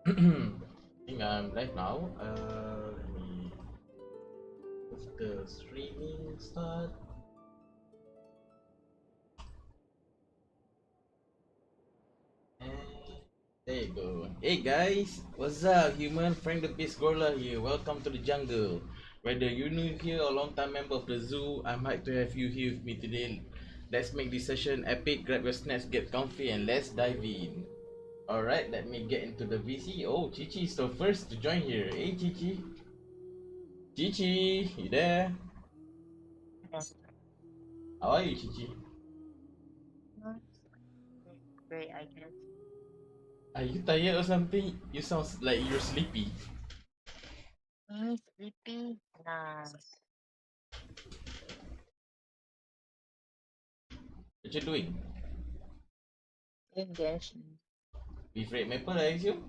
I think I'm live now. Let me put the streaming start. And there you go. Hey guys, what's up? Human Frank the Beast Gorilla here. Welcome to the jungle. Whether you're new here or long time member of the zoo, I'm hyped to have you here with me today. Let's make this session epic. Grab your snacks, get comfy, and let's dive in. Alright, let me get into the VC. Oh, Chichi is the first to join here. Hey Chichi. Chichi, you there? Yes. How are you, Chichi? Great, I guess. Are you tired or something? You sound like you're sleepy. Me sleepy? Nah. What you doing? Playing Genshin. With red maple, I assume?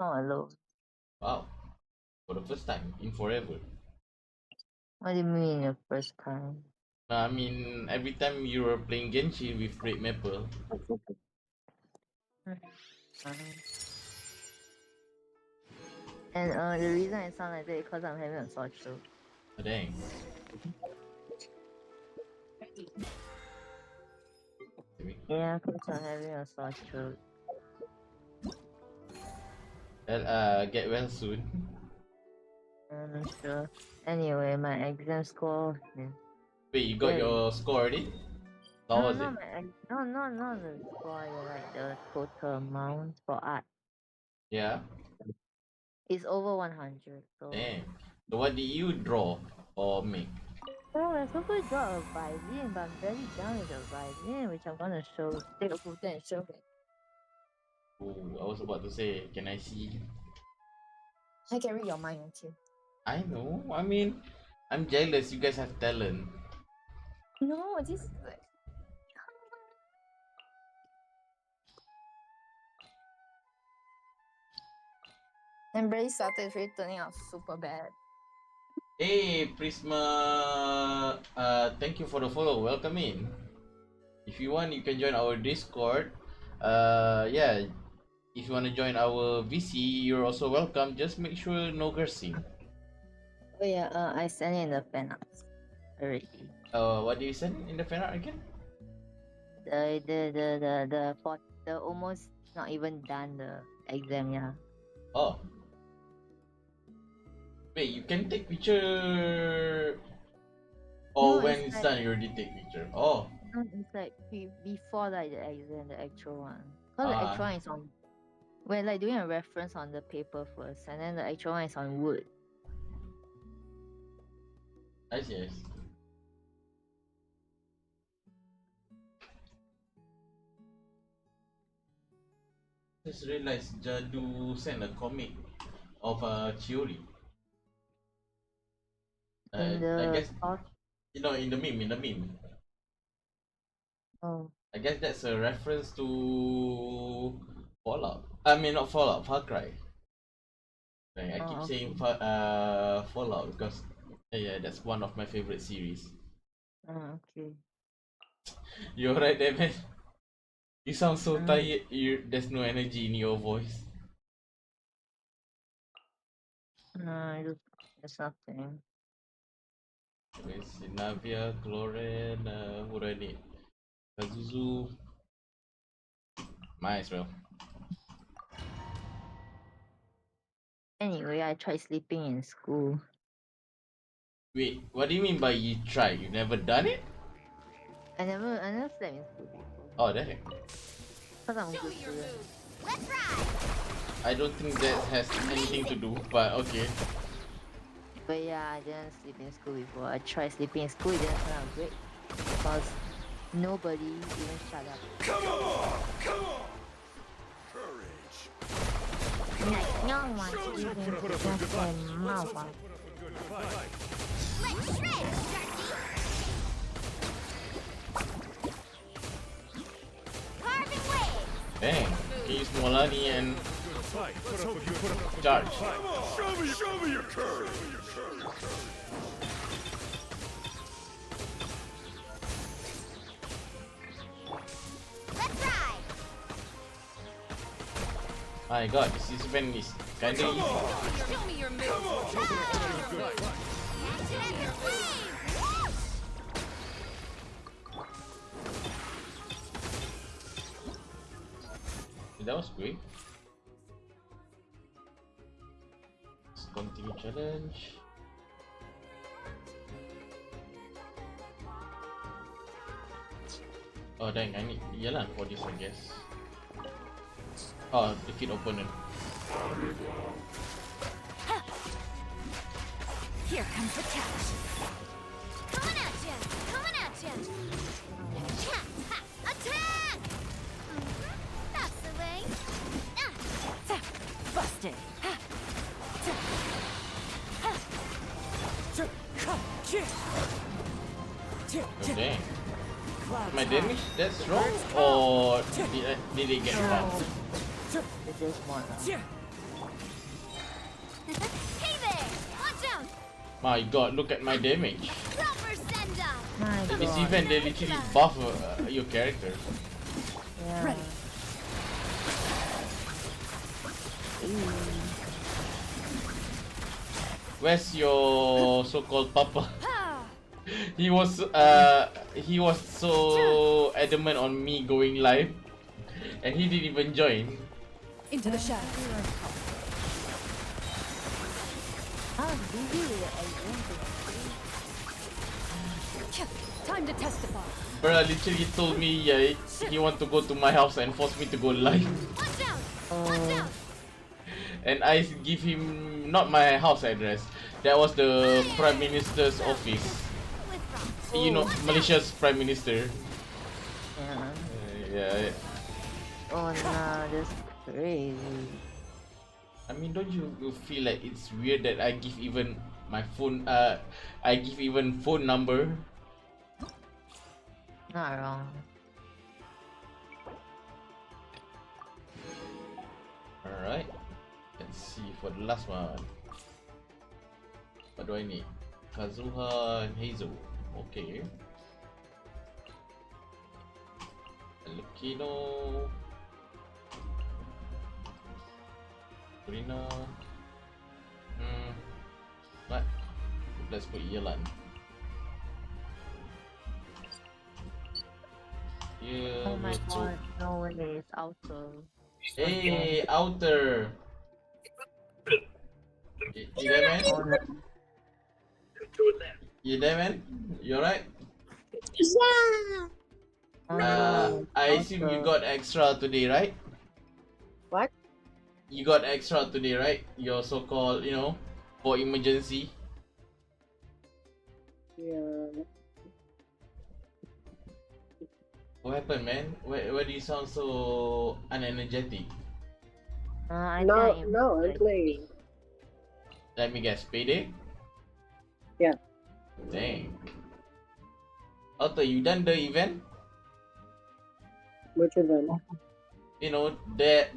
Not alone. Wow, for the first time in forever. What do you mean the first time? I mean, every time you were playing Genshin with red maple. And the reason I sound like that is because I'm having a sore throat. Oh, dang. Yeah, because I'm having a sore throat. Well, get well soon. I'm not sure. Anyway, my exam score. Wait, you got Very. your score already? How No, was it? not not the score. Like the total amount for art. Yeah. It's over 100. So. Damn. So what did you draw or make? Well, we're supposed to draw a violin, but I'm very done with the violin, which I'm gonna take a photo and show it. Oh, I was about to say, can I see? I can read your mind too. I know. I mean, I'm jealous. You guys have talent. No, just like I'm very started really turning out super bad. Hey, Prisma. Thank you for the follow. Welcome in. If you want, you can join our Discord. Yeah. If you want to join our VC, you're also welcome. Just make sure no cursing. Oh yeah, I sent it in the fan arts already. What do you send in the fan art again? The almost not even done the exam, yeah. Oh, wait. You can take picture. No, Oh, when it's it's like done, you already take picture. Oh. no, it's like before like the exam, the actual one. Cause the Ah. actual one is on we're like doing a reference on the paper first, and then the actual one is on wood. I see. I see. Just realized Jadu sent a comic of Chiori. In I the guess source. in the meme. Oh, I guess that's a reference to Fallout. I mean, not Fallout, Far Cry. Like, I keep saying okay. Fallout because yeah, that's one of my favorite series. Okay. You're right there, man. You sound so Uh, tired. There's no energy in your voice. it's nothing. Let's see, Navia, Cloren, who do I need? Kazuzu, might as well. Anyway, I tried sleeping in school. Wait, what do you mean by you tried? You've never done it? I never slept in school before. Oh, the heck. Cause I'm a good student. I don't think that has anything to do, but okay. But yeah, I didn't sleep in school before. I tried sleeping in school, it didn't turn out great. Because nobody even shut up. Come on! Come on! Courage. Like, no one Show me even you put up a just good a fight. mouth. Put up a good fight. Let's shred, carving waves. Bang. Can use Molani and Good fight. Let's hope you put up a charge. good fight. Come on! Show me your courage. Let's ride. My god, this event is kinda Come easy. on! Show me your moves. Good fight! Activate your flame. That was quick. Let's continue challenge. Oh dang, I need yalan for this I guess. Oh, defeat opponent. Here comes the catch. Coming at ya. Coming at ya. Ha, ha, attack! That's the way. Busted. Oh dang. My damage that strong? Or did it get buffed? It is more now. Hey there! Watch out! My god, look at my damage. Proper send up. My In this god. event they literally buff your character. Yeah. Where's your so-called papa? Ha! He was so adamant on me going live and he didn't even join. Into the shadows. I was busy with the exam. Time to testify. Bruh literally told me he want to go to my house and force me to go live. Watch out! Watch out! And I give him not my house address. That was the Prime Minister's office. With rocks. You know, Malaysia's Prime Minister. Yeah. Yeah. Oh no, that's crazy. I mean, don't you feel like it's weird that I give even my phone I give even phone number? Not wrong. Alright. Let's see for the last one. What do I need? Kazuha and Hazel. Okay. Lucino. Kurina. What? Let's put Yelan. Yeah, Oh my god, no way, it's auto. Hey, Outer! You there, man? Oh no. You there, man? You alright? Oh, no. I assume you got extra today, right? What? You got extra today, right? Your so-called, for emergency. Yeah. What happened, man? Why do you sound so unenergetic? I No, can't no, I'm even- playing. Let me guess, payday? Yeah. Dang. Otto, you done the event? Which event? The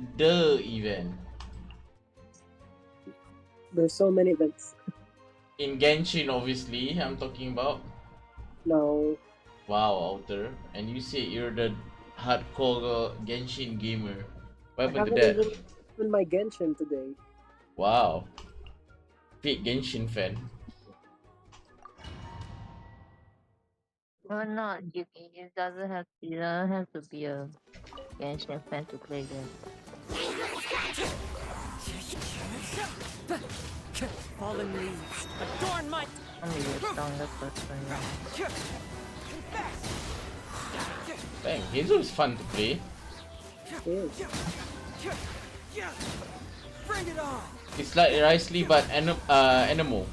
event. There's so many events. In Genshin, obviously, I'm talking about. No. Wow, Outer. And you say you're the hardcore Genshin gamer. What I happened to haven't that? even opened my Genshin today. Wow. Big Genshin fan. Well, not you. It doesn't have. You don't have to be a Genshin fan to play this. Fallen leaves. Adorn my. I'm the strongest person. Dang, Hazel is fun to play. It is. Bring it on! It's like Rice Lee but animal.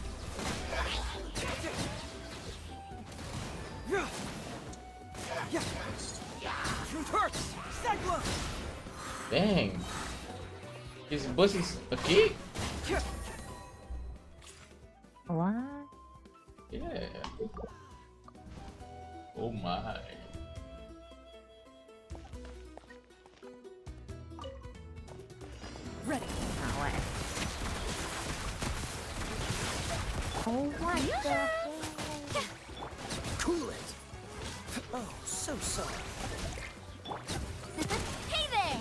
Truth hurts! Segla! Dang. His boss is a kick? What? Yeah. Oh my. Ready. Now what? Oh what the hell? Cool it. Oh, so sorry. Hey there!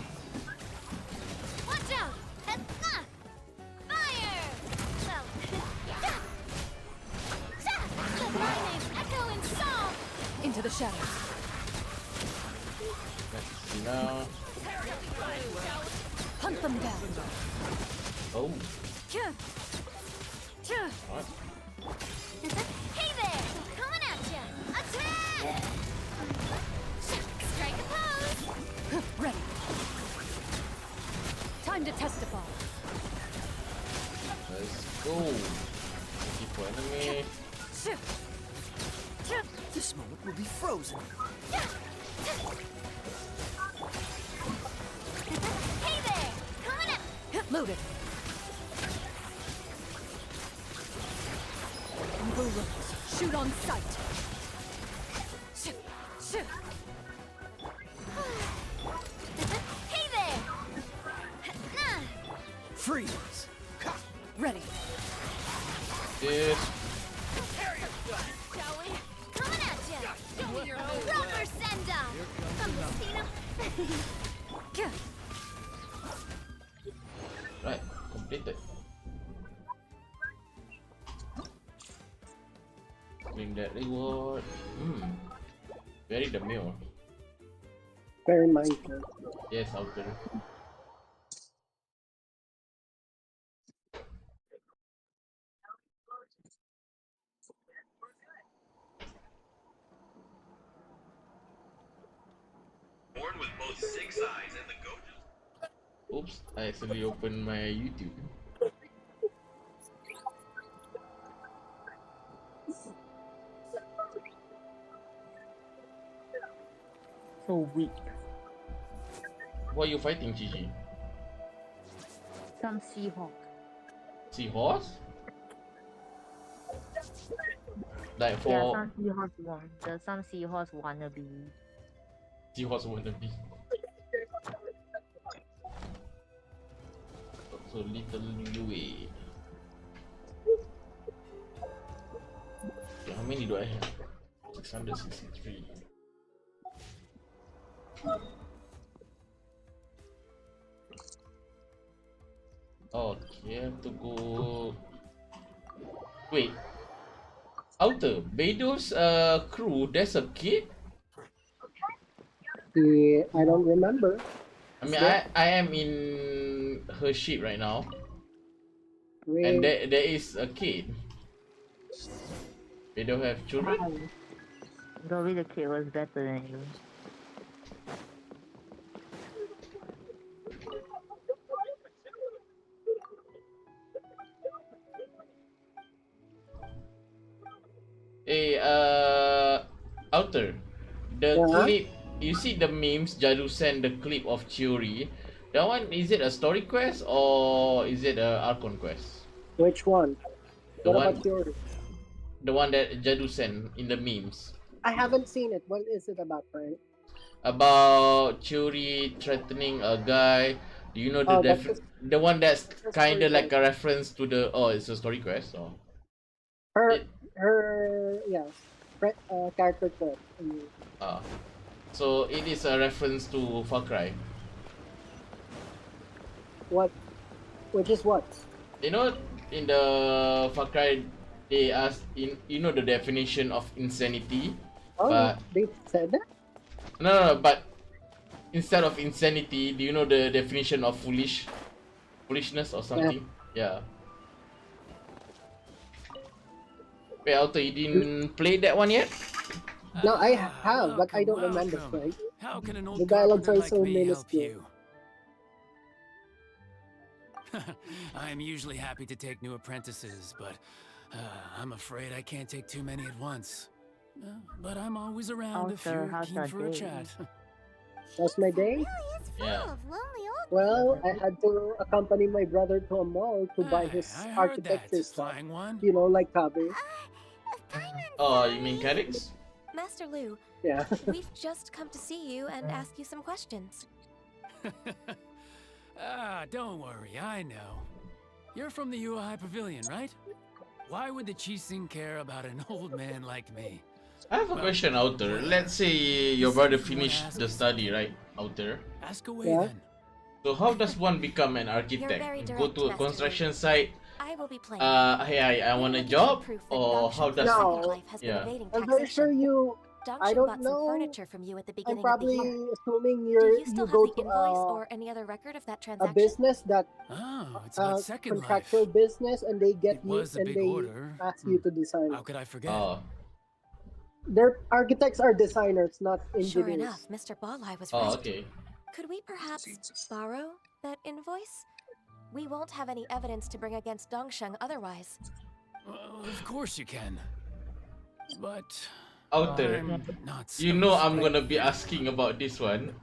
Watch out! the shadows. Let's see now. Hunt them down. Oh, Kia. Kia. what? Hey there! Coming at ya! Attack! Strike a pose! Ready. Time to testify. Let's go. Looking for enemy. This moment will be frozen. Hey there! Coming at... Loaded. Evil looks. Shoot on sight. Hey there! Freeze. Ready. This. Shall we? Coming at ya! Rocker send off! Come, Christina! Kia. Right, completed. Bring that reward. Very demure. Very mindful. Yes, outer. Born with both 6 eyes and the goat. Oops, I accidentally opened my YouTube. So weak. What are you fighting, Gigi? Some Seahawk. Seahorse? Like Yeah, for some Seahawks one. Some Seahawks wannabe. Seahorse wannabe. So little Louis. Okay, how many do I have? 663. Okay, I have to go. Wait. Outer, Beidou's crew, there's a kid? Yeah, I don't remember. I mean, I am in her ship right now. And Wait, there is a kid. They don't have children? Probably the kid was better than you. Hey, Outer, the Yeah? clip, you see the memes, Jadu sent the clip of Chiori. That one, is it a story quest or is it a Archon quest? which one? The What one, about yours? the one that Jadu sent in the memes. I haven't seen it. What is it about, Frank? About Chiori threatening a guy. Do you know the Oh, that's the one that's a kind story of like quest. a reference to the, oh, it's a story quest or Her, it, yes, character quest. uh, so it is a reference to Far Cry. What? Which is what? You know, in the Far Cry, they ask in, you know, the definition of insanity, Oh, but they said that? no, but instead of insanity, do you know the definition of foolishness or something? Yeah. Wait, Alto, you didn't play that one yet? No, I have, but I don't Welcome, remember, welcome. Frank. How can an old The dialogues carpenter are like so me help minuscule. you? I'm usually happy to take new apprentices, but I'm afraid I can't take too many at once. But I'm always around if Alter, you're how's keen that for a day? chat. That's my day. Really is full Yeah. of lonely old Well, I had to accompany my brother to a mall to buy his I heard architecture that, stuff. flying one. You know, like Kabe. Oh, you mean Cadix? Master Lu, Yeah. we've just come to see you and ask you some questions. Don't worry, I know. You're from the UI Pavilion, right? Why would the Chising care about an old man like me? I have a question, Outer. Let's say your brother finished the study, right, Outer? Ask away Yeah. then. So how does one become an very architect? direct, Go to a Master construction site. I will be playing. Hey, I want a job, or how does No. Second Life has been yeah. evading I'm very sure taxation. you I Dangshin don't bought some know. furniture from you at the I'm beginning of the probably year. assuming Do you you still have go the to invoice or any other record of that a transaction? business that Oh, it's about Second Life. contractual business, and they get It you was a and big they order. ask you to design How it. could I forget? Oh, Their architects are designers, not Sure enough, engineers. Mr. Balai was oh, right. okay. Could we perhaps borrow that invoice? We won't have any evidence to bring against Dongsheng otherwise. Of course you can. But Outer, I'm not so you know I'm sure. gonna be asking about this one.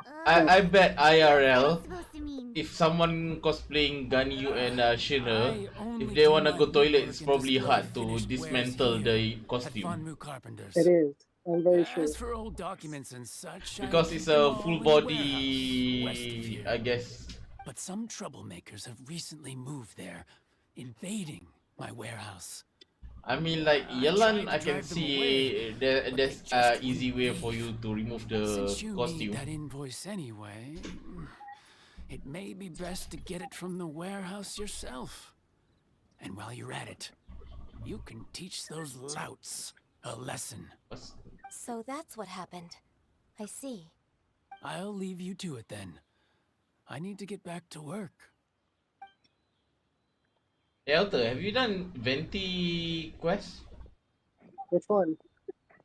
Right. I bet What's IRL, that supposed to mean? if someone cosplaying Ganyu and Shinra, I if only they do wanna my go toilet, woodwork it's and probably display hard to finished wares dismantle here the at costume Funmu It Carpenters. is. I'm very As sure. for old documents and such, I because keep it's them a all full in the warehouse west of body, I here. guess. But some troublemakers have recently moved there, invading my warehouse. I mean, like I Yelan, tried to I can drive them away, see but they there's a just easy wouldn't way for leave. you to remove the Since you need costume. that invoice anyway, it may be best to get it from the warehouse yourself. And while you're at it, you can teach those louts a lesson. So that's what happened. I see. I'll leave you to it then. I need to get back to work. Hey, Alter, have you done Venti quest? Which one?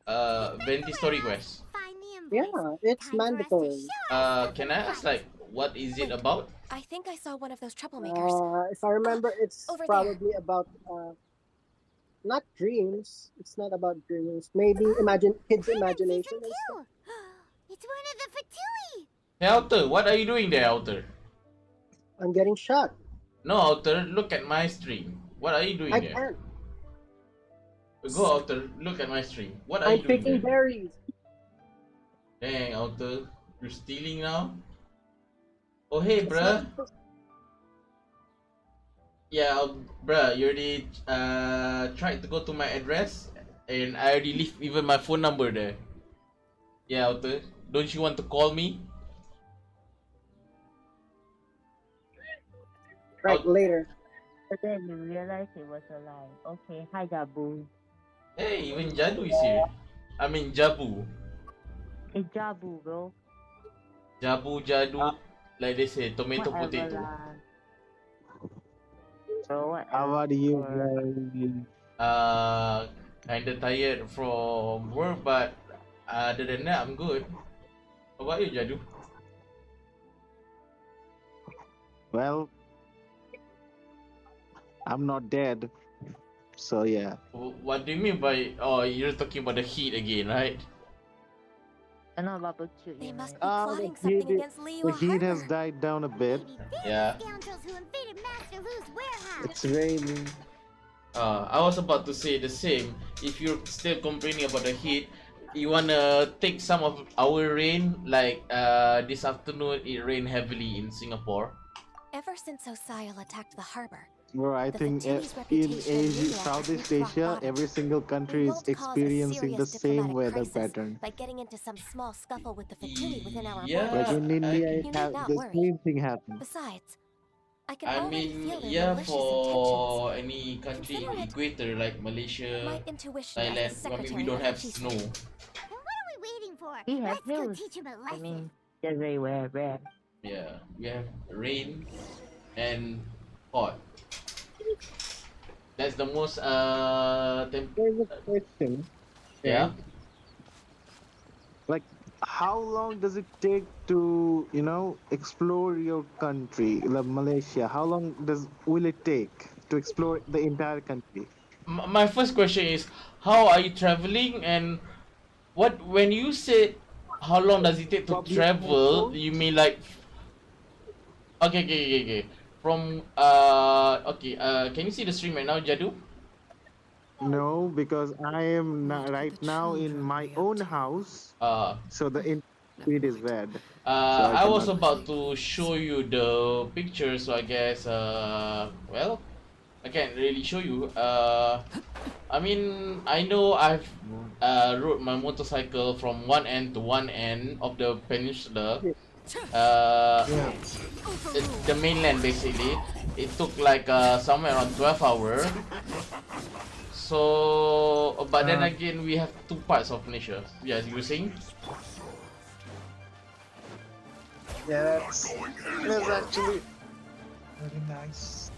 Venti story quest. Find the invoice. Yeah, it's Time for us to mandatory. show our stuff Can in I a ask, fight. like, what is it Wait. about? I think I saw one of those troublemakers. If I remember, it's over there. probably about not dreams. It's not about dreams. Maybe imagine kids' I'm in imagination season and stuff. 2. It's one of the Fatui. Hey, Alter, what are you doing there, Alter? I'm getting shot. No, Alter, look at my stream. What are you doing I there? can't. Go, Alter, look at my stream. What are I'm you doing picking there? berries. Dang, Alter, you're stealing now? Oh, hey, It's bruh. not. Yeah, bruh, you already tried to go to my address, and I already leave even my phone number there. Yeah, Alter, don't you want to call me? Right, later. But then you realize it was a lie. Okay, hi Jabu. Hey, even Jadu is here. I mean, Jabu. It's Jabu, bro. Jabu, Jadu, like they say, tomato, Whatever potato. lah. So whatever. How are you guys? Kinda tired from work, but other than that, I'm good. How about you, Jadu? Well, I'm not dead. So yeah. What do you mean by? Oh, you're talking about the heat again, right? I'm not barbecue. They you must know. be plotting the something heat, against the Liyue heat has Harbor. died down a bit. Maybe they're Yeah. the scoundrels who invaded Master Lu's warehouse. It's raining. I was about to say the same. If you're still complaining about the heat, you wanna take some of our rain. Like this afternoon, it rained heavily in Singapore. Ever since Osial attacked the harbor, Well, I The think Fatui's in reputation in Asia, India has Southeast hit rock Asia, bottom. every single We country is won't cause a experiencing the serious same diplomatic weather crisis pattern. by getting into some small scuffle with the Fatui within our Yeah, Like borders. in India, I it You need has not the worry. same thing happen. Besides, I can I already mean, feel their yeah, malicious intentions. for any country in Consider it. equator like Malaysia, My intuition Thailand, as the I mean, we secretary don't of have Hachi's snow. Then what are we waiting for? We have Let's go hills. teach him a I lesson. mean, they're very rare. Yeah, we have rain and hot. That's the most There's a question. yeah. Like, how long does it take to, explore your country, like Malaysia? How long will it take to explore the entire country? My first question is, how are you traveling, and what when you say how long does it take to Public travel, transport? you mean like okay. From okay, can you see the stream right now, Jadu? No, because I am What could right the now in children my be up own to? house, Uh so the internet Never speed is mind. bad, so I I was cannot. about to show you the picture, so I guess well, I can't really show you. I mean, I know I've rode my motorcycle from one end to one end of the peninsula. Uh, Yeah. the mainland basically. It took like somewhere around 12 hours. So, but then Uh, again, we have two parts of Malaysia. Yes, you were saying? yeah, that's actually very nice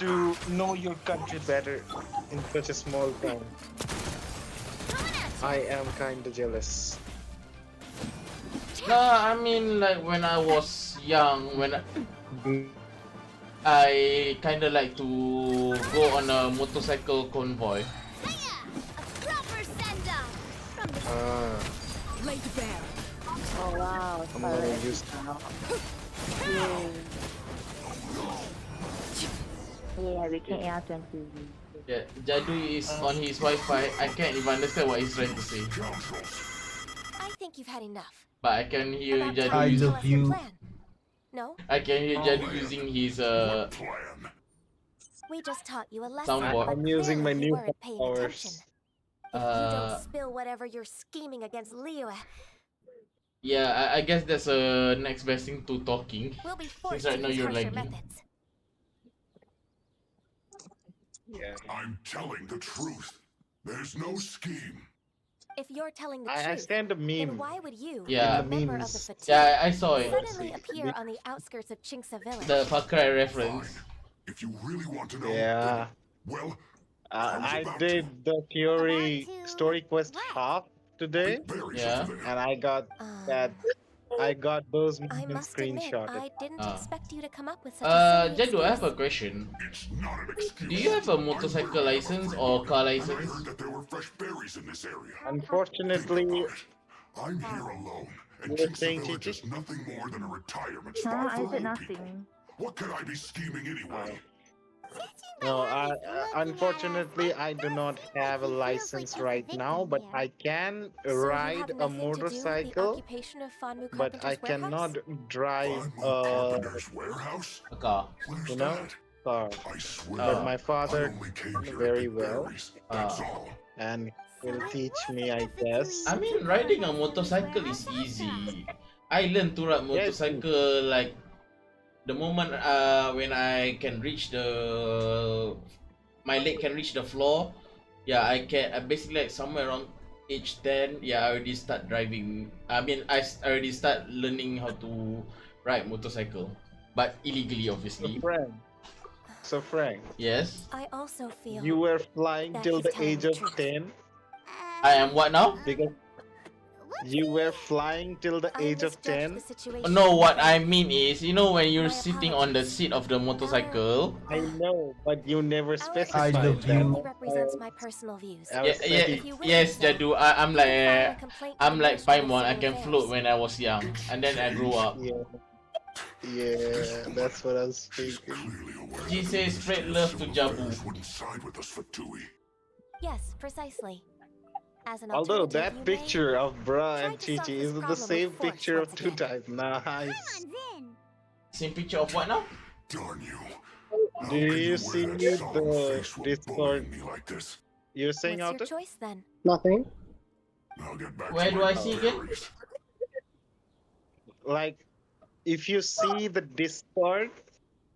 to know your country better in such a small town. I am kinda jealous. No, I mean like when I was young, when Mm. I kind of like to go on a motorcycle convoy. A proper send off from the Ah, Laid bare. Oh wow, I'm gonna Scarlet use. now. Yay. Yeah, we can AR-20. Yeah, Jadu is on his Wi-Fi. I can't even understand what he's trying to say, I think you've had enough. but I can hear About Jadu time you tell using. us your plan. No? I can hear Jadu using his We just taught you a lesson, soundboard. but I'm using my clearly you new weren't paying attention. powers. If you don't Uh, spill whatever you're scheming against Leo, yeah, I guess that's a next best thing to talking. we'll be Since forced right to now use you're harsher lagging. methods. Yeah. I'm telling the truth. There's no scheme. If you're telling the I truth, stand a then meme why would you, Yeah. a member of the memes. fatigue, Yeah, I saw it. suddenly appear on the outskirts of Chinksa village? The Far Cry reference. If you really want to know, Yeah. well, I about did the theory About to story quest what? half today, very Yeah. sensitive. and I got that. I got those I memes must admit, screenshotted. I didn't Ah. expect you to come up with such a silly Jadu, I have a excuse. question. It's not an excuse. Do you have a motorcycle license or car And I license? heard that there were fresh berries in this area. Unfortunately, Think about it. I'm here alone, and you were Chinksa saying, Village Chichi? is nothing more than a retirement Huh? spot I for said old people. nothing. What could I be scheming anyway? No, unfortunately, I do not have a license right now, but I can So you ride have a nothing to do with the motorcycle, occupation of Fanmu but I Carpenter's warehouse? cannot drive Fanmu Carpenter's warehouse? A car. Where's you know, that? car. I swear, But my I father only came can here to very get well, berries. That's all. and So will it teach wasn't me, I the guess. I mean, riding a motorcycle is easy. I learned to ride Yes, motorcycle like the moment when I can reach my leg can reach the floor. Yeah, I can. I basically like somewhere around age 10. Yeah, I already start driving. I mean, already start learning how to ride motorcycle, but illegally, so obviously. Frank. So Frank, Yes, I also feel you were flying that till he's the telling age the of truth. 10 I am what now? because you were flying till the I age of misjudged 10. the situation. No, what I mean is, you know, when you're My sitting on the apologies. seat of the motorcycle. I know, but you never Our specified exchange that. only represents my personal views. I Yeah, was yeah, saying, If you wish yes, so, Jadu. I'm you can file a like, complaint to I'm like Administrative Paimon. I Civil can float Affairs. when I was young, and then I grew up. yeah, yeah, that's what I was thinking. Clearly aware She that the says Ministry spread of love to Civil Jabu. Affairs wouldn't side with us for Tui. Yes, precisely. As an Although alternative, that you may picture of Bra try and to solve Chichi this is the problem same with force picture of once two again. types. Nice. Same picture of what now? Darn you. How Do can you wear see that solemn the face while Discord? bullying me like this? You're saying What's out your choice then? Nothing. I'll get back Where to do my I see again? berries. like if you see the Discord,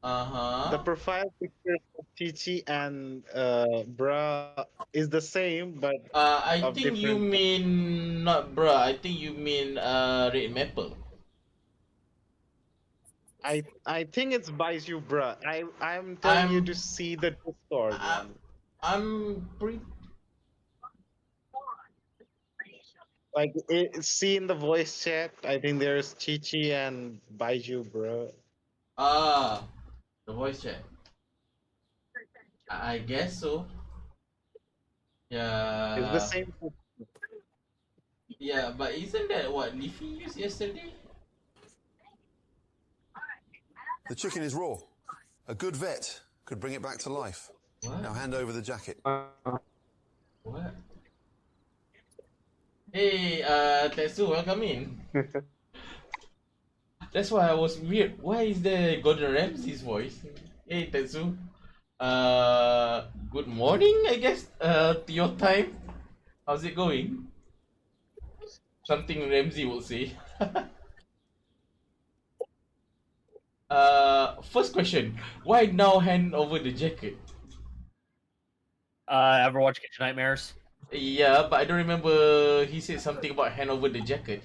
the Uh-huh. profile picture of Chichi and Bra is the same but I of think you different. mean not bruh. I think you mean red maple. I think it's Baiju Bra. I'm telling you to I'm see the Discord I'm one. I'm pretty. Like see in the voice chat, I think there's Chichi and Baiju Bra. The voice chat. I guess so. It's the Yeah. same. Yeah, but isn't that what Leafy used yesterday? The chicken is raw. A good vet could bring it back to life. What? Now hand over the jacket. What? Hey, Tetsu, welcome in. That's why I was weird. Why is there Gordon Ramsay's voice? Hey, Tetsu. Good morning, I guess. To your time. How's it going? Something Ramsay will say. First question. Why now hand over the jacket? Ever watch Kitchen Nightmares? Yeah, but I don't remember. He said something about hand over the jacket.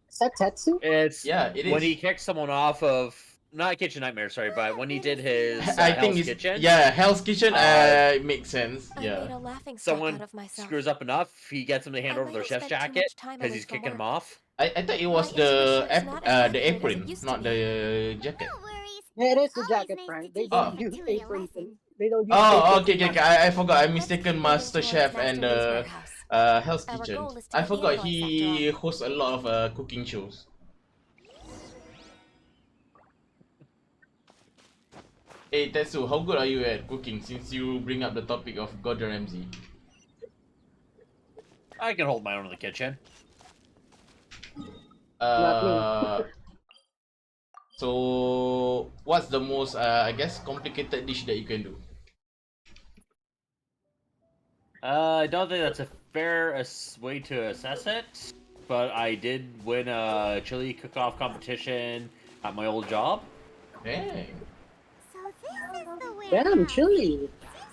Is that Tetsu? It's Yeah, it when is. he kicked someone off of not Kitchen Nightmares, sorry, but when he did his I think Hell's it's Kitchen. yeah, Hell's Kitchen. It makes sense. I made Yeah. a laughing stock Someone out of myself. screws up enough, he gets them to hand I over their might have chef's spent too jacket much time because away he's from kicking them work. off. I thought it was My intuition is not as the accurate as it apron, used to not be. the jacket. No worries. Yeah, it is the Always jacket, nice Frank. to They teach don't a use Fatui a aprons. lesson. They don't use Oh, aprons. okay. I forgot. I Let's mistaken keep Master moving Chef towards and Master Lee's warehouse. Hell's Our Kitchen. goal is to I get the forgot invoice, he after all. hosts a lot of cooking shows. Hey Tetsu, how good are you at cooking? Since you bring up the topic of Gordon Ramsay. I can hold my own in the kitchen. Not me. So what's the most I guess complicated dish that you can do? I don't think that's a fair way to assess it, but I did win a chili cook-off competition at my old job. Dang. So this is the warehouse. Damn, chili. Seems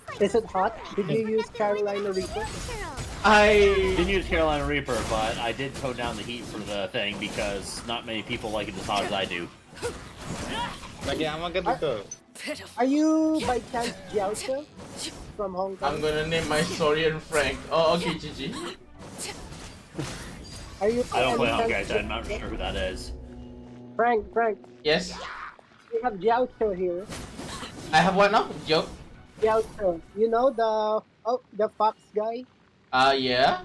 like Is it some hot? other Did you use nothing Carolina really Reaper? natural. I Didn't use Carolina Reaper, but I did tone down the heat for the thing because not many people like it as hot as I do. Are you by chance Jiaosha from Hong Kong? I'm gonna name my Sorian Frank. Oh, okay, Gigi. Are you? I don't play any Honkai, chance- so I'm not sure who that is. Frank, Yes, we have Jiaosha here. I have one now. Joke. Jiaosha, you know the fox guy Yeah.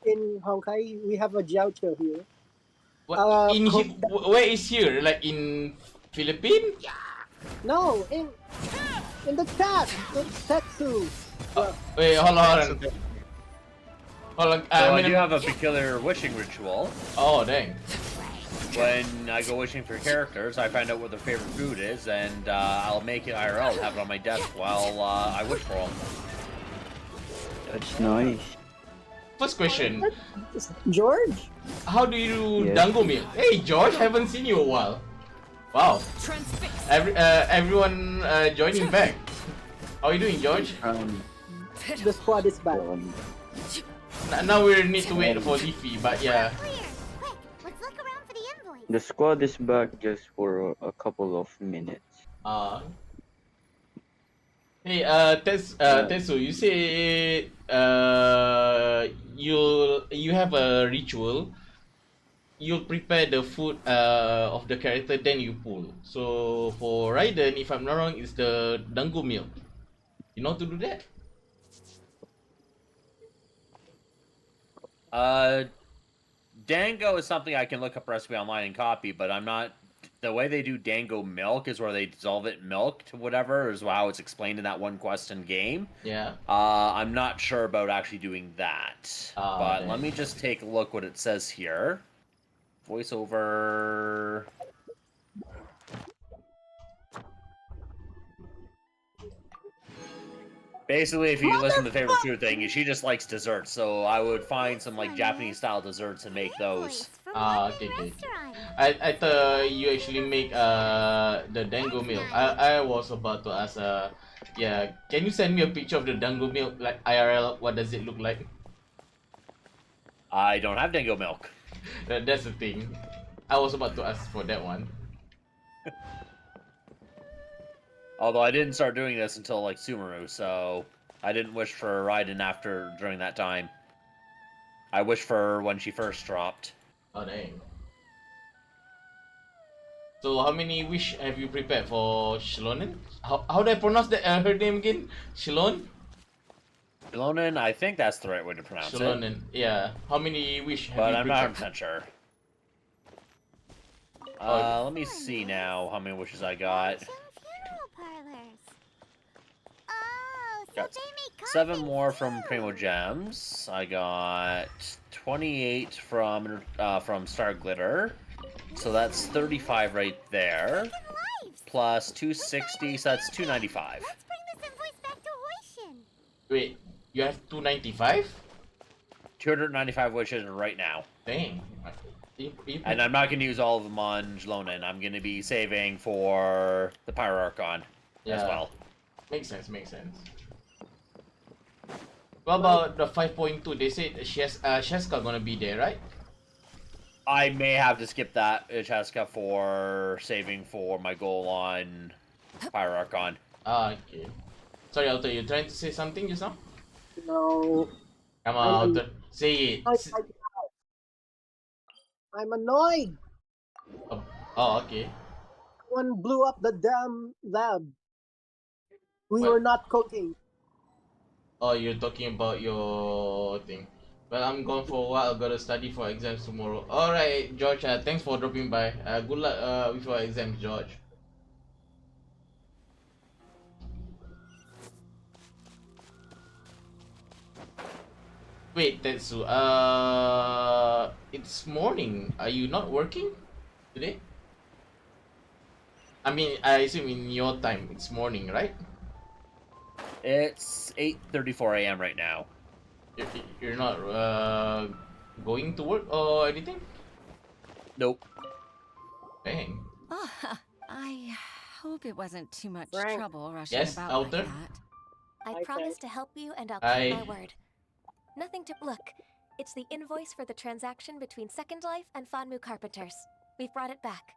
in Honkai. We have a Jiaosha here. What in cook where is here? Like in Philippines? No, in the chat. It's Tetsu. Wait, hold on. Hold on. So I mean, do have a peculiar wishing ritual. Oh, dang. When I go wishing for characters, I find out what their favorite food is, and I'll make it IRL, have it on my desk while I wish for them. That's nice. First question. George? How do you do Yes. dango meal? Hey, George, haven't seen you a while. Wow. Everyone joining back. How are you doing, George? The squad is back. Now we need to wait for Leafy, but yeah. Clear. Quick, let's look around for the invoice. The squad is back just for a couple of minutes. Hey, Tetsu, you say you have a ritual. You'll prepare the food of the character, then you pull. So for Raiden, if I'm not wrong, it's the dango milk. You know how to do that? Dango is something I can look up recipe online and copy, but I'm not. The way they do Dango milk is where they dissolve it in milk to whatever, is how it's explained in that one quest in game. Yeah. I'm not sure about actually doing that. But okay. let me just take a look what it says here. Voiceover. Basically, if you listen to the favorite food thing, she just likes desserts, so I would find some like Japanese style desserts and make those. Okay. I thought you actually make the dango milk. I was about to ask yeah, can you send me a picture of the dango milk, like IRL? What does it look like? I don't have Dango milk. That's the thing. I was about to ask for that one. Although I didn't start doing this until like Sumeru, so I didn't wish for Raiden after during that time. I wished for her when she first dropped. Oh dang. So how many wish have you prepared for Shilonen? How do I pronounce that her name again? Shilon? Shilonen, I think that's the right way to pronounce Shilonen, it. yeah. How many wish have But you I'm prepared? not 100% sure. Let me see now how many wishes I got. Funeral parlors. Oh, so Got they make 7 more from Primo Gems. I got 28 from Star Glitter. So that's 35 right there. Plus 260, so that's 295. Let's bring this invoice back to Hoishin. Wait, you have 295? 295 wishes right now. Dang. And I'm not going to use all of them on Jlonen. I'm going to be saving for the Pyro Archon as well. Makes sense. What about the 5.2? They said Sheska gonna be there, right? I may have to skip that Cheska for saving for my goal on Fire Archon. Ah, okay. Sorry, Alter, you trying to say something just now? No. Come on, Alter. Say it. I'm annoyed. Oh, okay. One blew up the damn lab. We What? were not cooking. Oh, you're talking about your thing. Well, I'm gone for a while. I gotta study for exams tomorrow. Alright, George, thanks for dropping by. Good luck with your exams, George. Wait, Tetsu, it's morning. Are you not working today? I mean, I assume in your time, it's morning, right? It's 8:34 a.m. right now. You're not going to work or anything? Nope. Dang. Oh, I hope it wasn't too much Frank. trouble rushing Yes, about Alter? like that. I Hi, promise Frank. to help you, and I'll Hi. keep my word. Nothing to look. It's the invoice for the transaction between Second Life and Fanmu Carpenters. We've brought it back.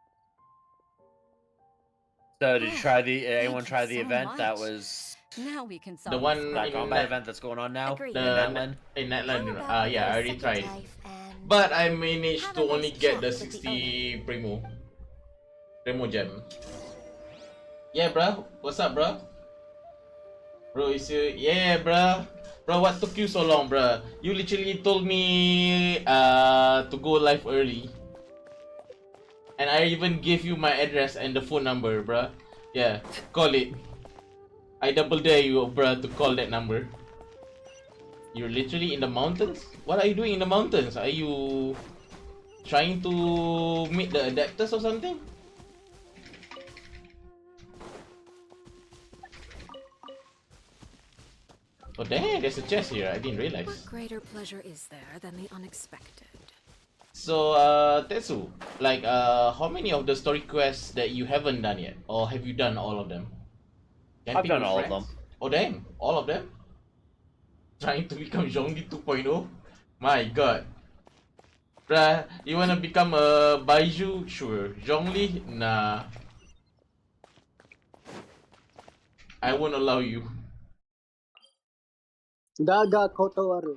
So did you try the? Thank Anyone you try the so event that much. was Now we can solve The this one that in problem. combat event that's going on now Agreed. in the Natlan? in How Natlan, about we yeah, I go already Second tried. Life and But I managed have to a nice only get the chat with the 60 Primo gem. Yeah, bro. What's up, bro? Bro, is you? Yeah, bro. Bro, what took you so long, bro? You literally told me to go live early, and I even gave you my address and the phone number, bro. Yeah, call it. I double dare you, bro, to call that number. You're literally in the mountains? What are you doing in the mountains? Are you trying to meet the adapters or something? Oh dang, there's a chest here. I didn't realize. What greater pleasure is there than the unexpected? So, Tetsu, like, how many of the story quests that you haven't done yet? Or have you done all of them? I've Camping done with all of friends? them. Oh damn, all of them? Trying to become Zhongli 2.0? My god. Bruh, you wanna become a Baiju? Sure. Zhongli? Nah. I won't allow you. Daga Kotowaru.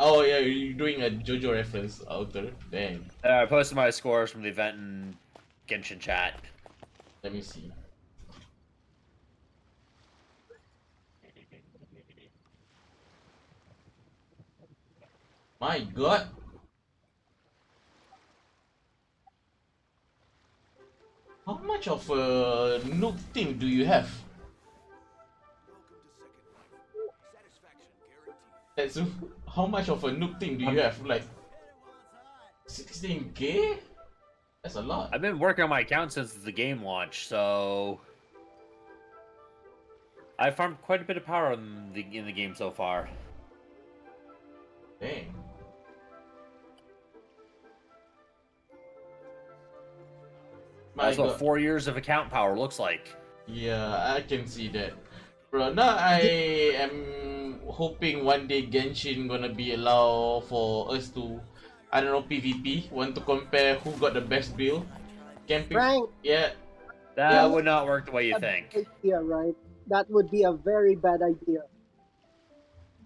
Oh yeah, you're doing a JoJo reference, Outer. Dang. I posted my scores from the event in Genshin chat. Let me see. My god. How much of a noob team do you have? That's how much of a noob team do you have? Like 16k? That's a lot. I've been working on my account since the game launched, so I farmed quite a bit of power in the game so far. Dang. That's what 4 years of account power looks like. Yeah, I can see that. Bro, now I am hoping one day Genshin gonna be allowed for us to, I don't know, PvP. Want to compare who got the best build? Camping. Frank. Yeah. That would not work the way you think. Idea, right? That would be a very bad idea.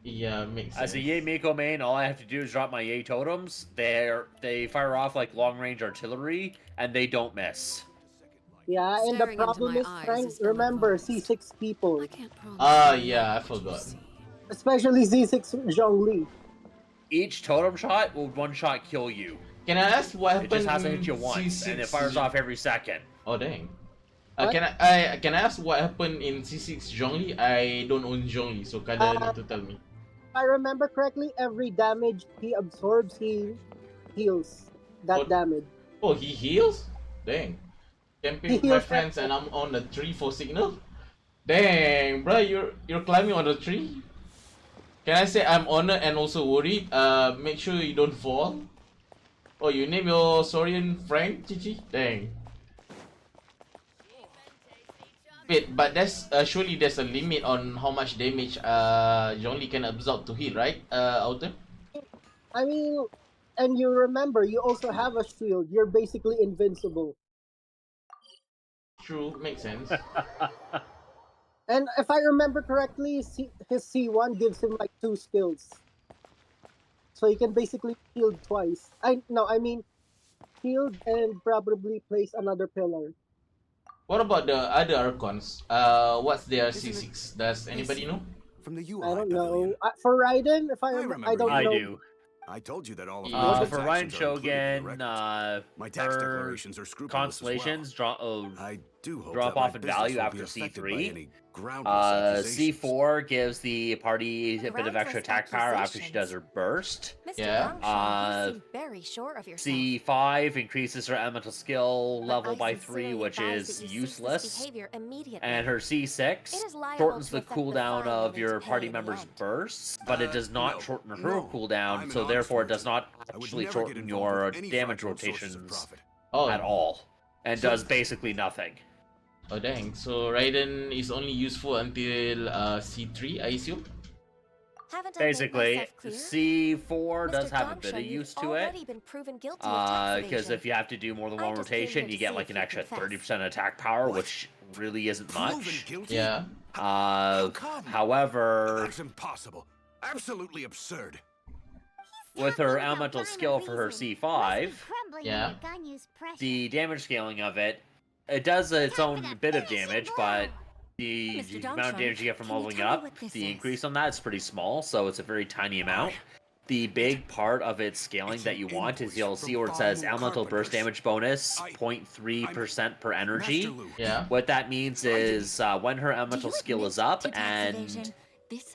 Yeah, makes As sense. a Yay Miko main, all I have to do is drop my Yay totems. They fire off like long range artillery, and they don't miss. Yeah, and the Staring into problem my is, eyes Frank, is remember C6 people. Yeah, I forgot. Especially Z6 Zhongli. Each totem shot will one-shot kill you. Can I ask what happened? It just has to hit you once, and it fires off every second. Oh dang. Can I ask what happened in C6 Zhongli? I don't own Zhongli, so kinda need to tell me. If I remember correctly, every damage he absorbs, he heals that damage. Oh, he heals? Dang. Camping with my friends and I'm on the tree for signal? Dang, bro, you're climbing on the tree? Can I say I'm honored and also worried? Make sure you don't fall. Oh, you name your Saurian Frank, Chichi? Dang. Wait, but that's surely there's a limit on how much damage Zhongli can absorb to heal, right? Outer? I mean, and you remember, you also have a shield. You're basically invincible. True, makes sense. And if I remember correctly, his C1 gives him like 2 skills. So he can basically shield twice. I mean shield and probably place another pillar. What about the other archons? What's their C6? Does anybody know? From the UI I don't pavilion. know. For Raiden, if I remember don't I know. do. I told you that all of For Ryan Shogun, my tax her declarations are scrupulous constellations I do hope drop that my off in business value won't after be affected by C3. any groundless accusations. C4 gives the party a bit of extra Groundless attack power after she does her burst. Mr. Yeah. Gongshan, you seem very sure of yourself. C5 increases her elemental skill But level I by sincerely 3, which advise is that you cease this useless. behavior immediately. And her It C6 is liable shortens to the affect the cooldown fine of you need your to pay party in the members' end. bursts, but it does not no, shorten her no. cooldown, I'm so an therefore it honest does not I would actually never get shorten involved your with any damage fraudulent sources of rotations profit. Oh. at all, and So- does basically nothing. Oh dang, so Raiden is only useful until C3, I assume? Haven't I made Basically, myself clear? C4 does Mr. have a bit of Gongshan, use you've to it. already been proven guilty of tax Because evasion. if you have to do more than I one just came rotation, here you to get see like if an you extra confess. 30% attack power, which really isn't Proven much. guilty? Yeah. However, That's impossible. Absolutely absurd. with her elemental skill for her C5, Yeah. the damage scaling of it, it does its own bit of damage, but the Mr. amount of Dongshan, damage you get from can you leveling tell me up, what this the is? increase on that is pretty small, so it's a very tiny amount. The big part of its scaling that you want is you'll see where it says elemental burst damage bonus 0.3% per energy. Yeah. What that means is when her elemental skill is up and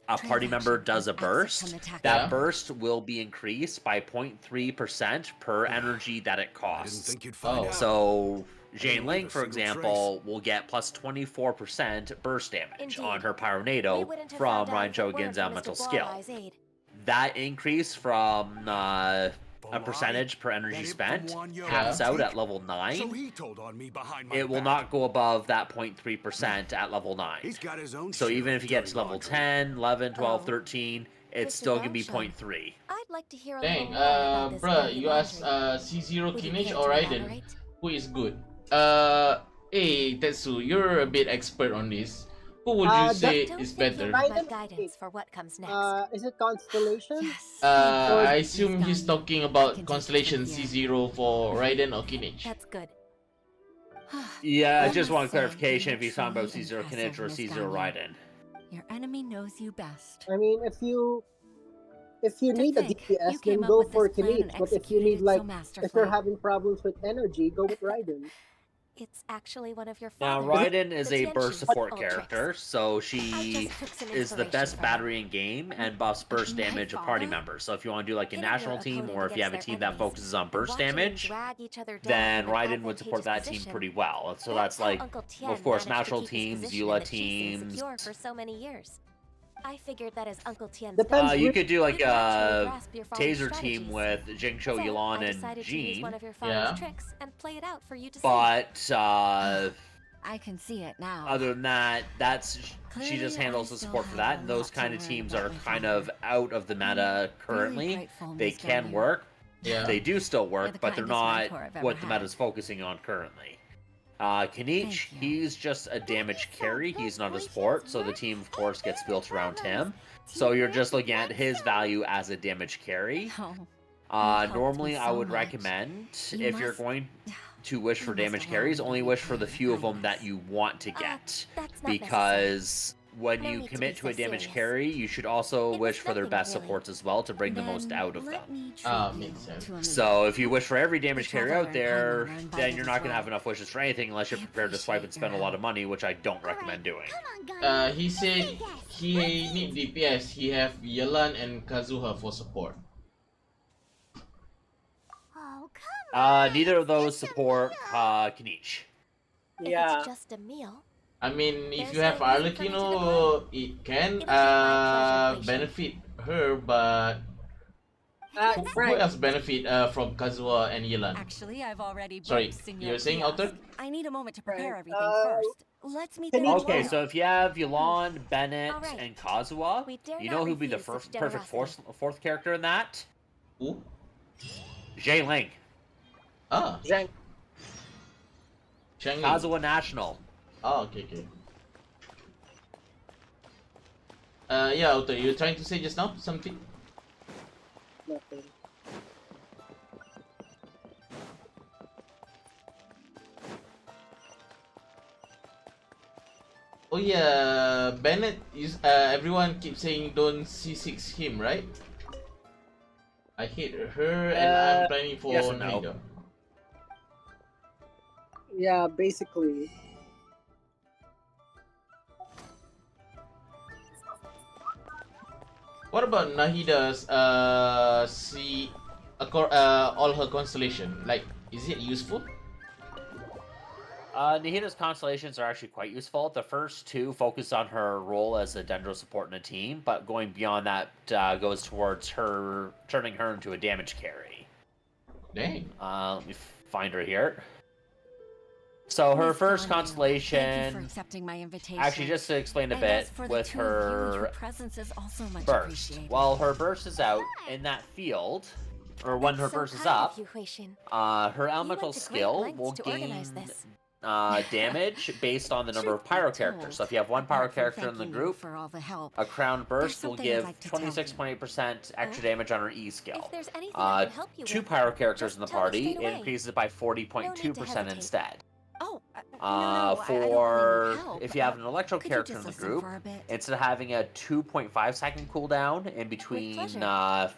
a party member does a burst, that Yeah. burst will be increased by 0.3% per energy that it I didn't costs. think you'd find out. So, Jane leave Ling, a for single example, will get plus 24% burst damage Indeed. on her We Pyronado wouldn't have from found out Ryan if it weren't Jogen's for elemental Mr. skill. Blaueye's aid. That increase from a percentage per energy spent caps out at level 9. So he told on me behind my It will back. not go above that 0.3% at level 9. He's got his own So share even of if you get to dirty level laundry. 10, 11, 12, Oh. 13, it's Mr. still going to be Gongshan. 0.3. I'd like to hear a little Dang, more about this bruh, dirty you asked laundry. C0 Would you Kinage care or to Raiden? elaborate? Who is good? Hey Tetsu, you're a bit expert on this. Who would you say Don't is think you'll better? need my Raiden- guidance for what comes next. Is it Constellation? Yes. I assume he's talking about can take it Constellation from here. C0 for Raiden or Kinage. That's good. Yeah, I I just must want say, clarification you if he's talking about truly C0 Kinect impressive, or Miss C0 Gagne. Raiden. Your enemy knows you best. I mean, if you need a think, DPS, you then came up go with for this plan and Kinage. But if you executed need it so like, if masterfully. you're having problems with energy, go with Raiden. It's actually one of your Now, father's. Raiden is the a Tianqi's burst support old character, tricks. so I she just took some is the inspiration best from her. battery in game and buffs burst My damage of party father? members. So if you want to do like a Pitting your national team, opponent or if you have a against team their that enemies, focuses on and burst watching them damage, drag each other down then from an Raiden would support that advantageous team position. pretty well. So That's that's how like, Uncle Tien of course, managed to national keep his teams, position in EULA the Qixing teams. secure for so many years. I figured that as Uncle Tien's Depends nephew, You could do like you'd naturally a grasp your father's taser team strategies. with Jingcho, So Yulan, I and decided to use one Jean, of your father's tricks and play it out for you to see. but I can see it now. other than that, she Clearly, just handles I the still support for have that, a and those lot to kind of learn teams about are my kind father. of out of the meta currently. grateful, They Miss can Gagne. work. Yeah. They do still You're work, the but they're kindest not mentor I've ever what the had. meta's focusing on currently. Kinich, he's just a damage carry. He's not a support, so the team, of course, gets built around him. So you're just looking at his value as a damage carry. Oh, helped Normally, me I so would much. recommend, You if you're must- going to wish for must damage allow carries, me to only be wish for the paid few of them kindness. that you want to get. That's not Because when No you need to commit be to a so damage serious. carry, you should also It wish was for their nothing, best really. supports as well to bring the Then most out of let them. me treat Makes you sense. to a So if you wish for every damage carry traveler out in there, Paimon are invited then you're as not going to well. have enough wishes for anything unless you're I prepared to swipe and appreciate spend a your lot of money, which I don't recommend doing. He said he need DPS. He have Yelan and Kazuha for support. Oh, come Neither of those support Kinich. If Yeah. it's just a meal, I mean, if There's you have no reason for me to Arlecchino, it can It'll be my pleasure, benefit her, but who Frank, else benefit from Kazuha and Yelan? Actually, I've already Sorry, booked Senor you're saying Kiosk. Outer? I need a moment to prepare Frank, everything first. Let's meet Can there each Okay, tomorrow. so if you have Yulon, Bennett, Alright. and Kazuha, We dare you not know who'd be the refuse this perfect generosity. fourth character in that? Who? Jay Ling. Ah, Zhang. Shang Li. Kazuha National. Oh, okay. Yeah, Otto, you were trying to say just now something? Nothing. Oh yeah, Bennett is. Everyone keeps saying don't C6 him, right? I hate her, and I'm planning for yes and no. Nahida. Yeah, basically. What about Nahida's all her constellation? Like, is it useful? Nahida's constellations are actually quite useful. The first two focus on her role as a Dendro support in a team, but going beyond that goes towards her turning her into a damage carry. Dang. Let me find her here. So her first Thank you for constellation, accepting my invitation. actually just to explain a And bit, as for the with two of you, your her presence is also much burst. appreciated. While her burst is out in that field, or when her So burst is kind of up, you, Huixin. her elemental went to great skill lengths will to gain organize this. damage based on the number of Truth be pyro characters. told, So if you have one pyro apart from character in the thanking you group, for all the help, a crown burst will something I'd give like to tell you. 26.8% extra damage on her E skill. If there's anything I can help you Two with, pyro characters just in the tell me party, straight it away. increases it by No need to 40.2% hesitate. instead. Oh, no, I don't really For need help. if you have an electro Could you character just in the listen group, for a bit? instead of having a 2.5 second cooldown in between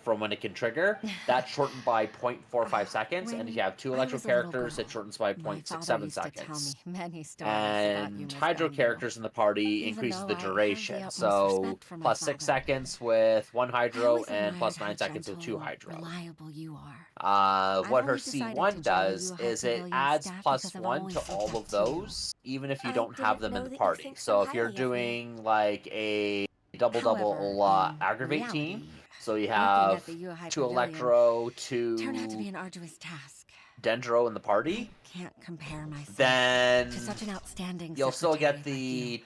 from when it can trigger, that's shortened by 0.45 seconds. And if you have two I electro was a little characters, it girl, shortens by my 0.67 father used to tell seconds. me many stories about you, And Miss hydro Dendro. characters in the party Even increases though the I have the duration. utmost So respect for my plus 6 father. seconds with one I hydro always and plus admired 9 how seconds with gentle two and hydro. reliable you are. What her only decided to C1 join the does Yuhai is it Pavilion adds staff plus because I've 1 always to looked all up of to you. those, even if you I don't have didn't them in know the that you party. think So so if you're highly of me. doing like a double However, in aggravate team, reality, so you working have at the Yuhai two Pavilion electro, turned out to be two an arduous task. dendro in the I party, can't compare myself then to such an outstanding you'll still secretary get like you. the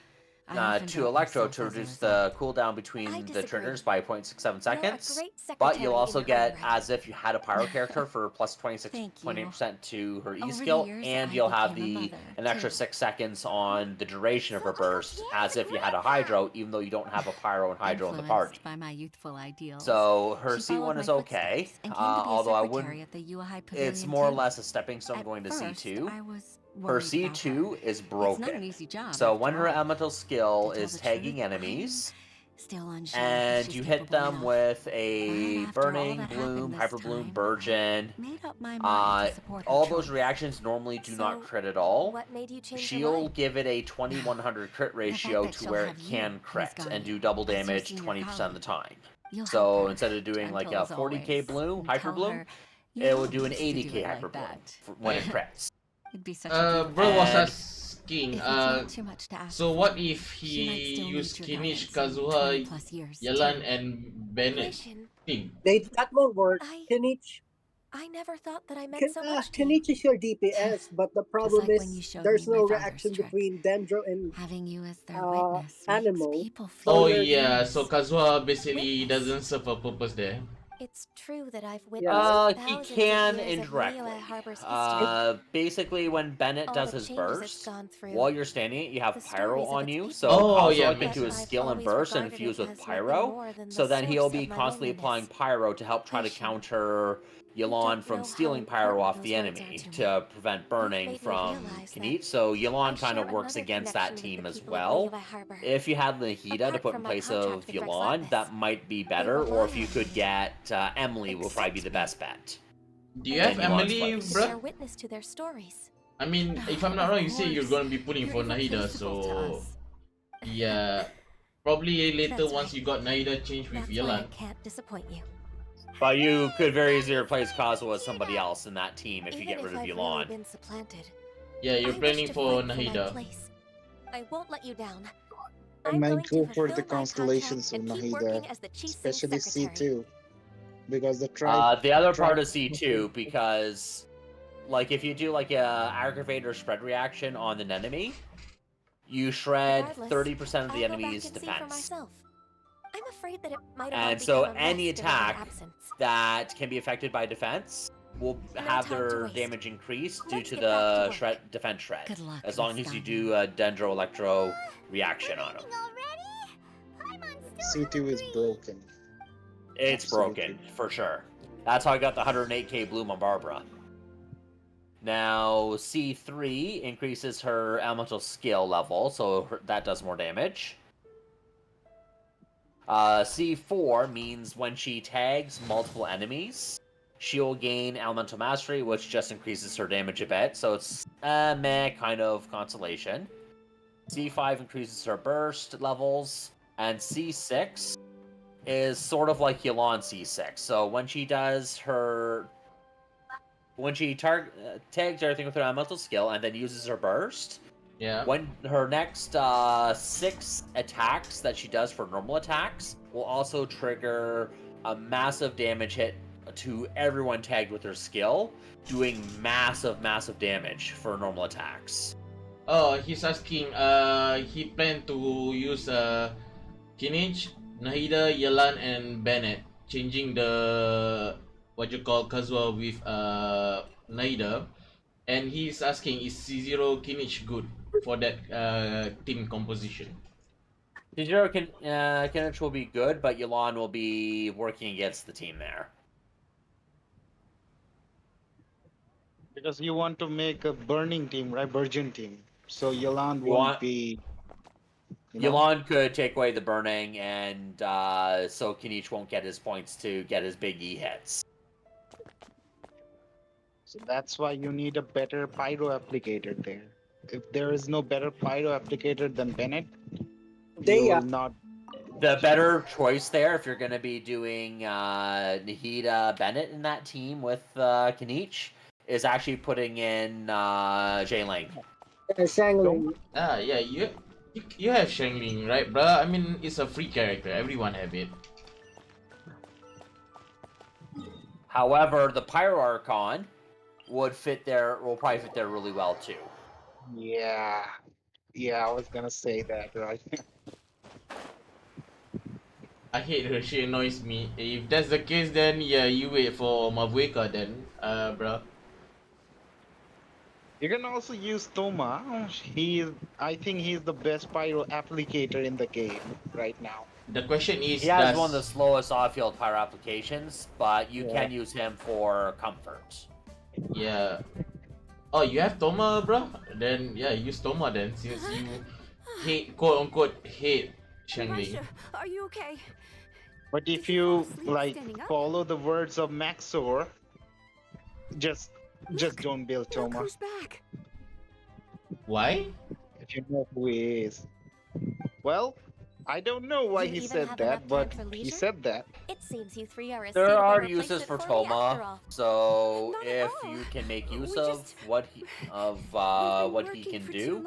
I often two doubt electro myself to as a reduce result. the cooldown I between the disagree. triggers by 0.67 You're a seconds. great But secretary you'll in also your own get right. as if you had a pyro character for plus Thank you. 26.8% to her E Over the skill, years, and I you'll have became a the mother, an extra too. 6 seconds on the duration of her burst, as if you had a hydro, even though you don't have a pyro and hydro in the party. Influenced by my youthful ideals, So her she followed C1 my is okay, footsteps and came to be a although I secretary wouldn't. at the Yuhai Pavilion It's more or too. less a stepping stone At going to first, C2. I was Her worried about her. C2 is It's not an broken. easy job. So after when her all. elemental skill To tell is the tagging truth, I'm enemies, still unsure if and she's you hit capable them enough. with But a after all burning, that bloom, happened this hyper bloom, time, burgeon, I made up my mind to support her all choice. those reactions normally do not So, crit at all. what made you change your She'll mind? give it a 2100 crit The fact ratio that to she'll where have it you, can Miss crit and Guardian, do double as her damage senior 20% of the colleague. time. You'll So help her, instead of doing like gentle a as 40k always, bloom, and hyper tell bloom, her you it don't will do an used to do 80k it hyper like bloom that. when it crits. It'd be such a beautiful Bro was And asking, If it's not too much to ask so for, what if she might he still need used your Kinish, guidance in Kazuha, 20+ years, Yalan, too. and Bennett Huixin, team? That won't work. I Kenichi, never thought that I meant so much to you. Kenichi's your DPS, but the Just problem like when you is showed there's me no my father's reaction trick. between Dendro and Having you as their witness makes Animal. people So Oh feel you're yeah, so things. Kazuha basically Witness. doesn't serve a purpose there. It's true that I've Yeah. witnessed He thousands can of years of indirectly. Liyue Harbor's history. Basically, when Bennett All does the his changes it's burst, gone through. while you're standing, you have The pyro stories of on its you, people. so Oh yeah, Kazuha can But do his I've skill and always burst and regarded infuse it with as nothing pyro. more than So the then he'll source be of my constantly applying loneliness. pyro to help try to Huixin, counter you Yulon don't from know how stealing pyro important off those the words are enemy to me. to prevent burning made me from realize that Kenit. So I Yulon kind share of works another against connection that with team the as people of well. Liyue Harbor. If you had Nahida to Apart put in from my place contract of with Rex Yulon, Lapis, that might be they better. Or if rely you on could me. get Emily, will probably be the Accept best bet. Do you And have they in Yulon's Emily, place. bear bruh? witness to their stories. I mean, if I'm not Of wrong, you say you're course. gonna be putting You're for Nahida, irreplaceable to so us. yeah, probably later That's once right. you got Nahida changed with That's why I Yalan. can't disappoint you. But you could very easily replace Kazuha with somebody else in that team if you Even get rid if of I've Yulon. really been supplanted, Yeah, you're I wish planning to for fight for my Nahida. place. I won't let you down. I I'm might going to go for the fulfill my constellations contract of and keep Nahida, working as the Chief's especially secretary. C2, because the tribe. The other tribe part is C2 because, like, if you do like a aggravate or spread reaction on an enemy, you shred Regardless, 30% of the I'll go back enemy's and see for defense. myself. I'm afraid that it might have all And so become a mess any during my attack absence. that can be affected by defense will No have time to their waste. damage increased due Let's to get back to the work. shred defense shred. Good luck, as long Miss as you Diamond. do a Dendro Electro reaction on them. C2 is broken. It's Absolutely. broken, for sure. That's how I got the 108k bloom on Barbara. Now, C3 increases her elemental skill level, so that does more damage. C4 means when she tags multiple enemies, she'll gain elemental mastery, which just increases her damage a bit, so it's meh kind of consolation. C5 increases her burst levels, and C6 is sort of like Yulon C6. So when she does her... When she tags everything with her elemental skill and then uses her burst, Yeah. when her next 6 attacks that she does for normal attacks will also trigger a massive damage hit to everyone tagged with her skill, doing massive, massive damage for normal attacks. Oh, he's asking, he planned to use Kinich, Nahida, Yelan, and Bennett, changing the what you call Kazuha with Nahida, and he's asking, is C0 Kinich good for that team composition? Kijiro Kinich will be good, but Yulon will be working against the team there. Because you want to make a burning team, right? Virgin team. So Yalan won't be. Yulon could take away the burning, and so Kinich won't get his points to get his big E hits. So that's why you need a better pyro applicator there. If there is no better pyro applicator than Bennett, you will not. The better choice there, if you're going to be doing Nahida Bennett in that team with Kinich, is actually putting in Ling. Shangling. Yeah, you have Shangling, right, bruh? I mean, it's a free character. Everyone have it. However, the Pyro Archon will probably fit there really well too. Yeah, I was gonna say that, right? I hate her. She annoys me. If that's the case, then yeah, you wait for Mavueka then, bruh. You can also use Toma. I think he's the best pyro applicator in the game right now. The question is, He has one of the slowest off-field pyro applications, but you can use him for comfort. Yeah. Oh, you have Toma, bro? Then yeah, use Toma then, since you hate, quote unquote, hate Shangling. Are you okay? But if you like follow the words of Maxor, just don't build Toma. Who's back? Why? If you know who he is. Well, I don't know why You he even said have that, enough but time for he leisure? said that. It seems you three are a There suitable are uses replacement for me after Toma, all. so if you can make use of what he can do,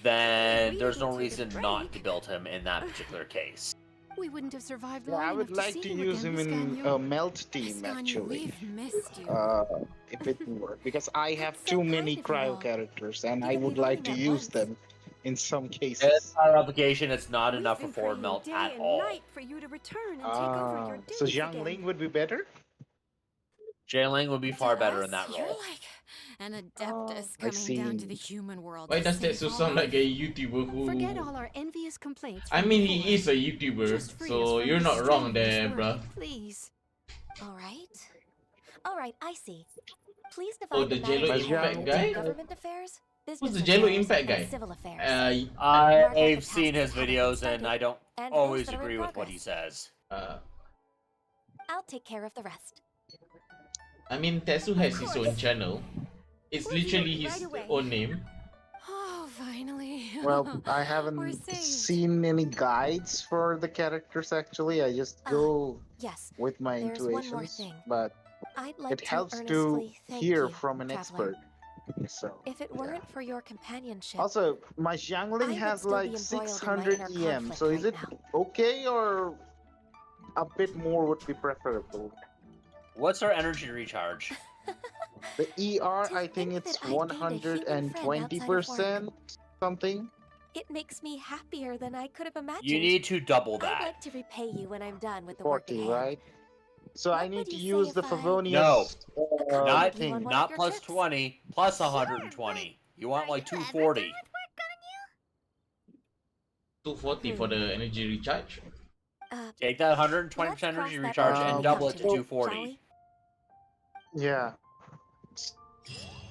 then there's no reason not to build him in that particular case. We wouldn't have survived Yeah, long I would enough like to to see use him again, in a melt team, actually. We've missed you. If it can work, because I have too many cryo characters, and I would like to use them in some In cases. our application, it's not enough for forward melt at all. For you to return and take over your So duties Jiang again. Ling would be better? Ling would be far better in that You're role. like an adeptus I coming down to see. the human world. Why to does that save so all sound our like a YouTuber who... Forget all our envious complaints. I from mean, before. he is a YouTuber, Just free us so from you're this not wrong strenuous there, work, bruh. Please. All right, I see. Please Oh, divide the the Jello matters Impact into guy? government affairs, Who's business the Jello affairs, Impact guy? and civil affairs. I've seen his tasks that haven't been videos, and I don't and always those that are in agree with what he progress. says. I'll take care of the rest. I mean, Tetsu has his own channel. It's We'll do literally it his right away. own name. Oh, finally. Well, I We're haven't saved. seen any guides for the characters, actually. I just go Yes, with my there's one more intuitions, thing. but I'd like it to helps to earnestly thank hear you, from an traveler. expert. So, If it weren't for your companionship, also, my I Xiangling would has still be like embroiled in my 600 inner EM, conflict so is right it now. okay, or a bit more would be preferable? What's our energy recharge? The ER, To I think think it's that I'd gained a human friend outside of work. 120% something. It makes me happier than I could have imagined. You need to double I'd that. like to repay you when I'm done with the work at 40, hand. right? So I What need would to you say use the if I Favonius Not you on thing. one of not your plus trips? 20, plus 120. You want like 240. 240 for the energy recharge. Take that 120% let's cross energy that recharge bridge when and we double come it to to it, 240. Yeah.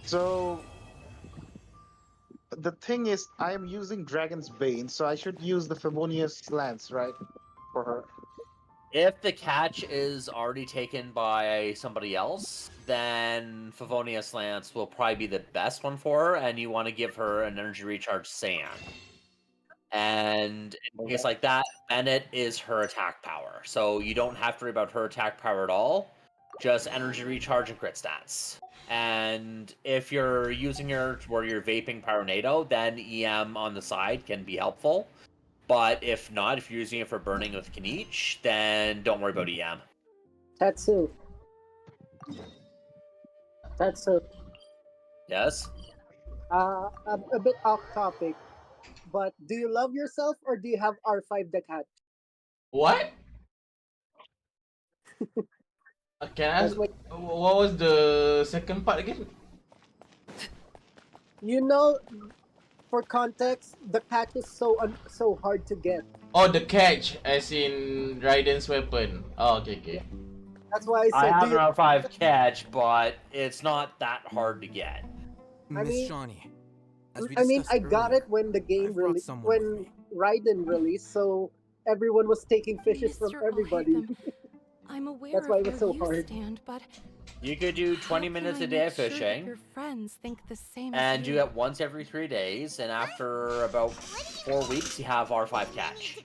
So the thing is, I am using Dragon's Bane, so I should use the Favonius Lance, right? For her. If the catch is already taken by somebody else, then Favonius Lance will probably be the best one for her, and you want to give her an energy recharge sand. And in a case like that, Bennett is her attack power. So you don't have to worry about her attack power at all. Just energy recharge and crit stats. And if you're using her where you're vaping Pyronado, then EM on the side can be helpful. But if not, if you're using it for burning with Kaniche, then don't worry about EM. Tatsu. Yes? A bit off topic, but do you love yourself or do you have R5 the cat? What? Can I ask, what was the second part again? You know, for context, the cat is so hard to get. Oh, the catch, as in Raiden's weapon. Oh, okay. That's why I I said, have an R5 catch, but it's not that hard to get. Miss Shawnee, as we I mean, discussed I got earlier, it when the game brought released, someone when Raiden released, so everyone was taking fishes from Mr. everybody. O'Hatham, I'm aware That's why it of was where so you hard. stand, but You could do 20 how can minutes I a day of make sure that fishing. your friends think the same And as do you? it once every 3 days, and after about 4 weeks, you have R5 catch.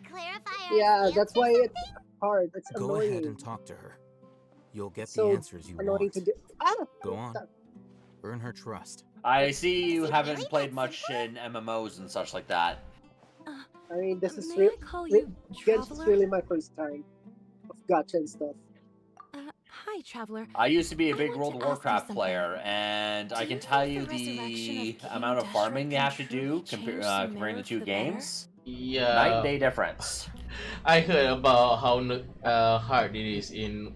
Yeah, that's why it's hard. It's Go annoying. ahead and talk to her. You'll get So the answers you annoying want. to get. Go on. Earn her trust. I see you haven't played much in MMOs and such like that. I mean, this is May I call you Genshin's Traveler? really my first time of gacha and stuff. Hi, Traveler. I used to be a big want World to of ask you Warcraft something. player, and I can tell you the amount of farming they have to do comparing the two games. Yeah. Night and day difference. I heard about how hard it is in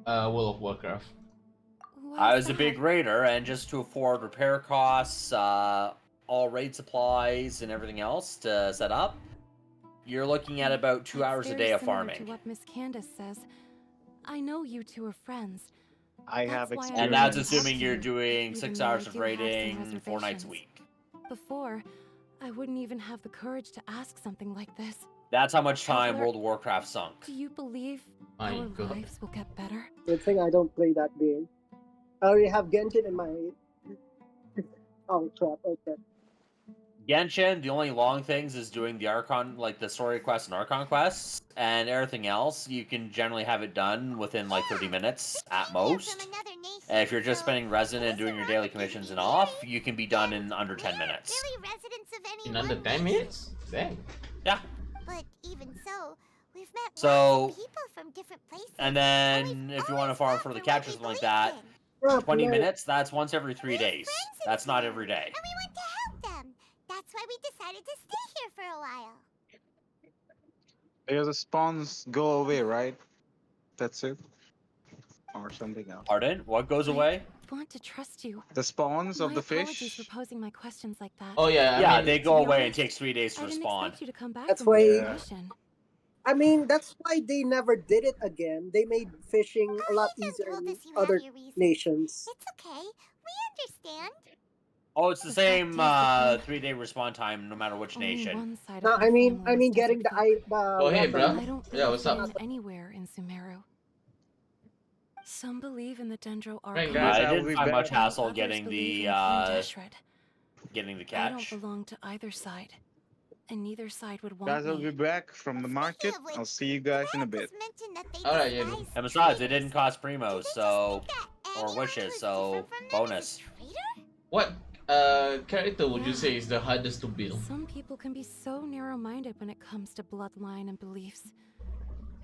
World of Warcraft. I was a big raider, and just to afford repair costs, all raid supplies, and everything else to set up, you're looking at about 2 hours a Very day of similar farming. to what Miss Candace says. I know you two are friends. I have That's why experience. And that's wanted to assuming ask you're you, doing even 6 though hours I of do have some raiding 4 nights a reservations. week. Before, I wouldn't even have the courage to ask something like this. That's how much time Traveler, World of Warcraft sunk. Do you believe My our God. lives will get better? Good thing I don't play that game. I already have Genshin in my. Oh crap! Okay. Genshin, the only long things is doing the Archon, like the story quests and Archon quests, and everything else, you can generally have it done within like 30 minutes at most. And if you're just spending resin and doing your daily commissions and off, you can be done in under 10 minutes. In under 10 minutes? Dang. Yeah. But even so, we've met So, lots of people from different places. and then if you want to farm for the catch or something like that, 20 minutes, that's once every 3 days. That's not every day. And we want to help them. That's why we decided to stay here for a while. There's a spawns go away, right? That's it? Or something else. Pardon? What goes away? I want to trust you. The spawns of My the apologies fish? for posing my questions like that. Oh yeah, Yeah, I mean, they go to be away. It honest, takes 3 days to I didn't respawn. expect you to come back That's from why. your mission. I mean, that's why they never did it again. They made fishing a lot easier in other nations. It's okay. We understand. Oh, it's the same 3-day respawn time no matter which nation. No, I mean getting the Oh, hey, bro. I don't Yeah, really what's fit up? in anywhere in Sumeru. Some believe in the Dendro Right, Archon. guys, I I'll didn't be find much back. hassle Others getting believe the in King Deshret. getting the I don't catch. belong to either side, and neither side would Guys, want I'll me. be back from the market. I'll see you guys in a bit. Alright, yeah. And besides, it didn't cost primos, so or wishes, so bonus. What character would you say is the hardest to build? Some people can be so narrow-minded when it comes to bloodline and beliefs.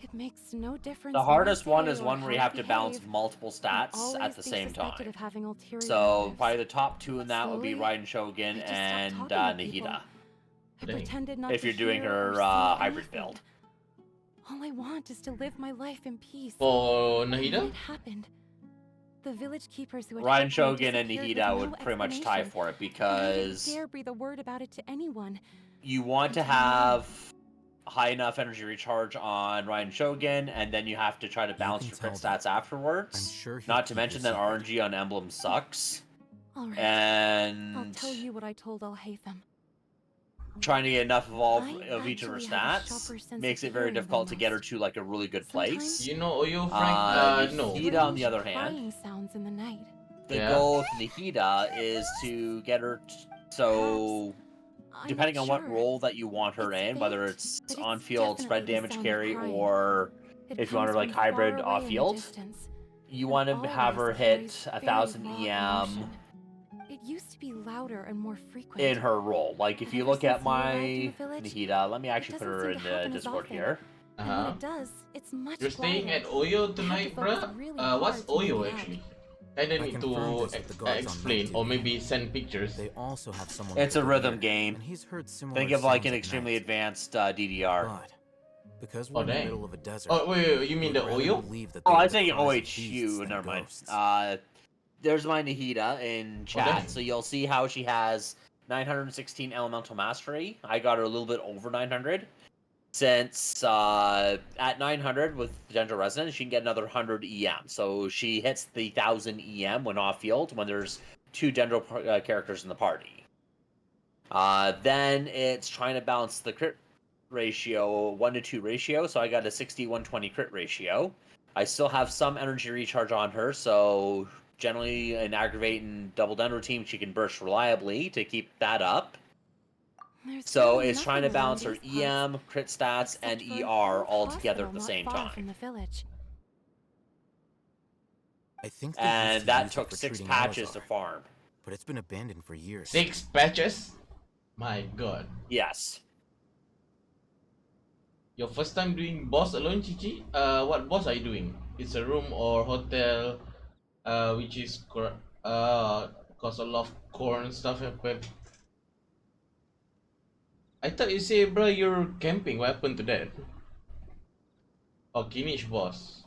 It makes no difference. The hardest what one they is or one where you how have they to balance behave. multiple stats Always at the be same suspected time. of having ulterior So motives. probably the top two in that would be Slowly, Raiden Shogun I just stopped and talking to people. Nahida. I Dang. pretended not If to you're doing hear her or see hybrid anything. build. All I want is to live my life in peace. For And then Nahida? it happened. The village keepers who had Ryan helped me Shogun and disappeared Nahida with no would pretty much tie explanation, for it and I didn't because dare breathe a word about it to anyone. you want to Until now. have high enough energy recharge on Ryan Shogun, and then you have to try to balance your crit stats afterwards. I'm sure he'll Not to keep mention your that secret. RNG on Emblem sucks. All right. And I'll tell you what I told Alhaitham. trying to get enough of I each of her actually have a stats sharper sense makes of it very hearing than difficult to get her most. to like a really good place. You know Oyo, Frank? No. Nahida, on the other hand, Crying sounds in the night. the Yeah. goal with Nahida is to get her so depending on what role that you want her in, whether it's on-field spread definitely the damage sound of carry crying. or It if you want her comes like from far hybrid away in the off-field, distance, you and want to have her always hit carries 1,000 very raw EM emotion. It used to be louder and more frequent. in her role. Like if But you ever look at since you arrived in my the village, Nahida, let me it actually put doesn't her seem in to the happen as Discord often. here. And when it does, it's much You're staying quieter. at Oyo I have to tonight, focus bruh? really What's hard to make Oyo it out. actually? Kinda I need confirmed to this with the guards on explain night or duty. maybe send pictures. They also have someone It's with a a good rhythm ear, game. and he's heard similar Think of like sounds an at extremely night. advanced DDR. But because Oh, we're in the dang. middle of a desert, Oh, wait, you mean we'd the rather Oyo? believe that Oh, they I were was the thinking cries of beasts OHU. than Never mind. ghosts. There's my Nahida in chat, dang. so you'll see how she has 916 elemental mastery. I got her a little bit over 900. Since at 900 with Gentle Resonance, she can get another 100 EM. So she hits the 1,000 EM when off field when there's two Gentle characters in the party. Then it's trying to balance the crit ratio, 1-to-2 ratio. So I got a 60-120 crit ratio. I still have some energy recharge on her, so generally an aggravate and double dendro team, she can burst reliably to keep that up. There's So really it's trying to nothing around balance her these parts, EM, crit stats, and except for an ER old all together at hospital the not same far time. from the village. I think they And used to that use it took for 6 treating patches Elazar, to farm. but it's been abandoned for years. 6 patches? My god. Yes. Your first time doing boss alone, Chichi? What boss are you doing? It's a room or hotel, which is cause a lot of corn stuff happen. I thought you say, bro, you're camping. What happened to that? Oh, Kinish boss.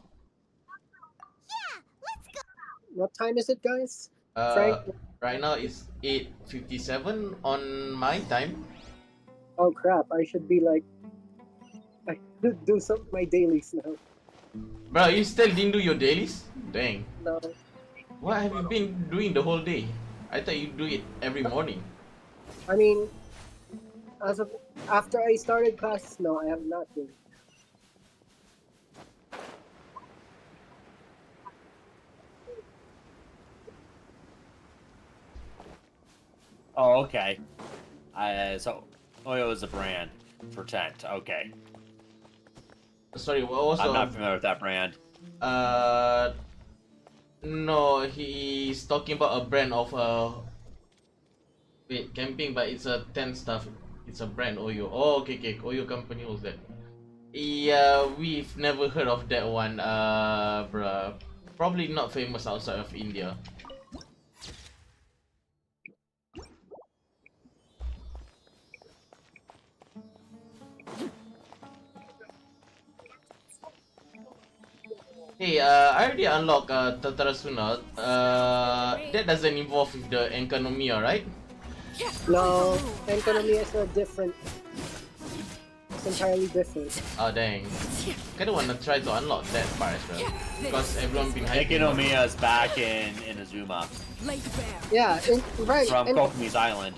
What time is it, guys? Uh, Frank? right now it's 8:57 on my time. Oh crap! I should be like, I should do some of my dailies now. Bro, you still didn't do your dailies? Dang. No. What have you been doing the whole day? I thought you do it every morning. I mean, as of after I started classes, no, I have not been. Oh, okay. So Oyo is a brand for tent. Okay. Sorry, what was I'm not familiar with that brand. No, he's talking about a brand of wait, camping, but it's a tent stuff. It's a brand Oyo. Oh, okay, Oyo company was that. Yeah, we've never heard of that one. Bruh, probably not famous outside of India. Hey, I already unlocked Tatarasuna. That doesn't involve with the economy, right? No, economy is a different. It's entirely different. Oh dang. Kinda wanna try to unlock that part as well. Because everyone been hyping. Economia is back in Inazuma. Yeah, right. From Kokomi's Island.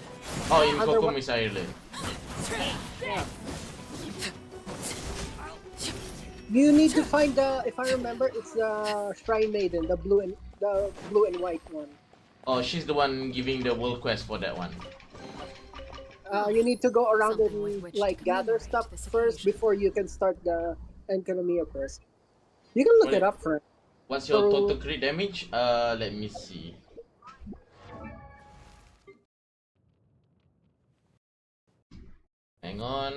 Oh, in Kokomi's Island. Yeah. You need to find the. If I remember, it's the Shrine Maiden, the blue and white one. Oh, she's the one giving the world quest for that one. You need to go around and like gather stuff first before you can start the Enkanomiya first. You can look it up first. What's your total crit damage? Let me see. Hang on.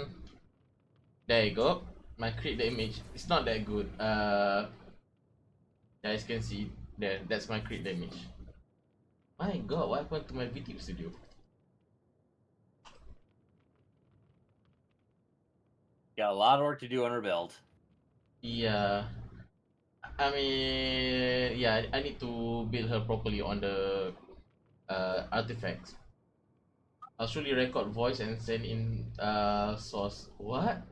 There you go. My crit damage. It's not that good. Guys can see there. That's my crit damage. My god, what happened to my video studio? Got a lot of work to do on her build. Yeah. I mean, yeah, I need to build her properly on the artifacts. I'll surely record voice and send in source. What?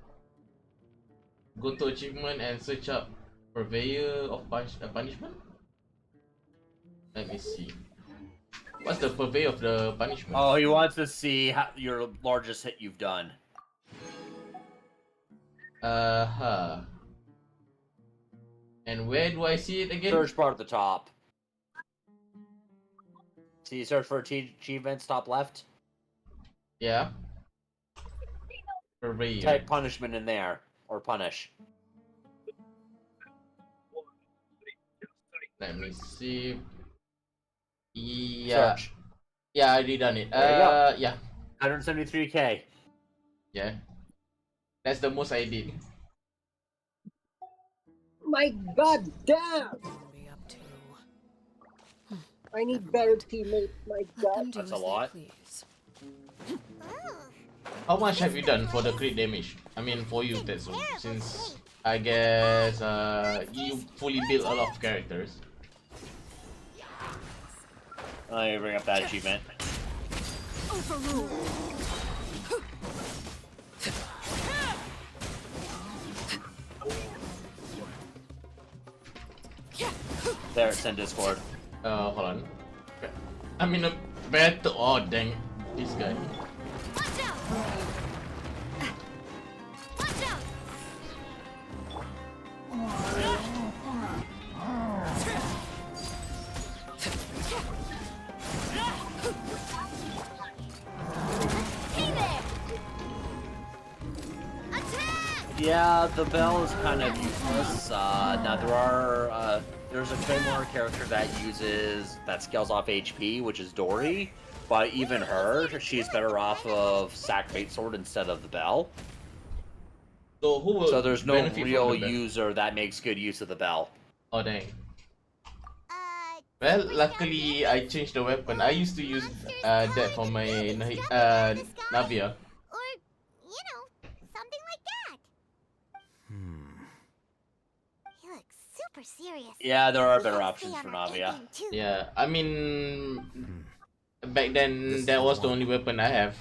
Go to achievement and search up purveyor of punishment? Let me see. What's the purveyor of the punishment? Oh, he wants to see your largest hit you've done. Uh-huh. And where do I see it again? Search bar at the top. See, search for achievements, top left. Yeah. Purveyor. Type punishment in there, or punish. Let me see. Yeah. Search. Yeah, I already done it. There you go. Yeah. 173k. Yeah. That's the most I did. My god damn! I need better teammates, my god. That's a lot. How much have you done for the crit damage? I mean, for you, Tetsu, since I guess you fully built a lot of characters. Let me bring up that achievement. There, it's in Discord. Hold on. I'm in a battle. Oh, dang. This guy. Yeah, the bell is kind of useless. Now there's a Claymore character that scales off HP, which is Dory. But even her, she's better off of Sack Bait Sword instead of the bell. So who will there's no benefit from real the bell? user that makes good use of the bell. Oh, dang. Well, luckily I changed the weapon. I used to use that for my Navia. Or, you know, something like that. He looks super serious. Yeah, there are better options for Navia. Yeah, I mean, back then that was the only weapon I have.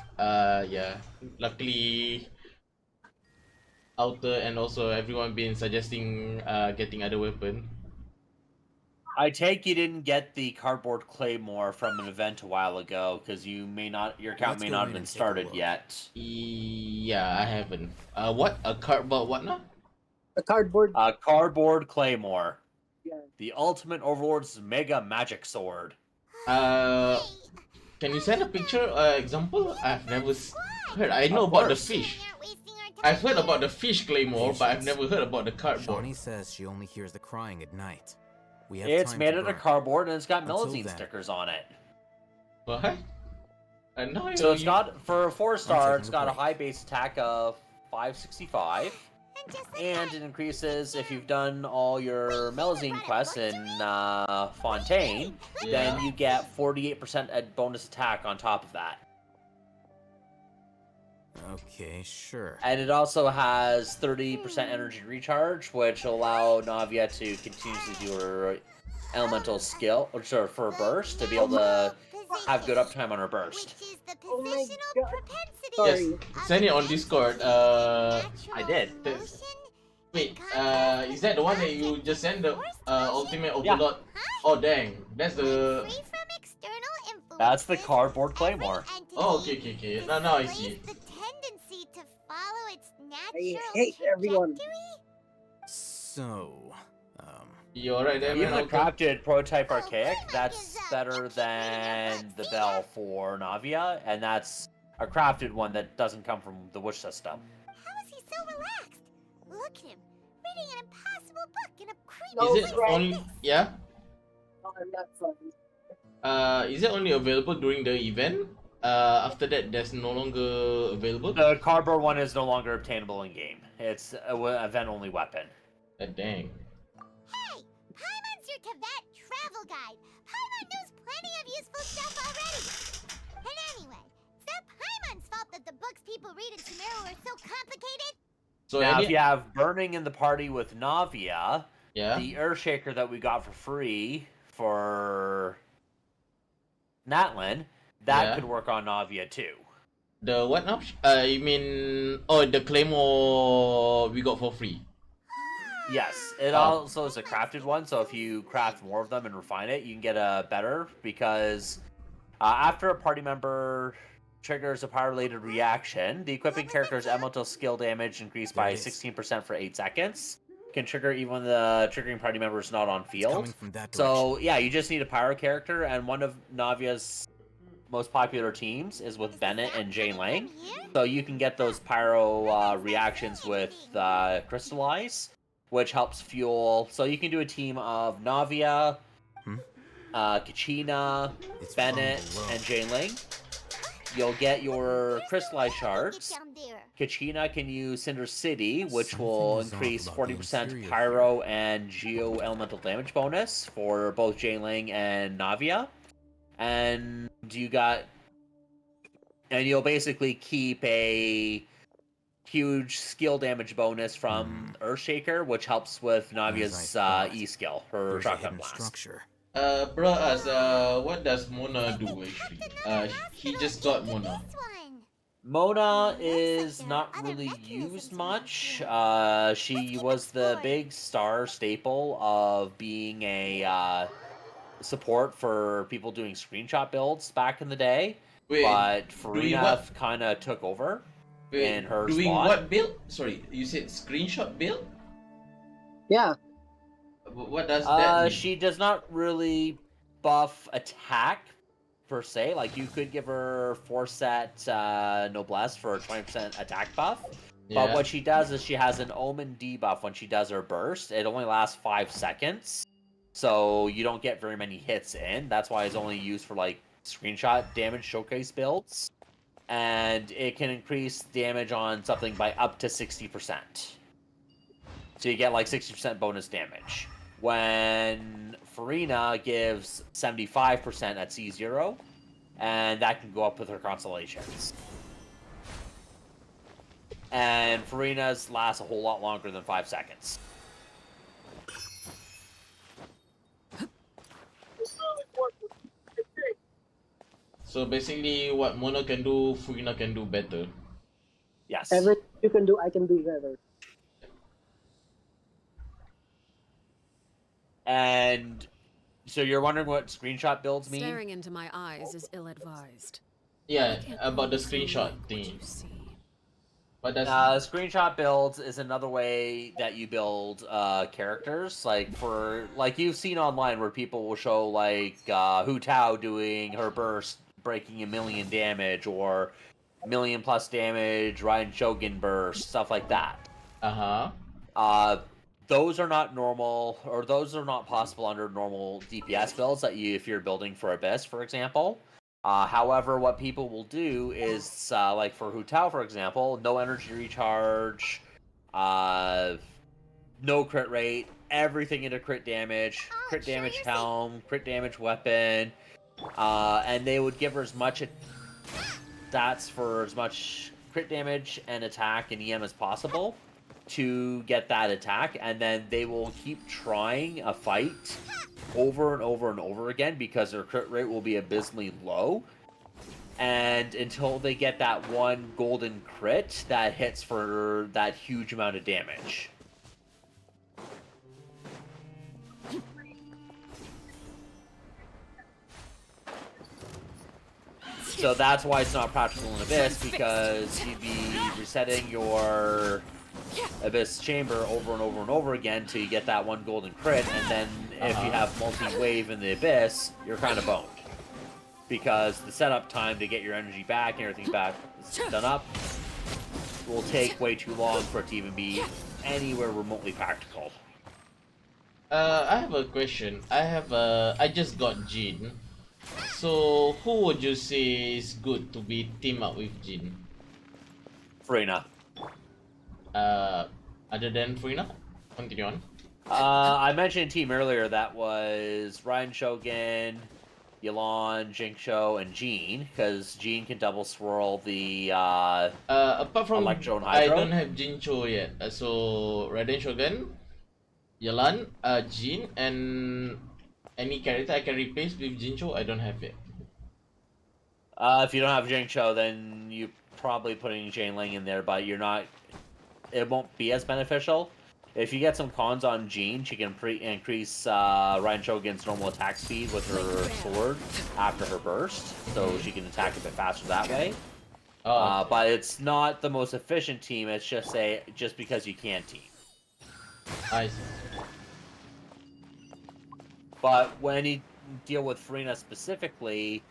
Yeah, luckily, Outer and also everyone been suggesting getting other weapon. I take you didn't get the cardboard claymore from an event a while ago because your account may not have been started yet. Yeah, I haven't. What a cardboard? What now? A cardboard. Cardboard claymore. Yeah. The ultimate overlord's mega magic sword. Can you send a picture example? I've never heard. I know about the fish. I've heard about the fish claymore, but I've never heard about the cardboard. Shawnee says she only hears the crying at night. We have It's time made to out of burn. cardboard and it's got Until Melazine then. stickers on it. What? No, So it's got, for a 4-star, it's taking a got a break. high base attack of 565. And it increases if you've done all your Melazine quests in Fontaine, then you get 48% bonus attack on top of that. Okay, sure. And it also has 30% energy recharge, which will allow Navia to continuously do her elemental skill, or sorry, for a burst, to be able to have good uptime on her burst. Oh my god. Yes, Sorry. send it on Discord. I did. Wait, is that the one that you just sent the ultimate overlord? Oh dang, that's the. That's the cardboard claymore. Oh, okay. Now I see it. The tendency to follow its I natural hate everyone. So, You alright there, Even man? the crafted prototype archaic, that's better than the bell for Navia, and that's a crafted one that doesn't come from the Wish system. How is he so relaxed? Look at him, reading an impossible book in a creepy No, Is it right. only? Yeah. No, I'm not funny. Is it only available during the event? After that, there's no longer available. The cardboard one is no longer obtainable in game. It's an event-only weapon. Dang. Hey, Paimon's your Tibet travel guide. Paimon knows plenty of useful stuff already. And anyway, it's not Paimon's fault that the books people read in Sumeru are so complicated. So now, if any you have Burning in the party with Navia, yeah, the Earthshaker that we got for free for Natlin, that yeah. could work on Navia too. The what option? You mean the claymore we got for free? Yes, it Oh, also is a crafted one, so if you craft more of them and refine it, you can get a better, because after a party member triggers a power-related reaction, the equipping character's elemental skill damage increased There by it is. 16% for 8 seconds. Can trigger even when the triggering party member is not on It's field. coming from that So direction. yeah, you just need a pyro character, and one of Navia's most popular teams is with Bennett and Jane Lang. So you can get those pyro reactions with Crystallize, which helps fuel. So you can do a team of Navia, Kachina, It's Bennett, from below. and Jane Ling. You'll get your Crystallize shards. Down there. Kachina can use Cinder City, which Something will is off increase about the 40% interior Pyro and Geo Elemental damage bonus for both Jane Ling and Navia. And you'll basically keep a huge skill damage bonus from Earthshaker, which helps with Navia's E skill, her There's a shotgun hidden blast. structure. bro, what does Mona do actually? He just got Mona. Mona is not really used much. She was the big star staple of being a support for people doing screenshot builds back in the day. Wait, But doing Farina what? kind of took over Wait, in her doing spot. what build? Sorry, you said screenshot build? Yeah. What does that mean? She does not really buff attack per se. Like, you could give her 4-set Noblesse for a 20% attack buff. But Yeah. what she does is she has an Omen debuff when she does her burst. It only lasts 5 seconds. So you don't get very many hits in. That's why it's only used for, like, screenshot damage showcase builds. And it can increase damage on something by up to 60%. So you get, like, 60% bonus damage. When Farina gives 75% at C0, and that can go up with her constellations. And Farina's lasts a whole lot longer than 5 seconds. So basically, what Mona can do, Furina can do better. Yes. Everything you can do, I can do better. And so you're wondering what screenshot builds mean? Staring into my eyes is ill-advised. Yeah, about the screenshot thing. But that's Screenshot builds is another way that you build characters. Like you've seen online where people will show like Hu Tao doing her burst, breaking 1,000,000 damage, or 1,000,000+ damage, Ryan Shogun burst, stuff like that. Those are not normal, or those are not possible under normal DPS builds if you're building for Abyss, for example. However, what people will do is, like for Hu Tao, for example, no energy recharge, no crit rate, everything into crit damage helm, crit damage weapon, and they would give her as much stats for as much crit damage and attack and EM as possible to get that attack, and then they will keep trying a fight over and over and over again because their crit rate will be abysmally low, and until they get that one golden crit that hits for that huge amount of damage. So that's why it's not practical in Abyss, because you'd be resetting your Abyss chamber over and over and over again till you get that one golden crit, and then if you have multi-wave in the Abyss, you're kind of boned. Because the setup time to get your energy back and everything back done up will take way too long for it to even be anywhere remotely practical. I have a question. I just got Jin. So who would you say is good to be team up with Jin? Farina. Other than Farina? Continue on. I mentioned a team earlier that was Ryan Shogun, Yelan, Jincho, and Jean, because Jean can double swirl the Apart from Electro and I Hydro. don't have Jincho yet. So Raiden Shogun, Yelan, Jin, and any character I can replace with Jincho, I don't have yet. If you don't have Jincho, then you probably putting Jane Ling in there, but you're not. It won't be as beneficial. If you get some cons on Jean, she can increase Ryan Shogun's normal attack speed with her sword after her burst, so she can attack a bit faster that way. But it's not the most efficient team. It's just because you can team. I see. But when you deal with Farina specifically,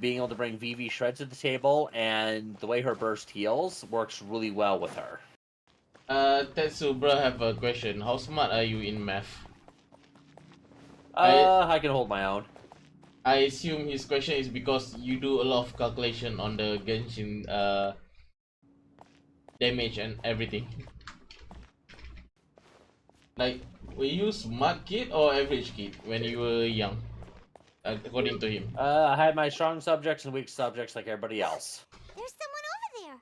being able to bring Vivi Shred to the table and the way her burst heals works really well with her. Tetsu, bro, I have a question. How smart are you in math? I can hold my own. I assume his question is because you do a lot of calculation on the Genshin damage and everything. Like, were you smart kid or average kid when you were young? According to him. I had my strong subjects and weak subjects like everybody else. There's someone over there.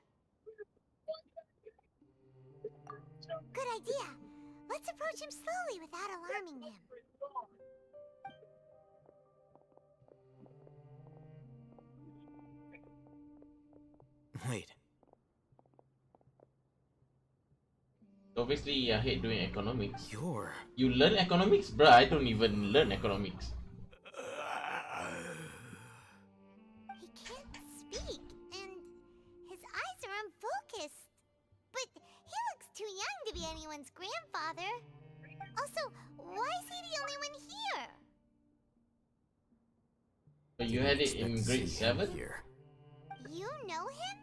Good idea. Let's approach him slowly without alarming him. Wait. Obviously, I hate doing economics. You're... You learn economics? Bruh, I don't even learn economics. He can't speak, and his eyes are unfocused. But he looks too young to be anyone's grandfather. Also, why is he the only one here? But you had it in grade 7? You know him?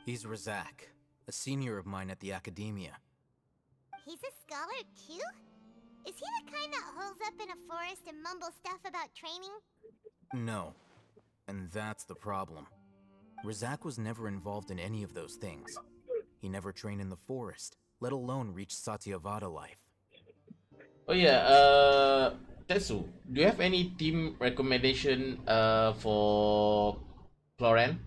He's Razak, a senior of mine at the academia. He's a scholar too? Is he the kind that holes up in a forest and mumbles stuff about training? No. And that's the problem. Razak was never involved in any of those things. He never trained in the forest, let alone reach Satyavada life. Oh yeah, Tetsu, do you have any team recommendation for Floran?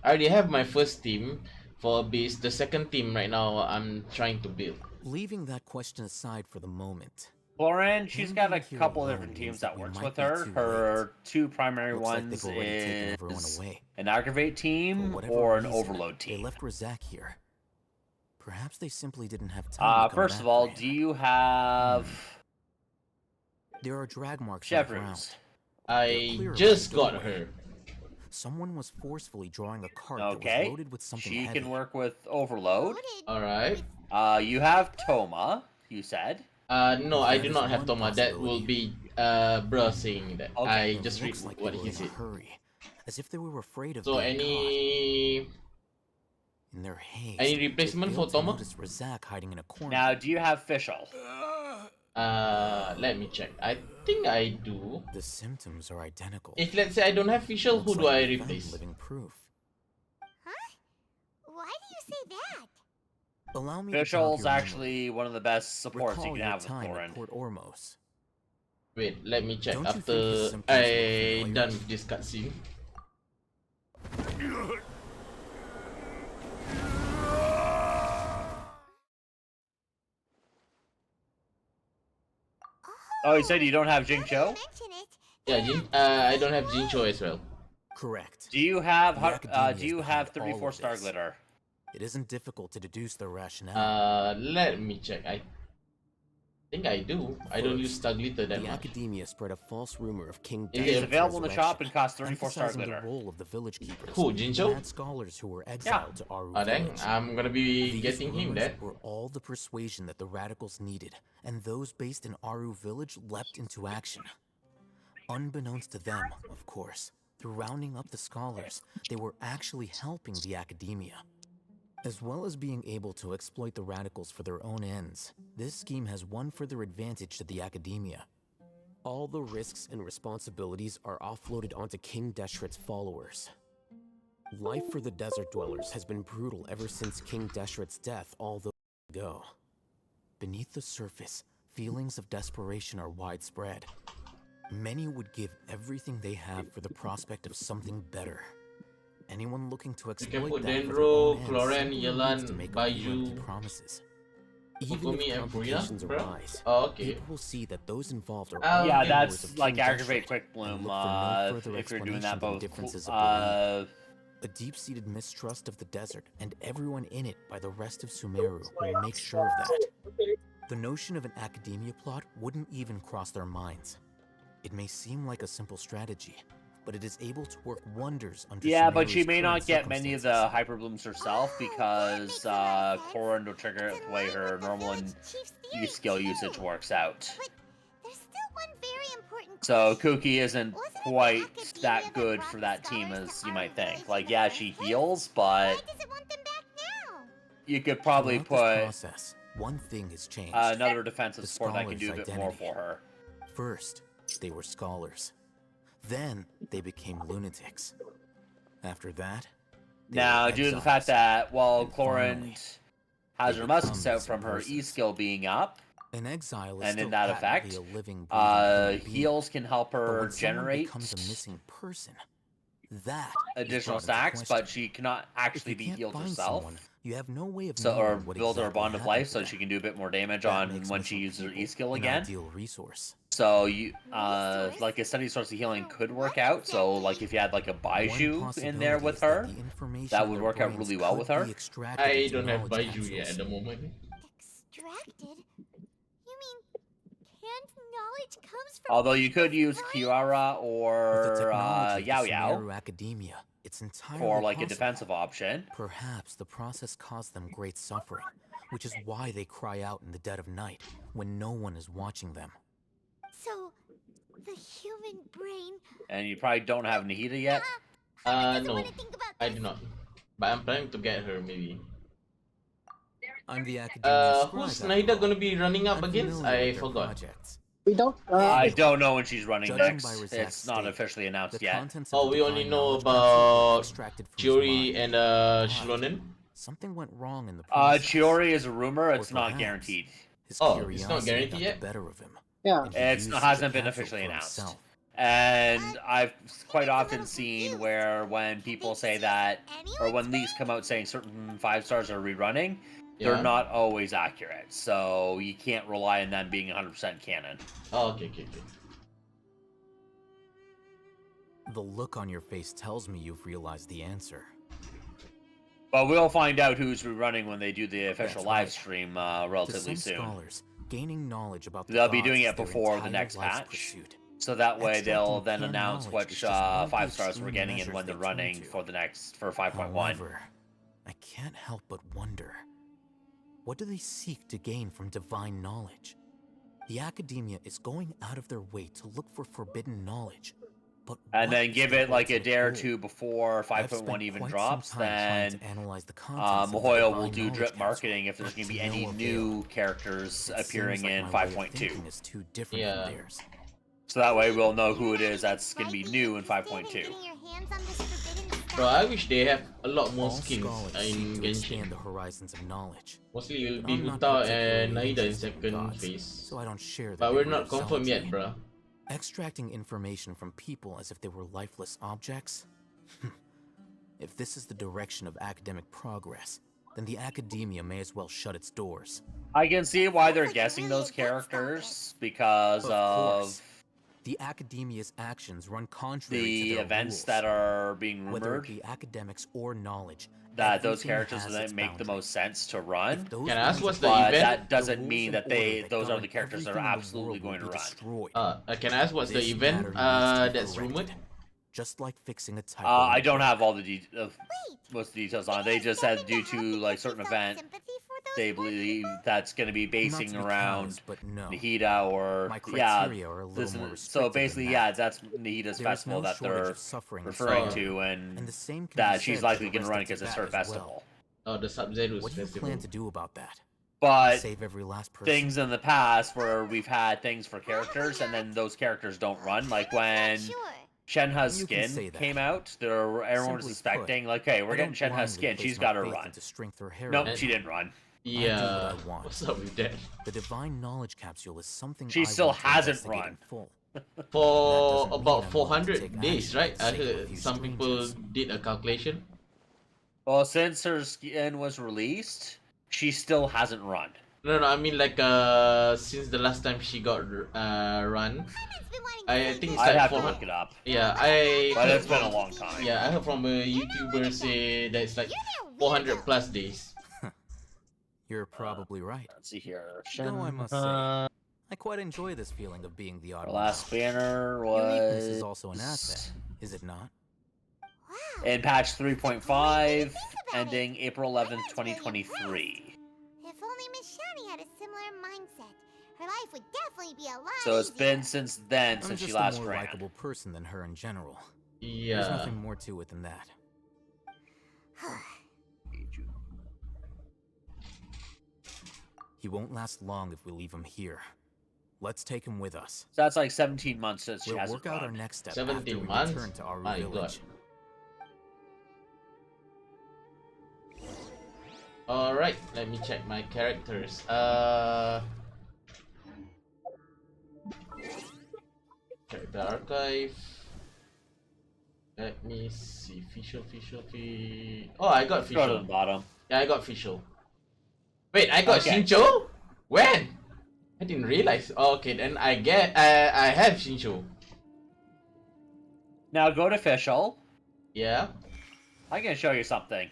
I already have my first team for Abyss. The second team right now I'm trying to build. Leaving that question aside for the moment. Floran, she's got a couple of different teams that works with her. Her two primary ones is an Aggravate team or an Overload team. They left Razak here. Perhaps they simply didn't have time to come first back of all, for him. do you have There are drag marks on the ground. Chevrons? I just got her. Someone was forcefully drawing a cart that Okay, was loaded with something she heavy. can work with Overload. Alright. You have Toma, you said. No, I do not have Toma. That will be bruh saying that. Okay. I just read Looks like what they were he in a said. hurry, as if they were afraid of So being any caught. In their haste, any replacement they for failed to Toma? notice Razak hiding in a corner. Now, do you have Fischl? Let me check. I think I do. The symptoms are identical. If let's say I don't have Fischl, who Looks do like I they found replace? living proof. Why do you say that? Allow me to jog Fischl's your memory. actually one of the best supports Recall you can your have with time Floran. at Port Ormos. Wait, let me check Don't you think his after symptoms look I familiar? done with this cutscene. Oh, you said you don't have Jincho? Yeah, I don't have Jincho as well. Correct. Do you have The academia do is you behind have all 34 of star this. glitter? It isn't difficult to deduce their rationale. Let me check. I think I do. I don't use Star Glitter that The much. academia spread a false rumor of King Is it It's Dash's available in the shop and resurrection, costs 34 star emphasizing glitter. the role of the village keepers. Who, Jincho? Mad scholars who were exiled to Aru Dang, village. I'm gonna be These getting him rumors there. were all the persuasion that the radicals needed, and those based in Aru village leapt into action. Unbeknownst to them, of course, through rounding up the scholars, they were actually helping the academia. As well as being able to exploit the radicals for their own ends, this scheme has one further advantage to the academia. All the risks and responsibilities are offloaded onto King Deshret's followers. Life for the desert dwellers has been brutal ever since King Deshret's death all those years ago. Beneath the surface, feelings of desperation are widespread. Many would give everything they have for the prospect of something better. Anyone looking to You can exploit put that for their Dendro, own ends Cloran, simply needs to Yelan, make a few empty Baju, promises. Even Fukumi, if and Furia, complications bro. arise, Oh, okay. people will see that those involved are I'll all Yeah, give- followers of that's like King Aggravate Deshret Quick and Bloom, look for no further if you're doing that explanation than both. differences of belief. A deep-seated mistrust of the desert and everyone in it by the rest of Sumeru will make sure of that. The notion of an academia plot wouldn't even cross their minds. It may seem like a simple strategy, but it is able to work wonders under Yeah, but Sumeru's she may current not get many of the circumstances. hyperblooms herself because Corin will trigger it the way her normal and E-skill usage works out. There's still one very important So Kuki isn't quite that good for that team as you might think. Like, yeah, she heals, but you could probably Throughout put this process, one thing has changed. another defensive The support that can do a scholars' bit more identity. for her. First, they were scholars. Then, they became lunatics. After that, they Now, were due to the exiles. fact that, while And Clorin finally, has they her become muscles out missing from her persons. E-skill being up, An exile is and still in that patently effect, a living, breathing human being. heals can help But her when someone generate becomes a missing person, that additional is brought into stacks, question. but she cannot If actually you be can't healed find herself. someone, you have no way of So, knowing or what build her exactly bond of happened life to so them. she can do a bit more damage That on makes when she missing uses her people E-skill an again. ideal resource. So you, like a steady source of healing could work out. So like if you had like a Baiju in there with her, that would work out really well with her. I don't have Baiju yet at the moment. extracted. You mean canned knowledge comes from Although you could use Kiara With the or technology of Yao the Yao Sumeru Academia, it's entirely for like a possible. defensive option. Perhaps the process caused them great suffering, which is why they cry out in the dead of night when no one is watching them. So, the human brain. And you probably don't have Nahida yet. No, I do not. But I'm planning to get her maybe. I'm the Academia Who's scribe, after Naida all. gonna be running up I'm against? familiar I with their forgot. projects. We don't. I don't know when she's running Judging next. by Razak's It's not state, officially announced the yet. contents of Oh, the we only divine know knowledge capsule were about extracted from his Chiori mind. and But Shilonen. something went wrong in the process. Chiori is a rumor. It's Or not perhaps guaranteed. His Oh, it's curiosity not guaranteed got yet? the better of him. Yeah. and he It used the hasn't been capsule officially for announced. himself. And I've quite often seen where when people say that, or when leaks come out saying certain 5 stars are rerunning, Yeah. they're not always accurate. So you can't rely on them being 100% canon. Oh, okay. The look on your face tells me you've realized the answer. But we'll find out who's rerunning when they do the official That's live right. stream To relatively some soon. scholars, gaining knowledge about the They'll be gods doing is it their before the entire next life's patch. pursuit. So that way they'll Extracting then canned announce knowledge which is just one of the 5 stars we're extreme getting and measures when they're they turn running to. for the next for 5.1. However, I can't help but wonder, what do they seek to gain from divine knowledge? The Academia is going out of their way to look for forbidden knowledge. But And what then is give the it like a ultimate day or goal? two before I've 5.1 spent even quite drops, some time trying then to analyze the contents of the Mahoyo divine will do knowledge drip capsule, marketing if there's but going to be to any no new avail. characters It appearing seems like in my way of 5.2. thinking is too different Yeah. from theirs. So that way we'll know who it is that's going to be new in 5.2. Bro, I wish they have a lot more All skins scholars seek in to expand the Genshin. horizons of knowledge. Mostly it'll But be I'm not Uta and particularly Naida in interested in second gods, phase. so I don't share their But we're degree not of confirmed yet, zealotry. bro. Extracting information from people as if they were lifeless objects? If this is the direction of academic progress, then the Academia may as well shut its doors. I can see why they're guessing those characters because course. The Academia's actions run contrary to the their events rules. that are being Whether it rumored, be academics or knowledge, that those everything characters has that its make the boundaries. most sense to run. Those Can I ask what's the But event? that doesn't rules mean and that order that those are govern the characters that are everything in the absolutely world going to will be run. destroyed. Can I ask what's the This event matter needs to be that's rumored? corrected. Just like fixing a typo. I don't have all the most of the details on it. They just said due to like certain event, they believe that's going to be basing Not to be around callous, but no. Nahida or My yeah. criteria are a little more So restricted basically, than yeah, that. that's Nahida's There is festival no that shortage they're of suffering in referring Sub-Zero, to, and the same can that be she's said likely for going to run rest of because it's her Tibet as festival. Oh, the Sub-Zero's What do you festival. plan to do about that? But Save every last person? things in the past where we've had things for characters and then those characters don't run, like when Shenha's You can skin say that. came out, everyone was Simply suspecting, put, like, hey, we're I getting don't Shenha's blindly skin, place she's my got to faith run. into strength or Nope, heroism. she didn't run. I do what Yeah. I want. What's up with that? The divine knowledge capsule is something She I still want to hasn't investigate run. in full. For doesn't about mean I'm willing to 400 take days, action right? for the I sake of a heard few some people strangers. did a calculation. Well, since her skin was released, she still hasn't run. No, I mean like since the last time she got run, I think it's I'd like have to 400. look it up. Yeah, I But heard it's been a from long time. yeah, I heard from a YouTuber say that it's like 400 plus days. You're probably right. Let's see here. Though I must say, I quite enjoy this feeling of being the odd Our one last out. banner Uniqueness is was also an asset, is it not? in patch 3.5, ending April 11th, 2023. If only Miss Shani had a similar mindset, her life would definitely be a lot So it's easier. been since then, I'm since just she a last more ran. likable person than her in general. Yeah. There's nothing more to it than that. He won't last long if we leave him here. Let's take him with us. So that's like 17 months since she We'll hasn't work out our run. next step after 17 we months? return to Aru My village. Alright, let me check my characters. Character archive. Let me see. Official. Oh, I got Go to official. the bottom. Yeah, I got official. Wait, I got Okay. Shincho? When? I didn't realize. Oh, okay, then I have Shincho. Now go to official. Yeah. I can show you something.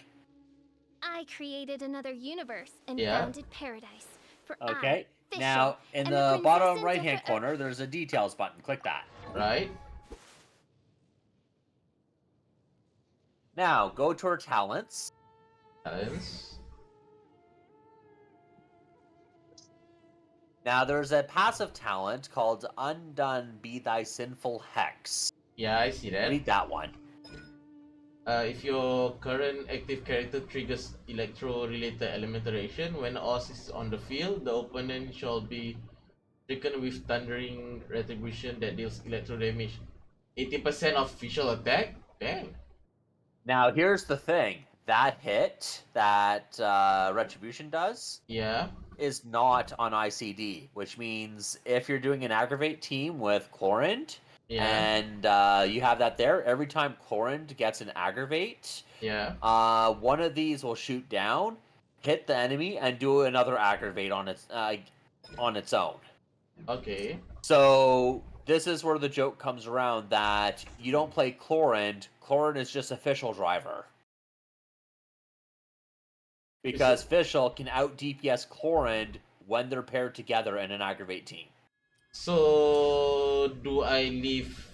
I created another universe and Yeah. founded paradise for Okay. I, Now, in and the the bottom princess right-hand and corner, there's a details button. Click that. Right. Now, go to her talents. Talents. Now, there's a passive talent called Undone Be Thy Sinful Hex. Yeah, I see that. Read that one. If your current active character triggers electro-related elemental reaction, when Oz is on the field, the opponent shall be stricken with thundering retribution that deals electro damage. 80% of official attack? Dang. Now, here's the thing. That hit that Retribution does Yeah. is not on ICD, which means if you're doing an Aggravate team with Chlorinde, Yeah. and you have that there, every time Chlorinde gets an Aggravate, Yeah. one of these will shoot down, hit the enemy, and do another Aggravate on its own. Okay. So this is where the joke comes around that you don't play Chlorinde. Chlorinde is just official driver. Because Fischl can out DPS Chlorinde when they're paired together in an Aggravate team. So, do I leave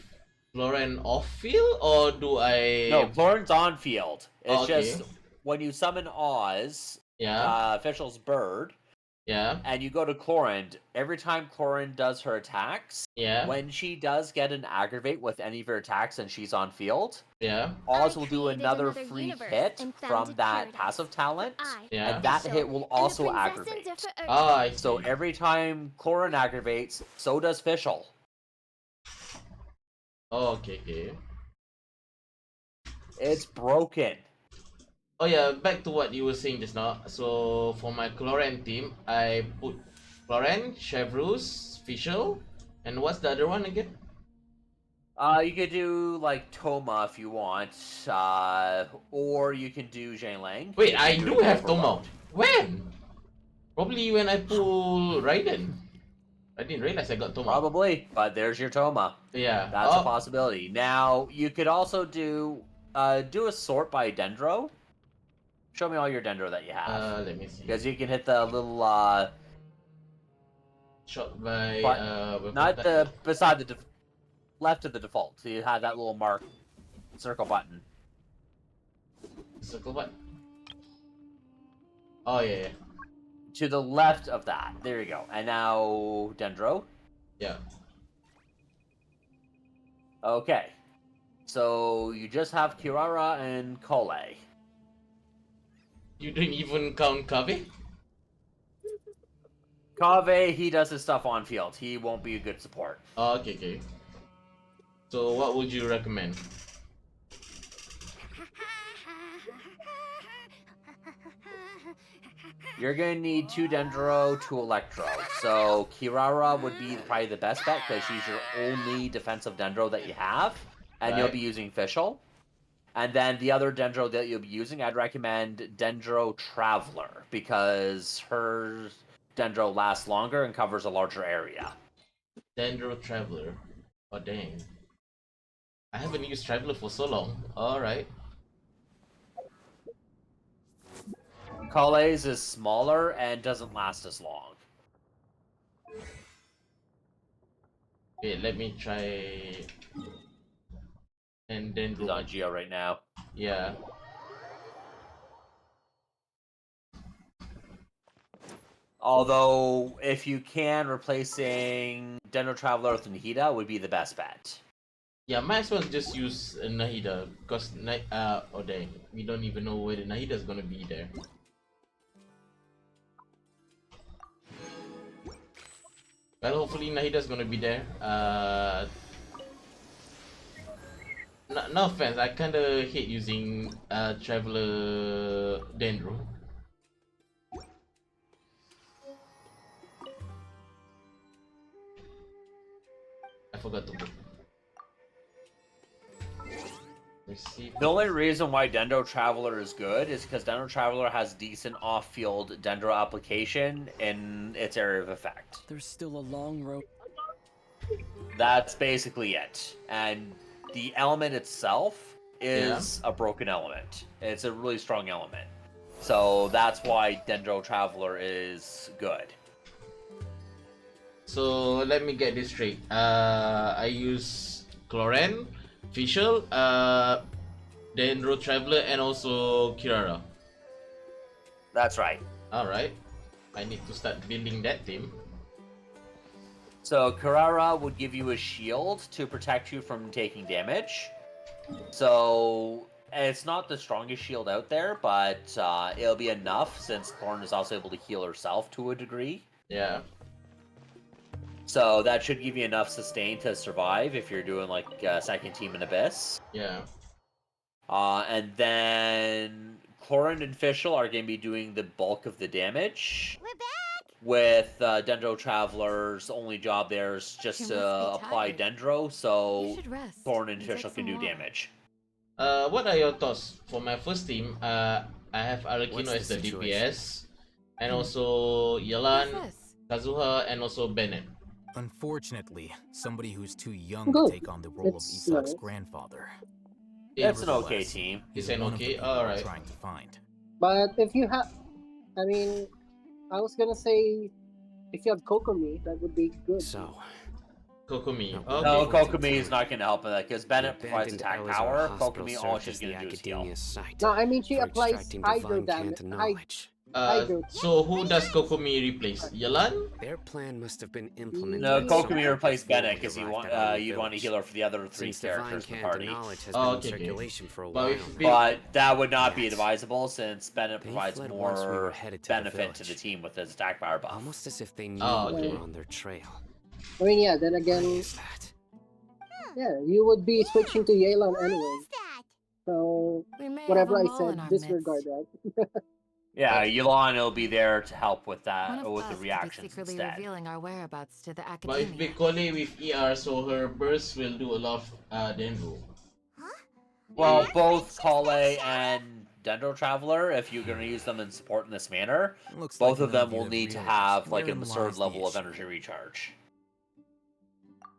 Lauren off field or do I... No, Chlorine's on field. It's Okay. just when you summon Oz, Yeah. Fischl's bird, Yeah. and you go to Chlorinde, every time Chlorinde does her attacks, Yeah. when she does get an Aggravate with any of her attacks and she's on field, Yeah. Oz will do another another free universe hit and from founded that paradise passive talent, Yeah. and that Fischl, hit will and the also princess and aggravate. Ah, I see. So every time Chlorine aggravates, so does Fischl. Oh, okay. It's broken. Oh yeah, back to what you were saying just now. So for my Chlorine team, I put Chlorine, Chevrus, Fischl, and what's the other one again? You could do like Toma if you want, or you can do Zhang. Wait, I do have Toma. When? Probably when I pull Raiden. I didn't realize I got Toma. Probably, but there's your Toma. Yeah. That's a possibility. Now, you could also do a sort by Dendro. Show me all your Dendro that you have. Let me see. Because you can hit the little, shot by, not the, beside the, left of the default. So you have that little mark, circle button. Circle button? Oh, yeah. To the left of that. There you go. And now, Dendro. Yeah. Okay. So, you just have Kirara and Kole. You didn't even count Kave? Kave, he does his stuff on field. He won't be a good support. Oh, okay. So, what would you recommend? You're gonna need 2 Dendro, 2 Electro. So Kirara would be probably the best bet because she's your only defensive Dendro that you have, and you'll Right. be using Fischl. And then the other Dendro that you'll be using, I'd recommend Dendro Traveler because her Dendro lasts longer and covers a larger area. Dendro Traveler. Oh dang. I haven't used Traveler for so long. Alright. Kale's is smaller and doesn't last as long. Okay, let me try. And then He's on Geo right now. Yeah. Although, if you can, replacing Dendro Traveler with Nahida would be the best bet. Yeah, might as well just use Nahida because oh dang, we don't even know whether Nahida is gonna be there. Well, hopefully Nahida's gonna be there. No offense, I kinda hate using Traveler Dendro. I forgot to book. The only reason why Dendro Traveler is good is because Dendro Traveler has decent off-field Dendro application in its area of effect. There's still a long road. That's basically it. And the element itself is a broken element. It's a really strong element. So that's why Dendro Traveler is good. So let me get this straight. I use Cloran, Fischl, Dendro Traveler, and also Kirara. That's right. Alright. I need to start building that team. So Kirara would give you a shield to protect you from taking damage. So it's not the strongest shield out there, but it'll be enough since Thorn is also able to heal herself to a degree. Yeah. So that should give you enough sustain to survive if you're doing like second team in Abyss. Yeah. And then Clorin and Fischl are going to be doing the bulk of the damage. We're back! With Dendro Traveler's only job there is just You to must be apply tired. Dendro, so You should rest Thorn and and take Fischl some can do water. damage. What are your thoughts for my first team? I have What's Arakino the as the situation? DPS, and also Yelan, Who's this? Kazuha, and also Bennett. Unfortunately, somebody who's too young Good. to take on the role of It's Isak's nice. grandfather. It's an okay Nevertheless, team. he's It's an one of the okay? people we're Alright. trying to find. But if you have, I mean, I was gonna say, if you have Kokomi, that would be good. So, Kokomi. No, Okay. No, Point in Kokomi is time. not going to help with that because Bennett the provides abandoned attack Eleazar power. Hospital Kokomi, all served she's as going the to do is heal. academia's site No, I mean she for applies extracting hydro divine damage. Canta knowledge. So who does Kokomi replace? Yelan? Their plan must have been implemented. No, in Kokomi some replaced before Bennett we because arrived at Aru you'd want to Village. heal her for the other three Since divine characters in the Canta party. knowledge has Oh, been in okay, okay. circulation for a But while if now. we- But that would not be Yet. advisable since Bennett They provides fled once we were more headed to the benefit to the village. team with his attack power buff. Almost as if they knew Oh, we okay. were on their trail. I mean, yeah. Then Why again, is that? yeah, you would be switching to Yelan Why anyway. is that? So We may whatever have I a mole in said, our disregard midst. that. Yeah, Yulon will be there to help with that, One of with the us could be reactions secretly instead. revealing our whereabouts to the But if we academia. call it with ER, so her burst will do a lot of Dendro. Well, Yeah. both Kale and Dendro Traveler, if you're going to use them in support in this manner, Looks both like of none them you will need to realized have like an wherein absurd lies the level of issue. energy recharge.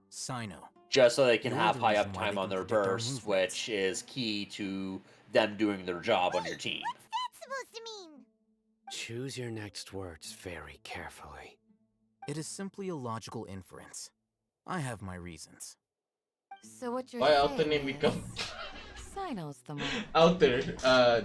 Sino. Just so they can You're have the high reason why uptime they on can their predict our bursts, movements. which is key to them doing their job on your team. What's that supposed to mean? Choose your next words very carefully. It is simply a logical inference. I have my reasons. So what you're Why saying Outer name is, become Sino's the mole. Outer?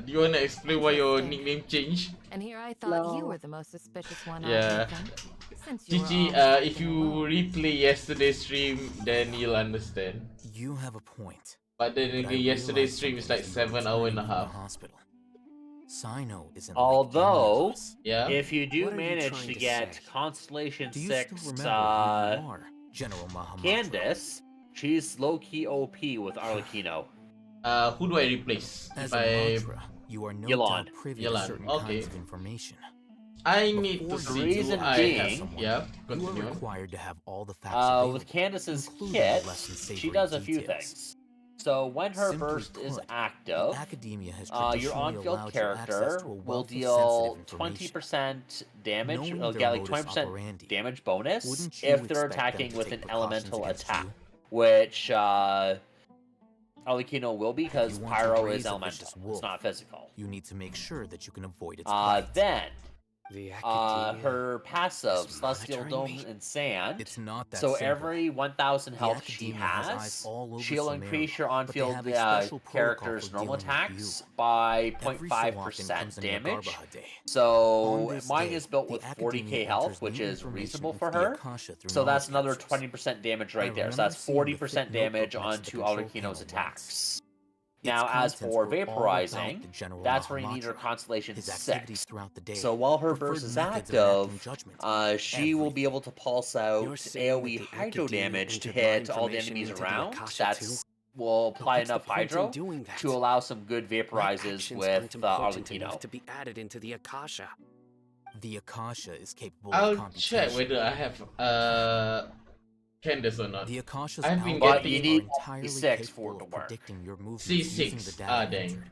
Do you wanna explain why your nickname changed? And here I thought you No. were the most suspicious one Yeah. out of them. Since you were Gigi, all if you alone. replay yesterday's stream, then you'll understand. You have a point. But then But I again, yesterday's realized stream is something like as we 7 were hours and a returning from the half. hospital. Sino isn't Although, like any of us. Yeah. if you do What are you manage trying to to get say? Constellation Do you 6 still remember who you are, General Mahamatra? Candace, she's low-key OP with Arlecchino. Who do I replace? As If a I mantra, you are no Yelan. doubt privy to Yelan, certain okay. kinds of information. I need to Before see you who reason I interact with have. being, someone, Yeah, you are continue. required to have all the facts available, with Candace's including kit, the less than she savory does a few details. things. So when her Simply burst is put, the active, Academia has your traditionally on-field allowed you access character to a will wealth of sensitive deal information. 20% damage, Knowing or their get like modus 20% operandi, damage bonus wouldn't you if they're expect them attacking to with take an precautions elemental against attack, you? which Arlecchino will be If because you want to Pyro raise is a elemental. vicious It's wolf, not physical. you need to make sure that you can avoid its bite. Then The Academia her passive, is Celestial monitoring Dome me? and Sand. It's not that So simple. every 1,000 The health she Academia has eyes has, all over she'll Sumeru, increase your but they on-field have a special protocol character's for normal dealing with you. attacks by Every so often 0.5% comes a damage. Nagarbaha day. On So this mine day, is built the with Academia 40k health, enters which new is information reasonable into for the her. Akasha through So that's knowledge another captures. 20% damage I right there. So remember that's seeing the 40% thick damage notebook next to the onto control Arlecchino's panel attacks. once. Its Now, as contents for were all about vaporizing, the General that's where you need her Mahamatra, constellation his activities 6. throughout the day, So while her preferred burst is methods of enacting active, judgment, she will be able to pulse out You're saying that AoE the hydro Academia damage to entered my hit all the information enemies into the around. Akasha too? That's will apply What's the enough point in hydro doing that? to allow some good My vaporizes actions with aren't important Arlecchino. enough to be added into the Akasha. The Akasha is capable of I'll computation. check whether I have Candace or not. The Akasha's I've been algorithms But you getting are need entirely C6 for capable it to of work. predicting your movements using the C6. data Ah, dang. entered.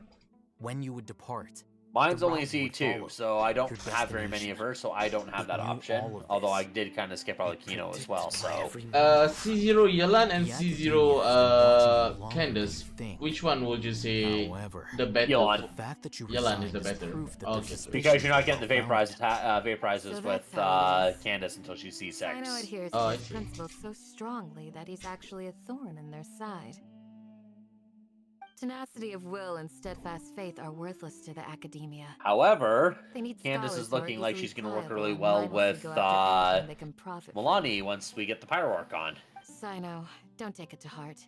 When you would depart, Mine's the only route you would C2, follow, so I don't your have very many of destination. her, so I don't have It that knew option. all of Although I this. did kind of skip Arlecchino as well, so... C0 Yelan and The C0 Academia has been watching you longer than Candace. you think. Which one would you say However, the better? Yelan. the fact that you Yelan is the resigned is better. proof that their Okay. suspicions Because you're not were getting the well-founded. vaporizes So with that's how it is. Candace until she's C6. Shino adheres Oh, to I his see. principles so strongly that he's actually a thorn in their side. Tenacity of will and steadfast faith are worthless to the Academia. However, They need Candace scholars is who are looking like easily she's going to work pliable really and well mindlessly with go after anything they can profit from. Milani once we get the Pyro Archon. Sino, don't take it to heart.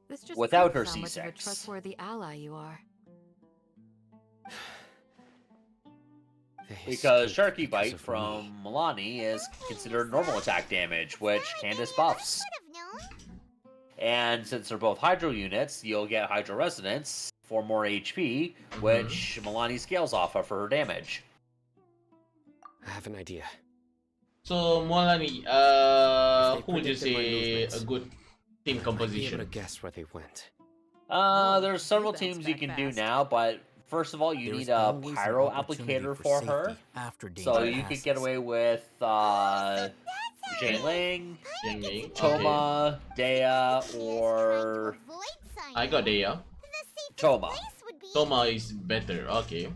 This just Without proves her how much of a C6. trustworthy ally you are. Because escaped Sharky because Bite of from me. Milani is considered normal attack damage, which Candace buffs. And since they're both Hydro units, you'll get Hydro Resonance for more HP, which Milani scales off of for her damage. I have an idea. So Molani, If they who would you predicted my say movements, a good team I might be able composition? to guess where they went. There's several teams you can do now, but first of all, you There need is a always an Pyro opportunity applicator for for safety her. after danger So you could passes. get away with Jingling, Okay. Toma, Dea, or I got Dea. Toma. Toma is better. Okay.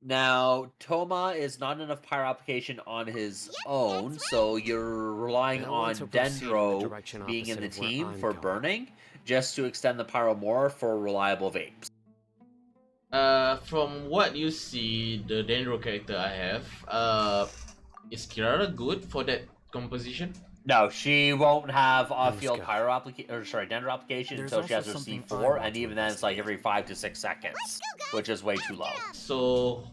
Now, Toma is not enough pyro application on his own, so you're relying I on want to proceed in the Dendro direction being in opposite the of where team I'm for going. burning, just to extend the pyro more for reliable vapes. From what you see, the Dendro character I have, is Kirara good for that composition? No, she won't have off-field go. pyro application, or sorry, Dendro application There's until she has also her something I C4, want and to even then it's like every 5 to 6 seconds, which is way too low. So,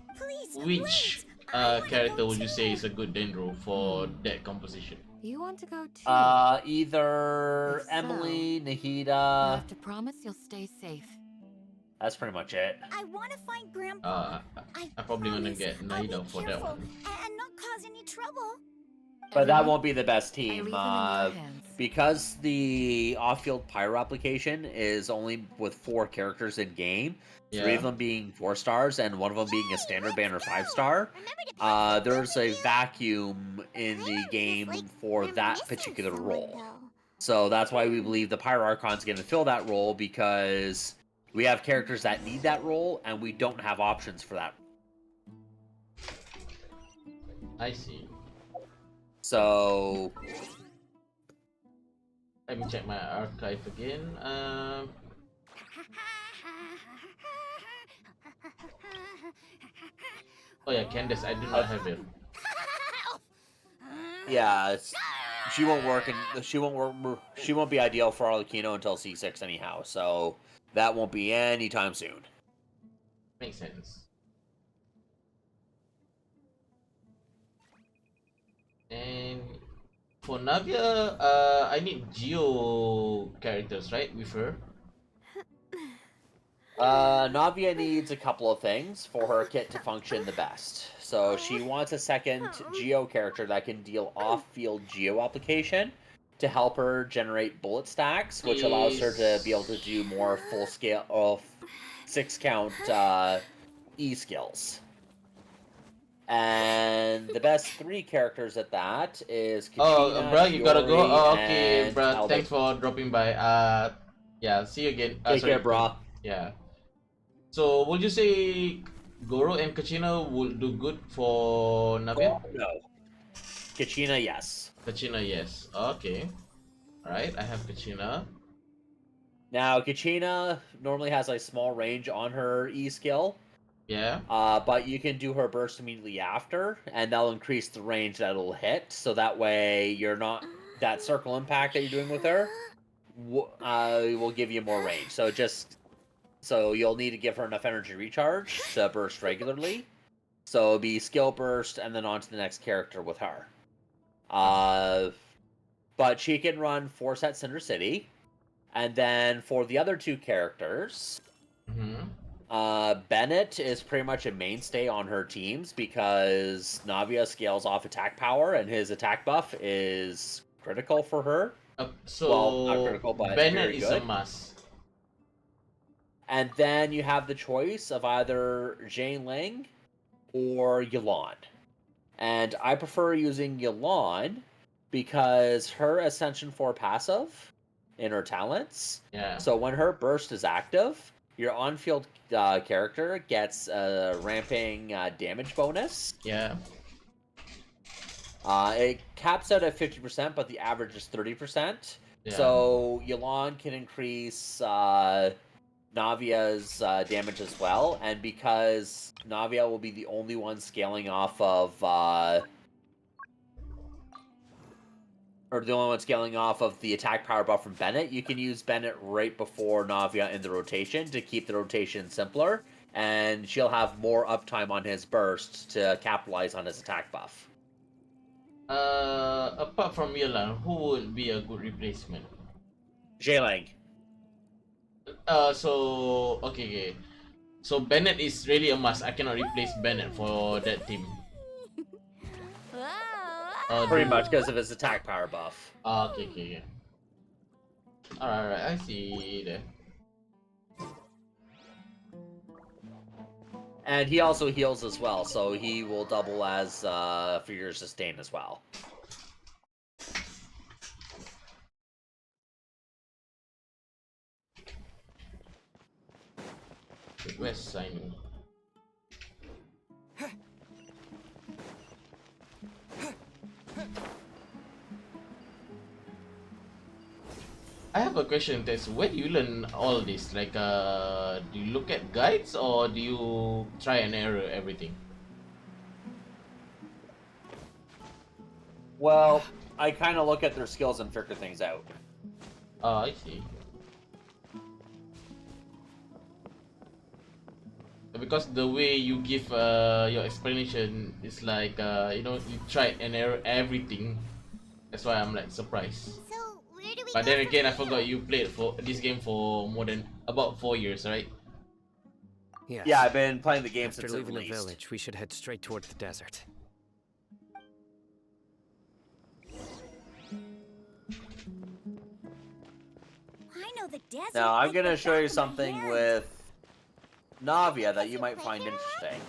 which character would you say is a good Dendro for that composition? You want to go too? Either If so, Emily, you Nahida. have to promise you'll stay safe. That's pretty much it. I want to find Grandpa. I'm probably gonna get Naida for that one. And not cause any trouble. But that won't be the best I team, leave them in your hands. because the off-field pyro application is only with 4 characters in game, 3 of them being 4 stars and 1 of them being a standard banner 5-star. There's a vacuum in the game for that particular role. So that's why we believe the Pyro Archon's going to fill that role, because we have characters that need that role and we don't have options for that. I see. So let me check my archive again. Oh yeah, Candace, I do not have it. yeah, she won't work, and she won't be ideal for Arlecchino until C6 anyhow. So that won't be anytime soon. Makes sense. And for Navia, I need Geo characters, right, with her? Navia needs a couple of things for her kit to function the best. So she wants a second Geo character that can deal off-field Geo application to help her generate bullet stacks, which allows her to be able to do more full-scale of 6-count E skills. And the best 3 characters at that is Katrina, bro, you gotta go. Fiore, Oh, okay, and bro. Albert. Thanks for dropping by. Yeah, see you again. Take care, Sorry, bro. yeah. So, would you say Goro and Kachina would do good for Navia? No. Kachina, yes. Kachina, yes. Okay. Alright, I have Kachina. Now, Kachina normally has a small range on her E skill. Yeah. But you can do her burst immediately after, and that'll increase the range that it'll hit. So that way, you're not that circle impact that you're doing with her will give you more range. So you'll need to give her enough energy recharge to burst regularly. So it'll be skill burst, and then on to the next character with her. But she can run 4 sets Cinder City, and then for the other 2 characters. Bennett is pretty much a mainstay on her teams because Navia scales off attack power, and his attack buff is critical for her. So not critical, but Bennett very is good. a must. And then you have the choice of either Jane Ling or Yelan. And I prefer using Yelan because her Ascension 4 passive in her talents. Yeah. So when her burst is active, your on-field character gets a ramping damage bonus. Yeah. It caps out at 50%, but the average is 30%. Yeah. So Yelan can increase Navia's damage as well, and because Navia will be the only one scaling off of the attack power buff from Bennett, you can use Bennett right before Navia in the rotation to keep the rotation simpler, and she'll have more uptime on his burst to capitalize on his attack buff. Apart from Yelan, who would be a good replacement? Jailing. Okay. So Bennett is really a must. I cannot replace Bennett for that team. Pretty much because of his attack power buff. Okay. Alright, I see that. And he also heals as well, so he will double as for your sustain as well. Where's signing? I have a question, Tess. Where do you learn all this? Like, do you look at guides or do you try and error everything? Well, I kind of look at their skills and figure things out. Oh, I see. Because the way you give your explanation is like, you try and error everything. That's why I'm like surprised. So, where do we But go then from again, I here? forgot you played for this game for more than about 4 years, right? Yes. Yeah, I've been playing the game After since it leaving the released. village, we should head straight toward the desert. I know the desert. Now, I'm like going to the show back you of my something hand. with Navia that you might find interesting.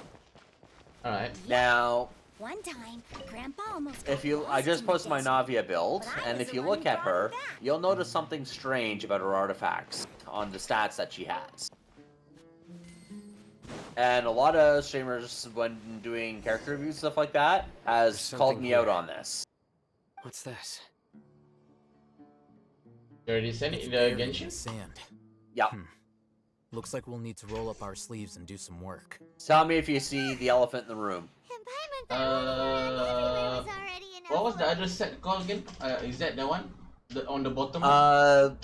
Alright. Now, One time, Grandpa almost I just posted my Navia build, and if you look at her, you'll notice something strange about her artifacts on the stats that she has. And a lot of streamers, when doing character reviews, stuff like that, has There's called something me out here. on this. What's this? You already sent it It's in the buried in Genshin? sand. Yep. Looks like we'll need to roll up our sleeves and do some work. Tell me if you see the elephant in the room. What was the other set called again? Is that the one? On the bottom?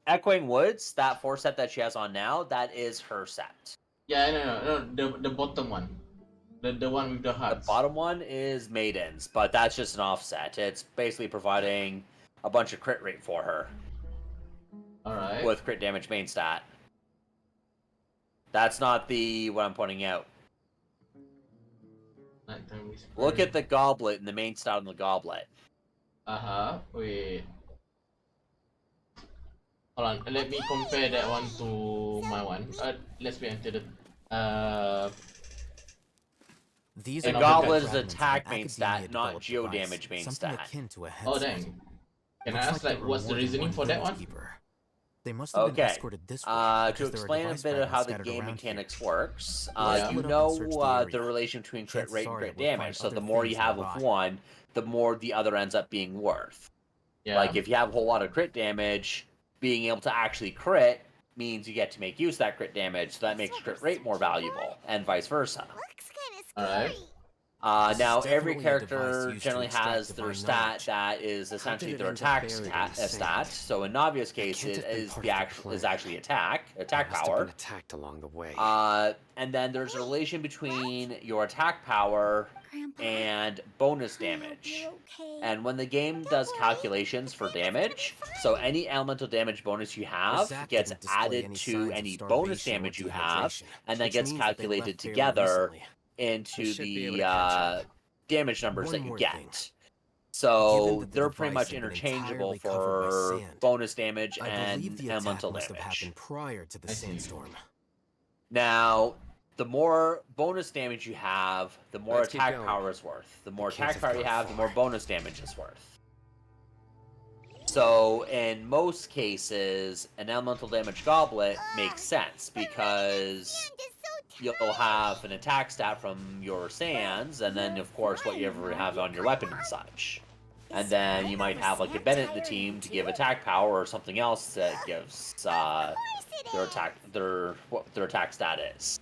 Echoing Woods, that 4 set that she has on now, that is her set. Yeah, no, the bottom one. The one with the hearts. The bottom one is Maidens, but that's just an offset. It's basically providing a bunch of crit rate for her. Alright. with crit damage main stat. That's not the what I'm pointing out. Nighttime Whisper. Look at the goblet and the main stat on the goblet. Wait. Hold on, let me compare that one to my one. Let's wait until the These The are goblet is fragments attack an main academia stat, not developed geo device, damage main something stat. akin to a Oh headset. dang. Can I Looks ask like like there what's were the more than reasoning one for that village one? keeper. They must have been Okay. escorted this way To because there are explain a device bit of how fragments the scattered game around here. mechanics works, Let's you split up and know search the area. relation between crit Chances rate and are crit that we'll find damage. So other the more things you have of nearby. one, the more the other ends up being worth. Yeah. Like if you have a whole lot of crit damage, being able to actually crit means you get to make use of that crit damage, so that makes crit rate more valuable, and vice versa. Alright. Now It's every definitely a device character used to generally extract has their divine stat knowledge. that is How essentially did it their end up attack buried in the stat. sand? So in Navia's case, can't it have been is part the of the actual is plan. actually attack Must have been power. attacked along the way. And then there's a relation between your attack power and bonus damage. And when the game does calculations for damage, so any elemental damage bonus you have Zach gets didn't display added any to signs of any bonus starvation or damage you have, dehydration, and then which gets means that they calculated left fairly together recently. into They should be able the to catch up. damage numbers One that you more get. thing. Given So that the they're pretty device much had been interchangeable entirely covered by for sand, bonus damage I believe and the attack elemental must have damage. happened prior to the sandstorm. Now, the more bonus damage you have, the more Let's keep attack going. power is worth. The more They can't attack have power you gone have, the more far. bonus damage is worth. So, in most cases, an elemental damage goblet makes sense because you'll have an attack stat from your sands, and then, of course, what you ever have on your weapon and such. And then you might have like a Bennett in the team to give attack power or something else that gives what their attack stat is.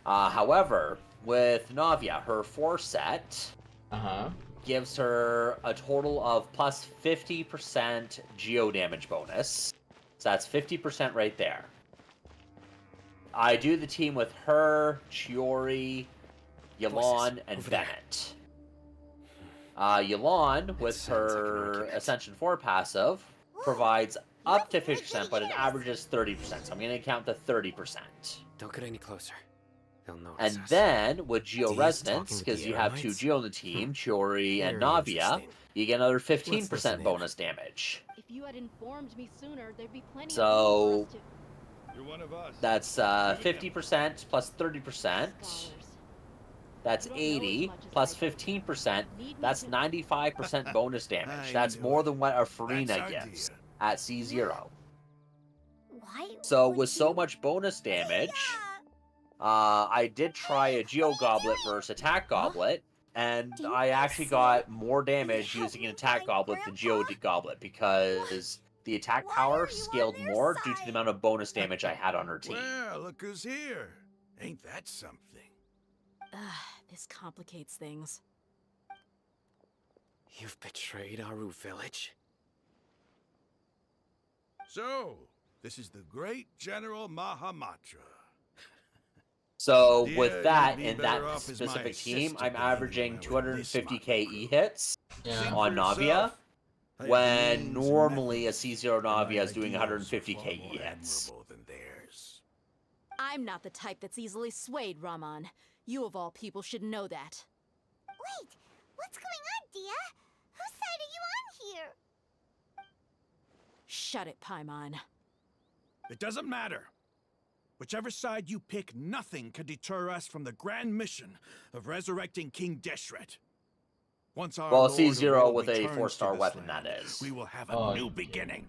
However, with Navia, her forset gives her a total of plus 50% geo damage bonus. So that's 50% right there. I do the team with her, Chiori, Yelan, and Bennett. Yelan, with her Ascension 4 passive, provides up to 50%, but it averages 30%. So I'm going to count to 30%. Don't get any closer. They'll notice And us. then, with Geo Dia's Resonance, talking with because the you have two Eremites? Geo on the team, Chiori and Very Navia, interesting. you get another listen 15% in. bonus damage. If you had informed me sooner, there'd be plenty So, of room for us to... You're one of us. that's 50% plus 30%. That's 80 plus 15%. That's 95% bonus damage. That's more than what a Farina gives at C0. So with so much bonus damage, I did try a Geo Goblet versus Attack Goblet, and I actually got more damage using an Attack Goblet than Geo Goblet because the attack power scaled more due to the amount of bonus damage I had on her team. Well, look who's here. Ain't that something? This complicates things. You've betrayed Aru village? So, this is the great General Mahamatra. So Yeah, with that, you'd be in better that off as my specific team, assistant I'm than averaging anyone with this 250k E hits Yeah. on For Navia, yourself. I have when means and normally a methods, C0 and my Navia is doing ideals are 150k far E more hits. admirable than theirs. I'm not the type that's easily swayed, Raman. You of all people should know that. Wait, what's going on, Dia? Whose side are you on here? Shut it, Paimon. It doesn't matter. Whichever side you pick, nothing can deter us from the grand mission of resurrecting King Deshret. Once our Well, Lord of C0 Old with a returns 4-star to this weapon, land, that is. we will have a new beginning.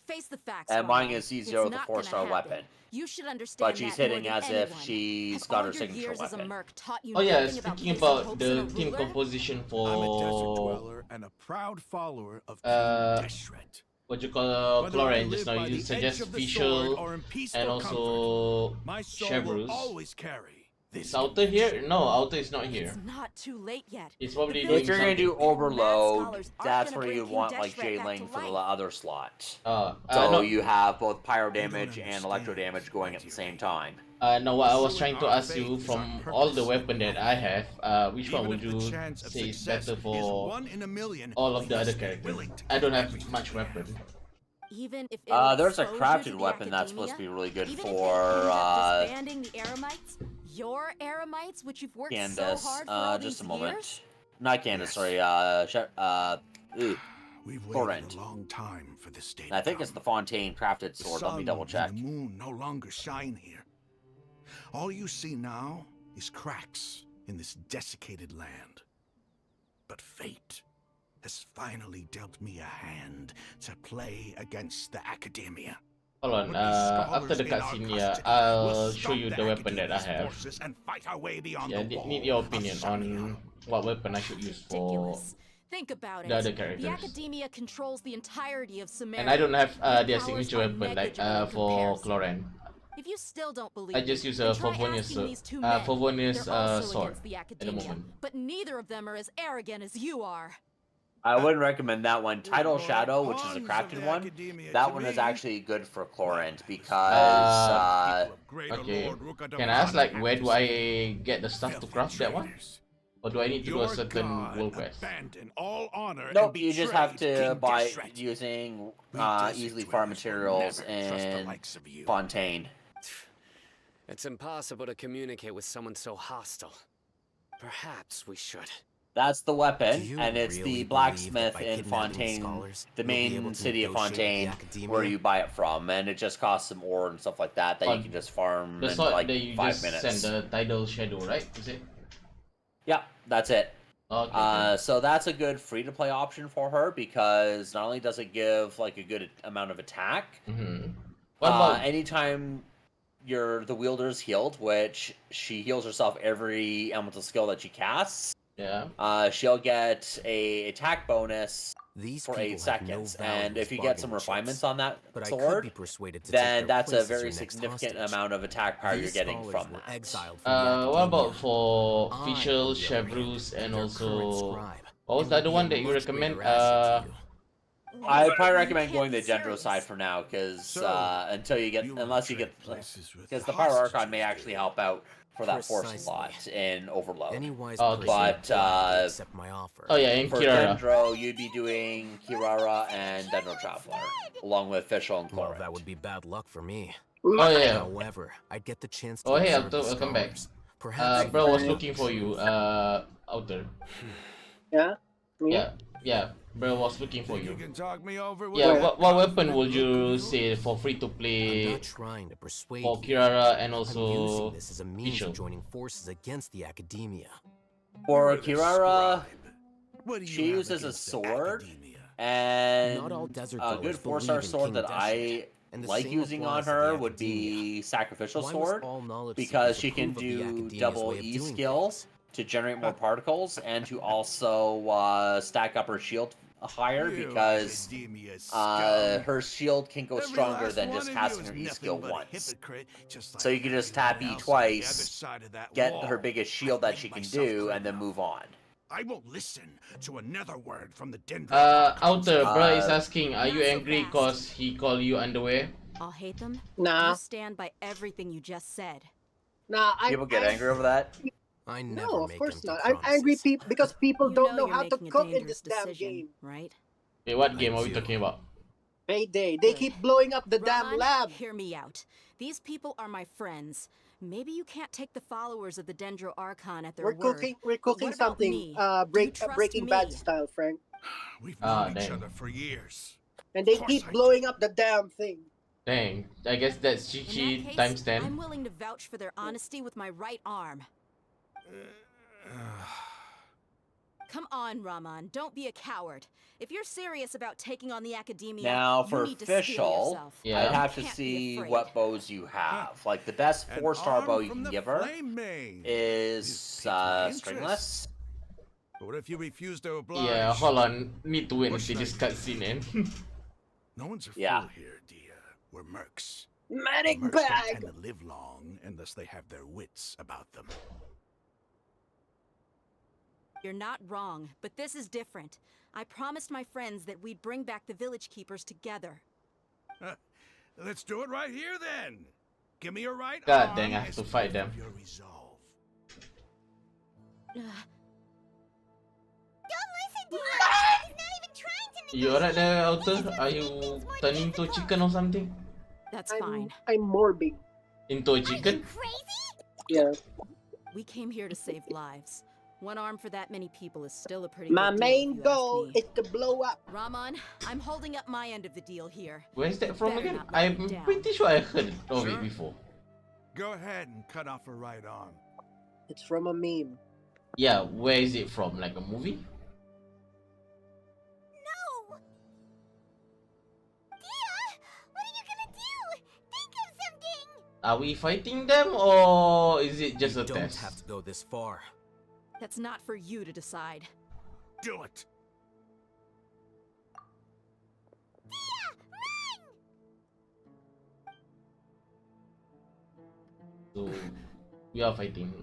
Face the facts, And mine Raman. is C0 It's with a not gonna 4-star happen. weapon. You should understand But she's that hitting more than as anyone. if she's Have got all her your signature years as a weapon. merc taught you Oh yeah, nothing about speaking placing about hopes the in a team ruler? composition I'm a desert for dweller and a proud follower of King Deshret. what you call Whether I Chlorine just live now, by you the suggest edge of the sword Fischl or in peaceful and comfort, also my soul will Chevrus. always carry this. Is Alta here? No, Alta is not here. It's not too late yet. He's probably If doing you're going to something. do Overload, scholars aren't that's gonna where bring you King want like Deshret back J-Lane to for the life. other slot. No, So you have both pyro damage and electro damage going at the same time. no, what I was trying to ask you, from all the weapon that I have, which one Even would if the you chance of say is success better is for 1 in a million, all of we the other must be characters? willing to I don't give have everything much we have. weapon. Even if it'll There's a expose you to crafted the weapon that's supposed to be academia, really good even if for it ends up disbanding the Eremites, your Eremites, which you've worked so Candace. hard for all Just these a moment. years. Not Candace, sorry. We've waited Torrent. a long time for this day. I think it's the Fontaine crafted The sword. Let me sun double check. and the moon no longer shine here. All you see now is cracks in this desiccated land. But fate has finally dealt me a hand to play against the academia. Hold on, after the cutscene, yeah, I'll show you the weapon that I have. And fight our way beyond Yeah, need your opinion on what weapon I should use for Ridiculous. Think about the other it. The characters. academia controls the entirety of Sumeru. And I don't have their Your powers signature are weapon like negligible in for comparison. Cloran. If you still don't believe I just me, use a then try Favonius asking these two men. Favonius They're also sword against the at the academia, moment. but neither of them are as arrogant as you are. I wouldn't recommend that one. Title Shadow, which is a crafted one, that one is actually good for Chlorant because, okay. Can I ask, like, where do I get the stuff to craft that one? Or do I need to do a certain world quest? Nope, you just have to buy using easily farm materials and Fontaine. It's impossible to communicate with someone so hostile. Perhaps we should. That's the weapon, Do you and it's really the believe blacksmith that by in kidnapping Fontaine, scholars, the you'll be able main to city of negotiate with the Fontaine, academia? where you buy it from, and it just costs some ore and stuff like that you can just farm The in sword like that you 5 just minutes. send, the Tidal Shadow, right? Is it? Yeah, that's it. Okay. So that's a good free-to-play option for her because not only does it give like a good amount of attack, What about anytime the wielder's healed, which she heals herself every elemental skill that she casts. Yeah. She'll get a attack bonus These for people 8 have seconds, no value and as if you get some bargaining refinements chips. on that But I could sword, be persuaded to take then their that's a place as very your next significant hostage. amount of attack power you're These getting scholars from were that. exiled from the what about academia. for I, Fischl, on the other hand, Chevrus, and am their current also scribe, what was and the will other be one a that you much recommend? greater asset to you. I'd probably recommend You going the can't be Dendro side for now, because So, until you get, unless you get, because the Power Archon may actually help out for that force Precisely. slot in Overload. Any wise Okay. person would But gladly accept my offer. Oh yeah, in for Kirara. Dendro, you'd be doing Kirara and Dendro Traveler, along with Fischl and Well, Chlorant. that would be bad luck for me. Oh yeah. However, I'd get the chance to Oh hey, observe the welcome back. scholars. Perhaps Bro was you'll looking for you. Outer. Yeah? Me? Yeah. Bro was looking for You you. can talk me over Yeah. with What weapon would you say for free to I'm play not trying to persuade for you. Kirara and I'm also using this as a means Fischl? of joining forces against the academia. For You're the Kirara, What do you she have uses a against the sword, academia? and Not all desert a dwellers good 4-star believe in sword King that I Deshret, and the like same using on applies to her the would be Sacrificial Why must Sword, all knowledge because seekers she can approve of the do academia's double way of E doing skill things? to generate more particles, and to also stack up her shield higher, You because academia scum. her shield can go Every stronger last than one just of you casting is her E nothing skill but a once. hypocrite, just like So you can just tap E everyone else on the twice, other side of that get wall. her biggest shield that she can myself do, clear and then enough. move on. I won't listen to another word from the Dendro. Outer, bro is asking, are you Not so angry fast. cause he called you underwear? I'll hate them. Nah. You stand by everything you just said. Nah, People get angry over that? I never No, of make course empty not. I'm angry promises. because people You don't know know you're how to making a cook in dangerous this damn decision, game. right? Okay, what I game are we do. talking about? Payday. They Good. keep blowing up the damn Raman, lab. hear me out. These people are my friends. Maybe you can't take the followers of the Dendro Archon at their We're word. cooking. We're but cooking what about something. me? Do you trust Breaking me? Bad style, Frank. We've known each dang. other for years. And they Of course keep I blowing up the damn thing. Dang, I guess that's In Chichi that times case, 10. I'm willing to vouch for their honesty with my right arm. Come on, Raman. Don't be a coward. If you're serious about taking on the academia, Now, you for need to steel Fischl, yourself. Yeah. I'd have to Can't be see afraid. what bows you have. Like, the best An 4-star arm bow you from can the give her flame maid. is This piques my interest. stringless. But what if you refuse to oblige? Yeah, hold on. Need to wait What until should this I do? cutscene end. No one's a Yeah. fool here, dear. We're mercs. Medic Mercs bag. don't tend to live long unless they have their wits about them. You're not wrong, but this is different. I promised my friends that we'd bring back the village keepers together. Let's do it right here then. Give me your right God arm dang, I have as to fight proof of them. your resolve. Don't listen to him! He's not even trying to You alright there, Outer? Are you turning to chicken or something? That's fine. I'm morbing. Into a chicken? Yeah. We came here to save lives. One arm for that many people is still a pretty My good deal, main if you goal ask me. is to blow up. Ramon, I'm holding up my end of the deal here. Where's that You from better again? not let me I'm down. pretty sure I heard of Sure. it before. Go ahead and cut off her right arm. It's from a meme. Yeah, where is it from? Like a movie? No! Dia! What are you gonna do? Think of something! Are we fighting them or is it just You a don't test? have to go this far. That's not for you to decide. Do it! So we are fighting.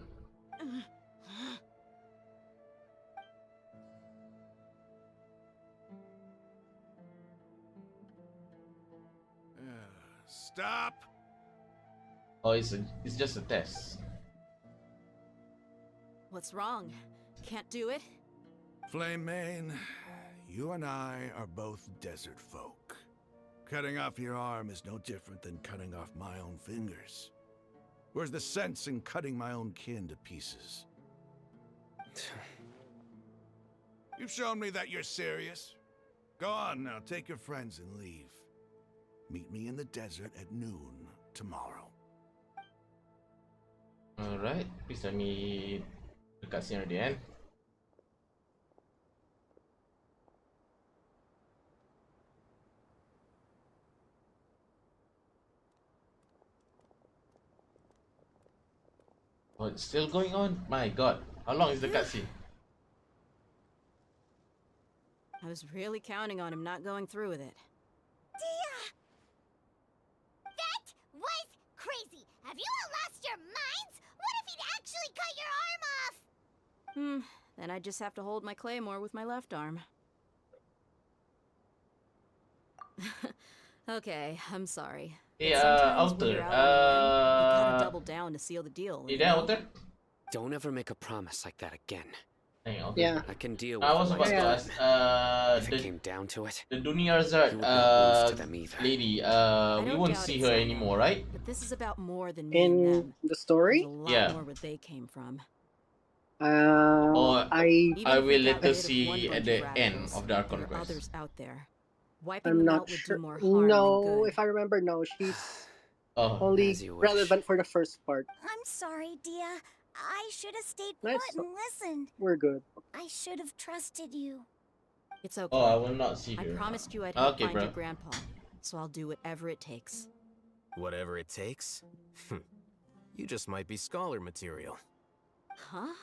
Stop! Oh, it's just a test. What's wrong? Can't do it? Flame Mane, you and I are both desert folk. Cutting off your arm is no different than cutting off my own fingers. Where's the sense in cutting my own kin to pieces? You've shown me that you're serious. Go on now, take your friends and leave. Meet me in the desert at noon tomorrow. Alright, please let me the cutscene at the end. Oh, it's still going on? My god. How long is the cutscene? I was really counting on him not going through with it. Dia! That was crazy! Have you all lost your minds? What if he'd actually cut your arm off? Then I just have to hold my claymore with my left arm. Okay, I'm sorry. Hey, But sometimes when Outer, you're out on a limb, you gotta double down to seal the deal. You there, Outer? Don't ever make a promise like that again. Hang on. Yeah. I can deal with I was about to life ask, if it came down to it. the Dunyarzad, You would not lose to them either. lady, I we don't won't doubt see it, her Samuel, anymore, right? But this is about more than me and In them. the story? There's a lot Yeah. more where they came from. Or I Even I if we will got later rid of one see bunch at the of end radicals, of the Archon there are quest. others out there. Wiping I'm them not out would sure. do more harm No, than good. if I remember, no, she's Oh, only as you wish. relevant for the first part. I'm sorry, Dia. I should have stayed Nice. put and listened. We're good. I should have trusted you. It's okay. oh, I will not see I her. promised you I'd help Okay, find bro. your grandpa, so I'll do whatever it takes. Whatever it takes? You just might be scholar material. Huh?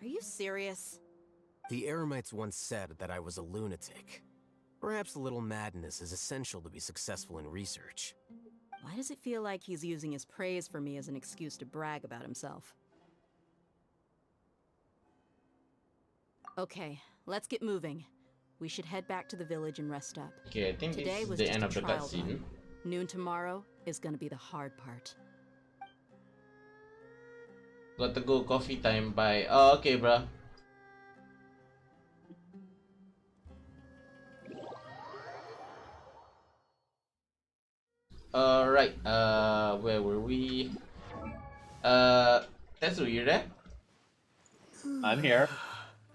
Are you serious? The Eremites once said that I was a lunatic. Perhaps a little madness is essential to be successful in research. Why does it feel like he's using his praise for me as an excuse to brag about himself? Okay, let's get moving. We should head back to the village and rest up. Okay, I think Today this is was the just end a of the trial cutscene. run. Noon tomorrow is gonna be the hard part. Got to go coffee time. Bye. Oh, okay, bro. Right. Where were we? Tetsu, you there? I'm here.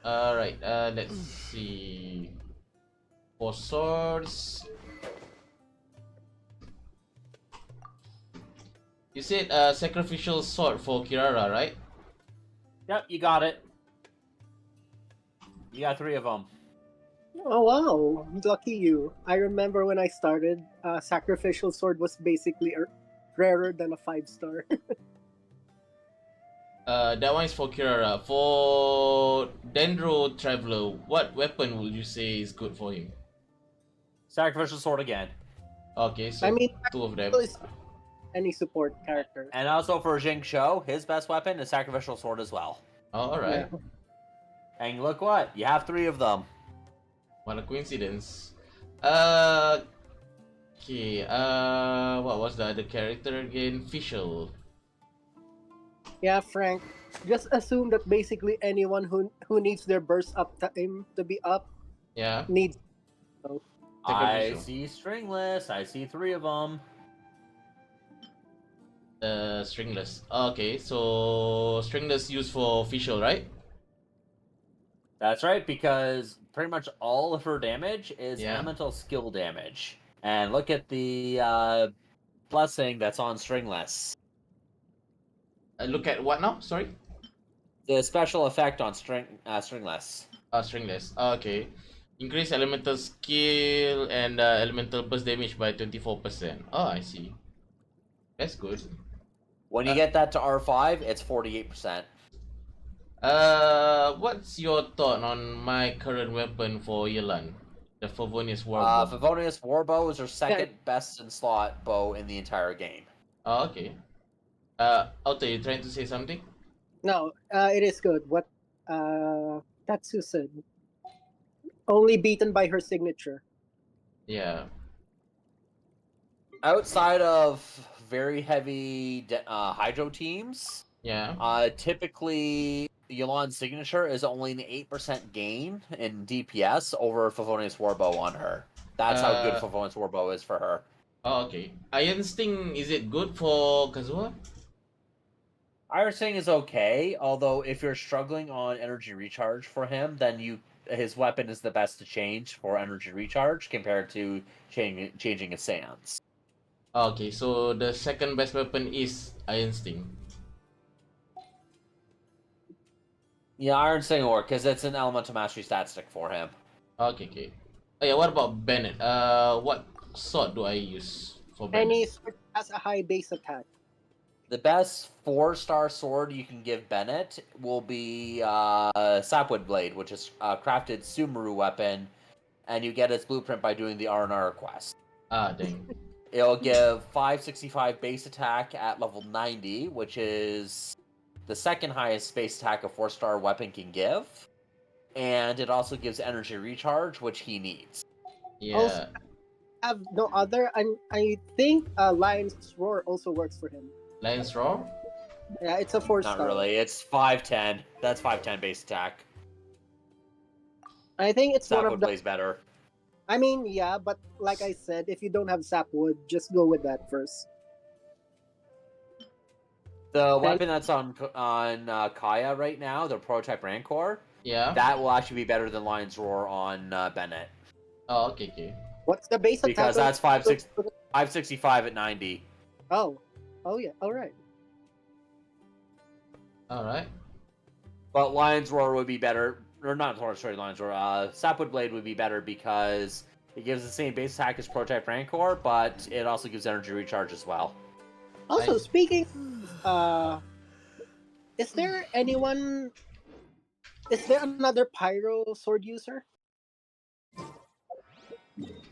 Alright, let's see. For swords. You said sacrificial sword for Kirara, right? Yep, you got it. You got 3 of them. Oh wow, lucky you. I remember when I started, Sacrificial Sword was basically rarer than a 5-star. That one is for Kirara. For Dendro Traveler, what weapon would you say is good for him? Sacrificial sword again. Okay, so I mean, 2 of them. is any support character. And also for Jing Shou, his best weapon is sacrificial sword as well. Oh, alright. Yeah. And look what? You have 3 of them. What a coincidence. Okay, what was the other character again? Fischl. Yeah, Frank. Just assume that basically anyone who needs their burst up time to be up Yeah. needs. I visual. see stringless. I see 3 of them. Stringless. Okay, so stringless used for official, right? That's right, because pretty much all of her damage is Yeah. elemental skill damage. And look at the blessing that's on stringless. Look at what now? Sorry. The special effect on stringless. Stringless. Okay. Increase elemental skill and elemental burst damage by 24%. Oh, I see. That's good. When you get that to R5, it's 48%. What's your thought on my current weapon for Yelan? The Favonius Warbow. Favonius Warbow is her second Yeah. best in slot bow in the entire game. Oh, okay. Otto, you trying to say something? No, it is good. What Tatsu said. Only beaten by her signature. Yeah. Outside of very heavy hydro teams, yeah, typically Yolan's signature is only an 8% gain in DPS over Favonius Warbow on her. That's how good Favonius Warbow is for her. Oh, okay. Iron Sting, is it good for Kazuha? Iron Sting is okay, although if you're struggling on energy recharge for him, then his weapon is the best to change for energy recharge compared to changing his stance. Okay, so the second best weapon is Iron Sting. Yeah, Iron Sting will work because it's an elemental mastery stat stick for him. Okay. Oh yeah, what about Bennett? What sword do I use for Bennett? Any sword has a high base attack. The best 4-star sword you can give Bennett will be Sapwood Blade, which is a crafted sumeru weapon, and you get its blueprint by doing the R&R quest. Ah, dang. It'll give 565 base attack at level 90, which is the second highest base attack a 4-star weapon can give. And it also gives energy recharge, which he needs. Yeah. Also, have no other, and I think Lion's Roar also works for him. Lion's Roar? Yeah, it's a 4-star. Not really. It's 510. That's 510 base attack. I think it's one of the plays better. I mean, yeah, but like I said, if you don't have sapwood, just go with that first. The weapon that's on Kaya right now, the prototype Rancor, yeah, that will actually be better than Lion's Roar on Bennett. Oh, okay. What's the base attack? Because that's 565 at 90. Oh yeah, alright. Alright. But Lion's Roar would be better, or not Lion's Roar, Sapwood Blade would be better because it gives the same base attack as prototype Rancor, but it also gives energy recharge as well. Also, speaking, is there another pyro sword user?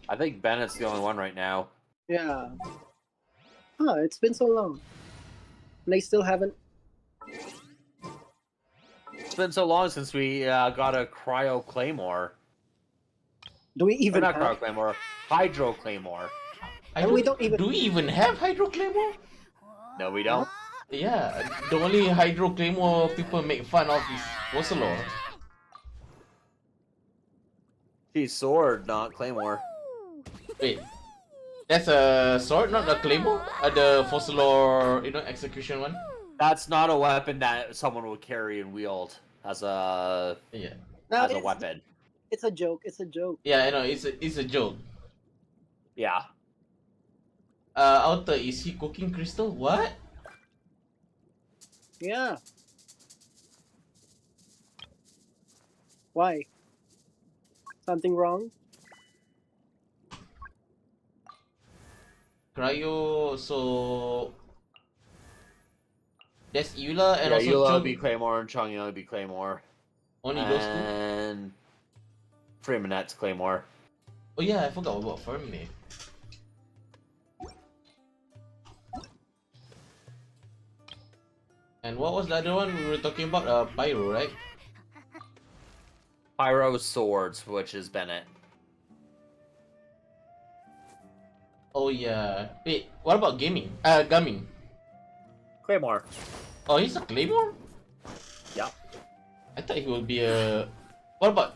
I think Bennett's the only one right now. Yeah. Huh, it's been so long. And they still haven't. It's been so long since we got a Cryo Claymore. Do we even not have... Cryo Claymore, Hydro Claymore. And we don't even... Do we even have Hydro Claymore? No, we don't. Yeah, the only Hydro Claymore people make fun of is Fossilor. She's sword, not Claymore. Wait, that's a sword, not a Claymore? The Fossilor, execution one? That's not a weapon that someone would carry and wield as a weapon. It's a joke. It's a joke. Yeah, I know. It's a joke. Yeah. Outer, is he cooking crystal? What? Yeah. Why? Something wrong? Cryo, so... That's Eula and yeah, also Eula Chung. would be Claymore and Chung would be Claymore. Only those two? And Freemanette's Claymore. Oh yeah, I forgot about Fermi. And what was the other one we were talking about? Pyro, right? Pyro Swords, which is Bennett. Oh yeah. Wait, what about gaming? Gumming. Claymore. Oh, he's a Claymore? Yeah. I thought he would be a... What about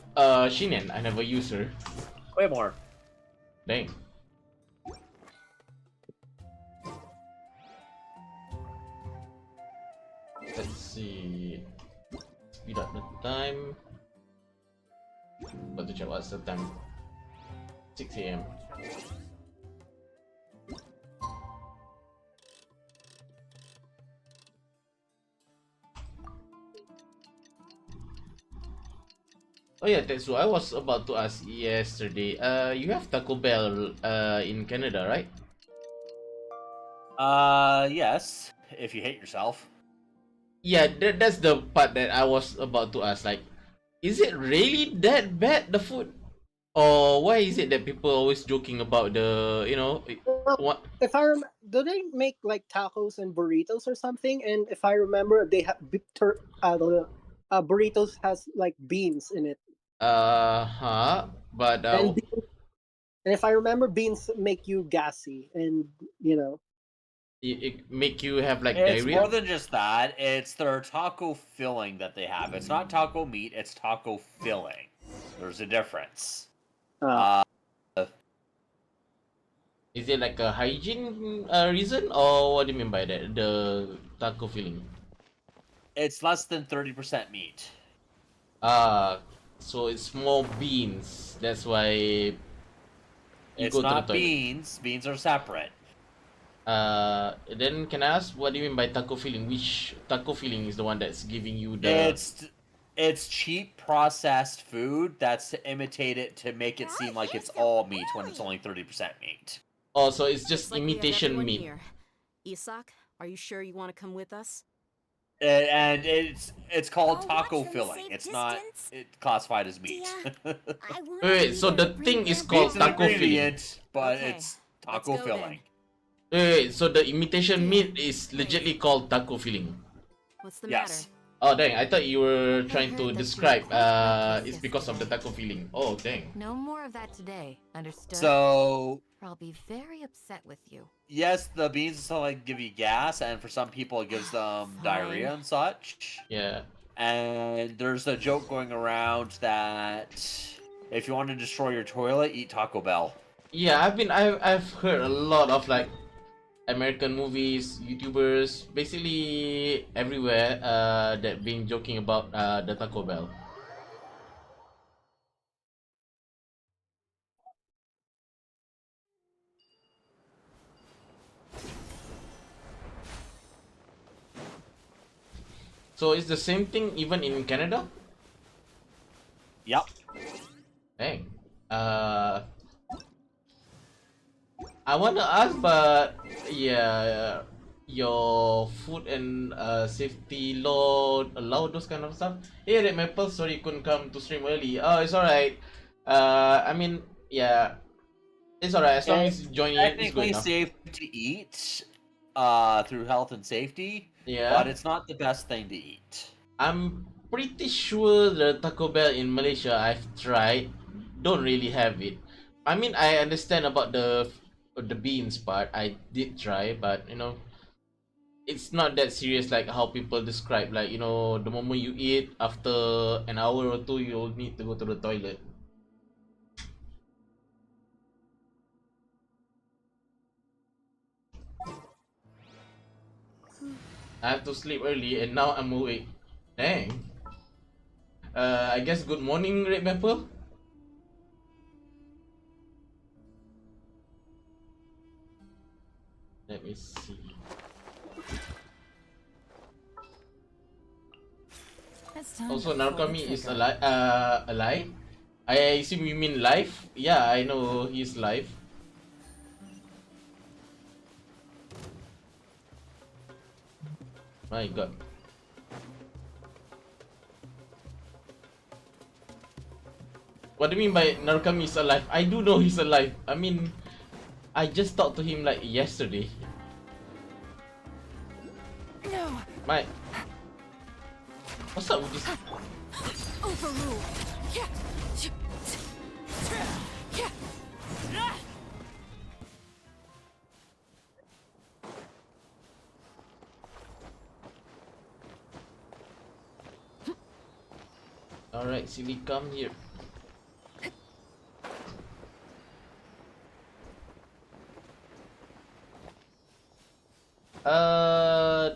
Shinen? I never use her. Claymore. Dang. Let's see. Speed up the time. About to check what's the time. 6 a.m. Oh yeah, Tetsu, I was about to ask yesterday. You have Taco Bell in Canada, right? Yes. If you hate yourself. Yeah, that's the part that I was about to ask. Like, is it really that bad, the food? Or why is it that people always joking about the, Well, what? if I do they make like tacos and burritos or something? And if I remember, they have burritos has like beans in it, Huh? But, and and if I remember, beans make you gassy, and you know. it make you have like It's diarrhea? more than just that. It's their taco filling that they have. It's not taco meat, it's taco filling. There's a difference. Uh, Is it like a hygiene reason, or what do you mean by that? The taco filling? it's less than 30% meat. So it's more beans. That's why you It's go to the not toilet. beans. Beans are separate. Then can I ask what do you mean by taco filling? Which taco filling is the one that's giving you the? It's cheap processed food that's to imitate it to make it seem like it's all meat when it's only 30% meat. Oh, so it's just Looks like we have imitation everyone meat. here. Isak, are you sure you want to come with us? And it's called taco filling. It's not classified as meat. Wait, so the thing is called Meat's an taco filling. ingredient, but it's taco filling. Wait, so the imitation meat is legitly called taco filling. What's the Yes. Oh dang, I thought you were trying to heard that you were describe quite reckless it's because of the taco filling. Oh dang. No more of that today, understood? So Or I'll be very upset with you. yes, the beans and stuff like give you gas, and for some people it gives them diarrhea and such. Yeah. And there's a joke going around that if you want to destroy your toilet, eat Taco Bell. Yeah, I've heard a lot of like American movies, YouTubers, basically everywhere that been joking about the Taco Bell. So it's the same thing even in Canada? Yep. Dang. I wanna ask, but yeah, your food and safety law allow those kind of stuff. Hey, Red Maple, sorry you couldn't come to stream early. Oh, it's alright. I mean, yeah, it's alright as long as It's you join in, it's good technically enough. safe to eat through health and safety, Yeah. but it's not the best thing to eat. I'm pretty sure the Taco Bell in Malaysia I've tried don't really have it. I mean, I understand about the beans part. I did try, but it's not that serious like how people describe. Like the moment you eat, after an hour or two, you'll need to go to the toilet. I have to sleep early, and now I'm awake. Dang. I guess good morning, Red Pepper. Let me see. Also, Narukami is alive. Alive. I assume you mean live. Yeah, I know he's live. My God. What do you mean by Narukami is alive? I do know he's alive. I mean, I just talked to him like yesterday. No. My. What's up with this? Overrule. Alright, Silly, come here. How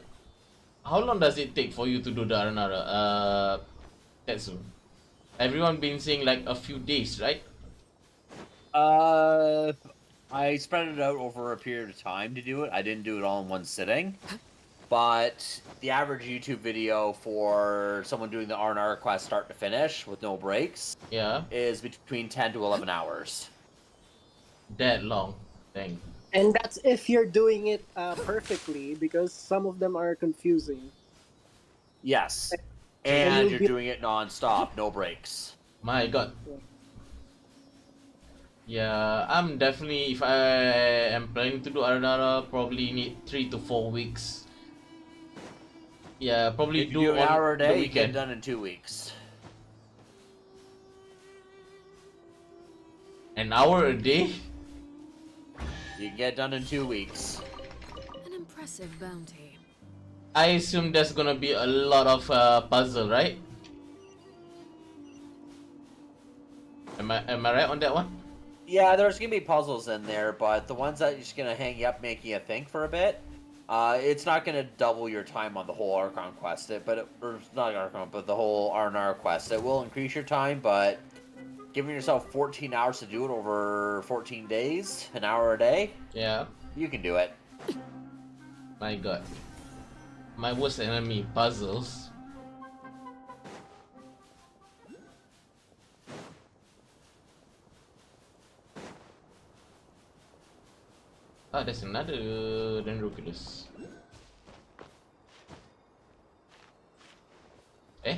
long does it take for you to do the Aranara? Tetsu. Everyone been saying like a few days, right? I spread it out over a period of time to do it. I didn't do it all in one sitting. But the average YouTube video for someone doing the R&R quest start to finish with no breaks is between 10 to 11 hours. That long. Dang. And that's if you're doing it perfectly, because some of them are confusing. Yes. And And you'll you're be- doing it non-stop, no breaks. My god. Yeah, I'm definitely, if I am planning to do Aranara, probably need 3 to 4 weeks. Yeah, probably If you do an on hour a the day, you get it weekend. done in 2 weeks. An hour a day? You can get it done in 2 weeks. An impressive bounty. I assume there's gonna be a lot of puzzle, right? Am I right on that one? Yeah, there's gonna be puzzles in there, but the ones that are just gonna hang you up, making you think for a bit, it's not gonna double your time on the whole Archon quest. Or not Archon, but the whole R&R quest. It will increase your time, but giving yourself 14 hours to do it over 14 days, an hour a day, yeah, you can do it. My god. My worst enemy, puzzles. Ah, there's another Dendroculus. Eh?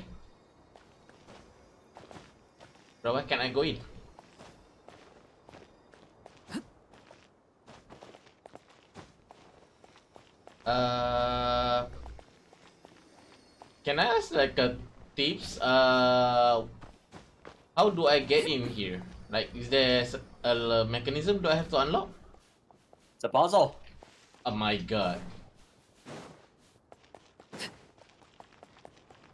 Bro, why can't I go in? Can I ask like a tips? How do I get in here? Like, is there a mechanism do I have to unlock? It's a puzzle. Oh my god.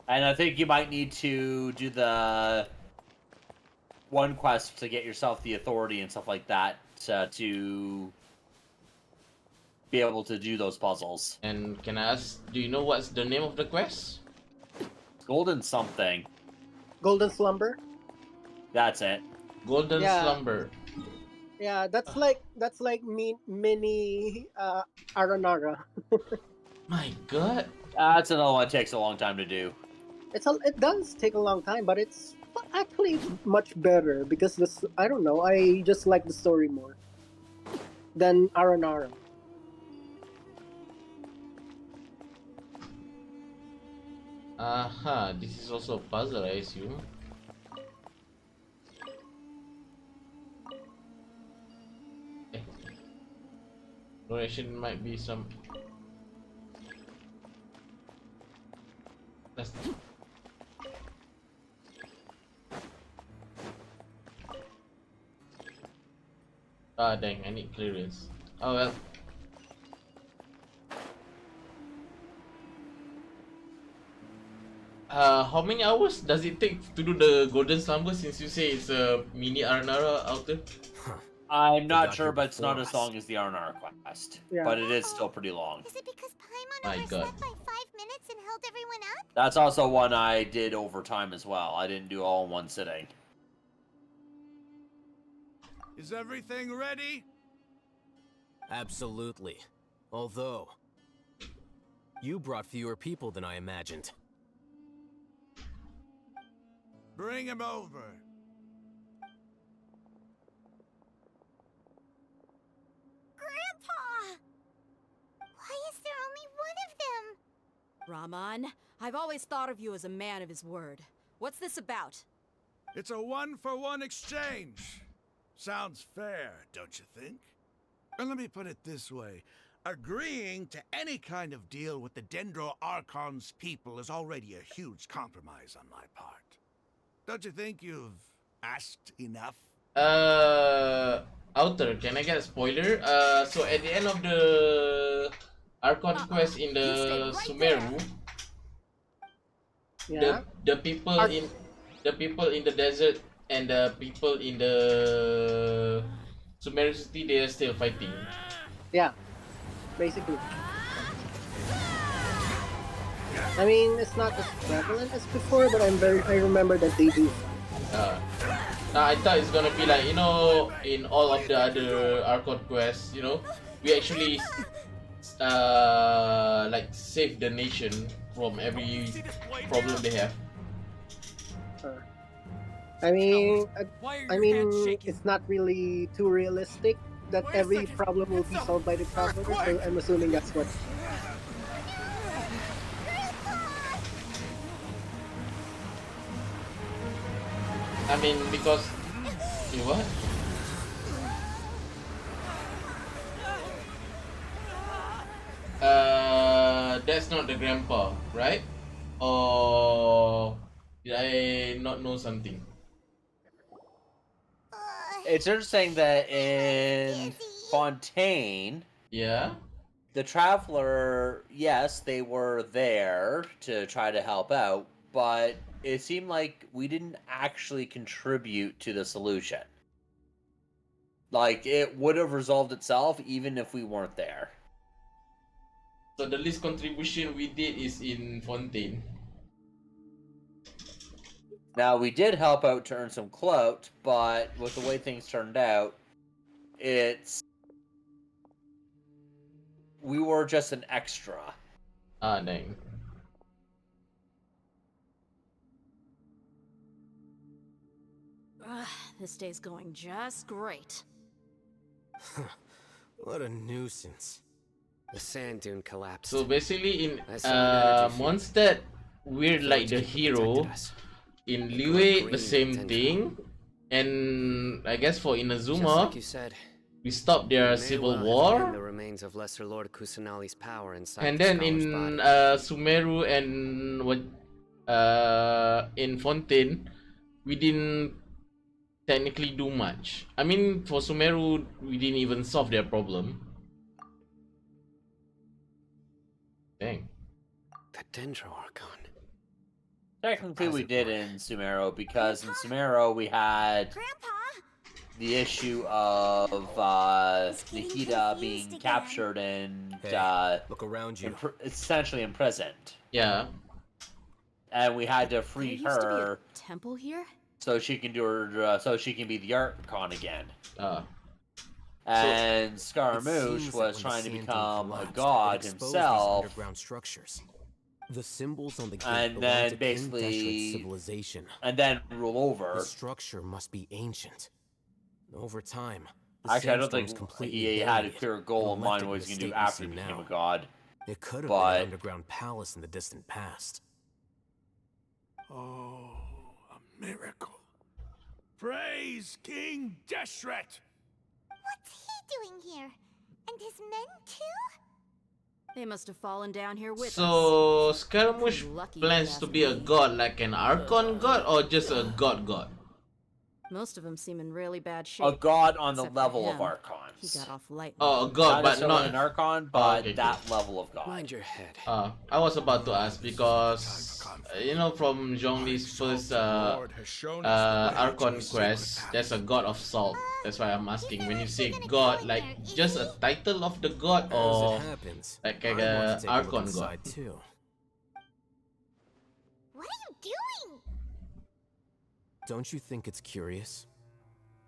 And I think you might need to do the one quest to get yourself the authority and stuff like that to be able to do those puzzles. And can I ask, do you know what's the name of the quest? Golden something. Golden Slumber? That's it. Golden Yeah. Slumber. Yeah, that's like mini Aranara. My god. That's another one that takes a long time to do. It does take a long time, but it's actually much better because I don't know, I just like the story more than Aranara. Aha, this is also a puzzle, I assume. Duration might be some. Let's. Ah, dang, I need clearance. Oh well. How many hours does it take to do the Golden Slumber since you say it's a mini Arnara out there? I'm not sure, but it's not as long as the R&R quest. Yeah. But it is still pretty long. Is it because Paimon My god. overslept by 5 minutes and held everyone up? That's also one I did over time as well. I didn't do all in one sitting. Is everything ready? Absolutely. Although, you brought fewer people than I imagined. Bring him over. Grandpa! Why is there only one of them? Raman, I've always thought of you as a man of his word. What's this about? It's a one-for-one exchange. Sounds fair, don't you think? And let me put it this way. Agreeing to any kind of deal with the Dendro Archon's people is already a huge compromise on my part. Don't you think you've asked enough? Outer, can I get a spoiler? So at the end of the Archon quest in the Sumeru, Yeah. the people in the desert and the people in the Sumeru city, they are still fighting. Yeah. Basically. I mean, it's not as prevalent as before, but I remember that they do. I thought it's gonna be like, you know, in all of the other Archon quests, you know, we actually like save the nation from every problem they have. I mean, it's not really too realistic that every problem will be solved by the traveler. So I'm assuming that's what. I mean, because you what? That's not the grandpa, right? Or did I not know something? It's interesting that in Fontaine, yeah, the Traveler, yes, they were there to try to help out, but it seemed like we didn't actually contribute to the solution. Like, it would have resolved itself even if we weren't there. So the least contribution we did is in Fontaine. Now, we did help out to earn some clout, but with the way things turned out, we were just an extra. Ah, dang. This day's going just great. What a nuisance. The sand dune collapsed. So basically in I saw an energy field. Mondstadt, we're The like the village keeper hero. protected us. In The Liyue, glowing the same green thing. And I guess for Just Inazuma, like you said, we stopped their may civil well have hidden war. the remains of Lesser Lord Kusanali's power inside And the then scholar's in body. Sumeru and what in Fontaine, we didn't technically do much. I mean, for Sumeru, we didn't even solve their problem. Dang. The Dendro Archon. Technically, we did in Sumeru, because in Sumeru we had the issue of Nikita being captured and look around you. Essentially imprisoned. Yeah. And we had to free There used to be a her temple here? so she can do her, so she can be the Archon again. And It Scaramouche seems was like when trying the to sand become dune a collapsed, god it exposed these himself. underground structures. The symbols on the gate And belong then to basically- King Deshret's civilization. And then rule over. The structure must be ancient. Over time, the Actually, I don't sandstorms think completely he had a buried it clear goal in and left mind it what in he was the going to do state we after see he became now. a god. It could have But- been an underground palace in the distant past. Oh, a miracle. Praise King Deshret! What's he doing here? And his men too? They must have fallen down here with us. So Scaramouche Lucky, plans to be a god, like an Archon god, or just a god? Most of them seem in really bad shape. A god on the except for level of him. Archons. He got off lightly. Oh, a god, but necessarily not an Archon, but okay, that level of god. Mind your head. I was about to ask because you know, from Zhongli's first Archon quest, there's a god of salt. That's why I'm asking. When you say god, like just a title of the god, or As it happens, like I want a to take a look Archon god? inside too. What are you doing? Don't you think it's curious?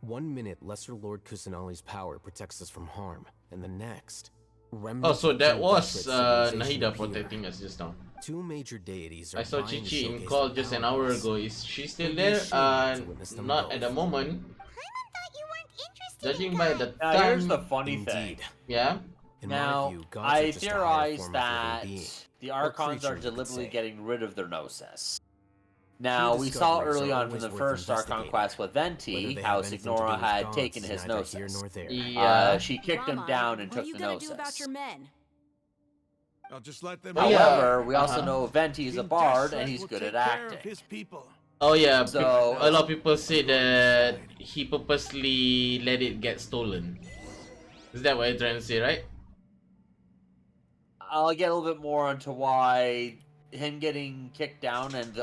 1 minute, Lesser Lord Kusanali's power protects us from harm, and the next, remnants Oh, so of that King was Deshret's civilization Nahida appear. protecting us just now. Two major deities are I saw vying to Chichi in showcase call their just an power hour to us. ago. Is she still It'd be there? a shame to witness them Not both. at the moment. Judging in by the Now, time. here's the funny thing. Indeed. Yeah. In my Now, view, gods are I just a higher theorize form of that living being, the or Archons are creature, you could deliberately say. getting rid of their Gnosis. Now, True we saw discoveries early are on from always the worth first Archon investigating. quest with Whether Venti, they how have anything to do Signora with had gods taken is his neither here Gnosis. nor there. Yeah. She kicked him Rama, down and what are took you the gonna Gnosis. do about your men? I'll just let them. Oh, yeah. However, we also Uh-huh. know Venti is a King bard Deshret and he's will good take at care of acting. his people. Oh yeah. So- A lot of people say that he purposely let it get stolen. Is that what you're trying to say, right? I'll get a little bit more onto why him getting kicked down and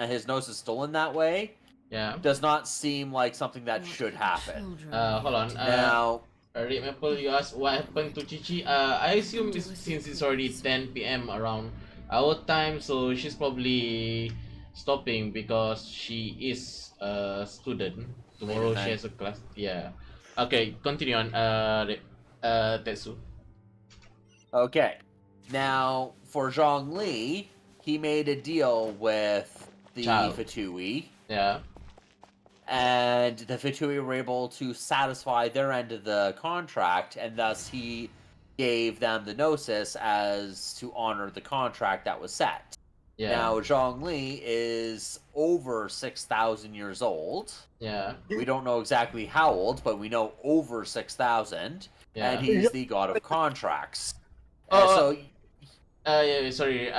his Gnosis stolen that way Yeah. does not seem like something that should happen. Hold on. Now, Red Maple, you asked what happened to Chichi. I assume since it's already 10 p.m. around our time, so she's probably stopping because she is a student. Late at Tomorrow she night. has a class. Yeah. Okay, continue on. Tetsu. Okay. Now, for Zhongli, he made a deal with the Child. Fatui, Yeah. and the Fatui were able to satisfy their end of the contract, and thus he gave them the Gnosis as to honor the contract that was set. Yeah. Now, Zhongli is over 6,000 years old. Yeah. We don't know exactly how old, but we know over 6,000, Yeah. and he's the god of contracts. Oh, yeah, sorry.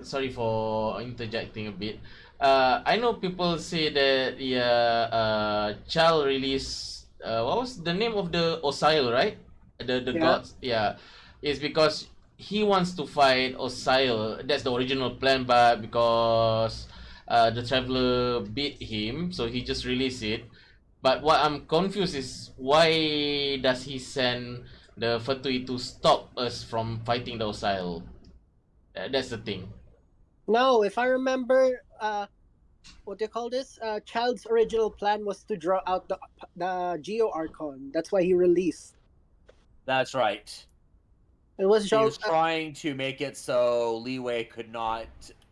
Sorry for interjecting a bit. I know people say that Child released. What was the name of the Osail, right? The Yeah. gods. Yeah, it's because he wants to fight Osail. That's the original plan, but because the Traveler beat him, so he just released it. But what I'm confused is why does he send the Fatui to stop us from fighting the Osail? That's the thing. No, if I remember, what do you call this? Child's original plan was to draw out the Geo Archon. That's why he released. That's right. It was He Jean. was trying to make it so Leeway could not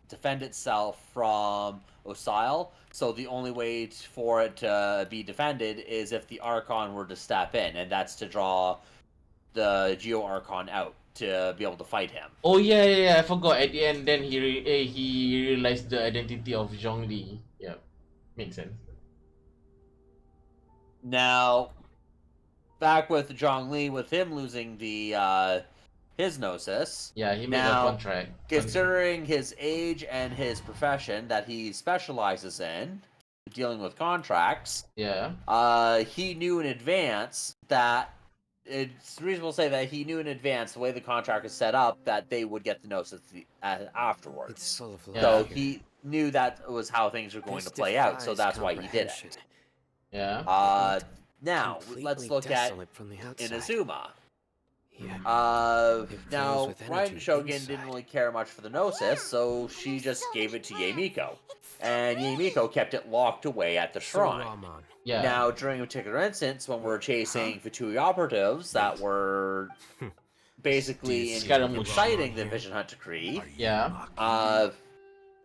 defend itself from Osail, so the only way for it to be defended is if the Archon were to step in, and that's to draw the Geo Archon out to be able to fight him. Oh yeah, I forgot. At the end, then he realized the identity of Zhongli. Yeah, makes sense. Now, back with Zhongli, with him losing the his Gnosis. Yeah, he made a now, contract. Considering his age and his profession that he specializes in, dealing with contracts. Yeah. He knew in advance that it's reasonable to say that he knew in advance the way the contract is set up that they would get the Gnosis afterwards. It's full of So laughter. he knew that was how things were going This to play out, so defies that's why he did it. comprehension. Yeah. Now let's look at desolate from the outside. Inazuma. Yeah. Now with Ryan energy Shogun inside. didn't really care much for the Gnosis, so she just gave it to Yamiko. And Yamiko kept it locked away at the shrine. Yeah. Now, during a particular instance, when we're chasing Fatui operatives that were basically inciting the Vision Hunt decree,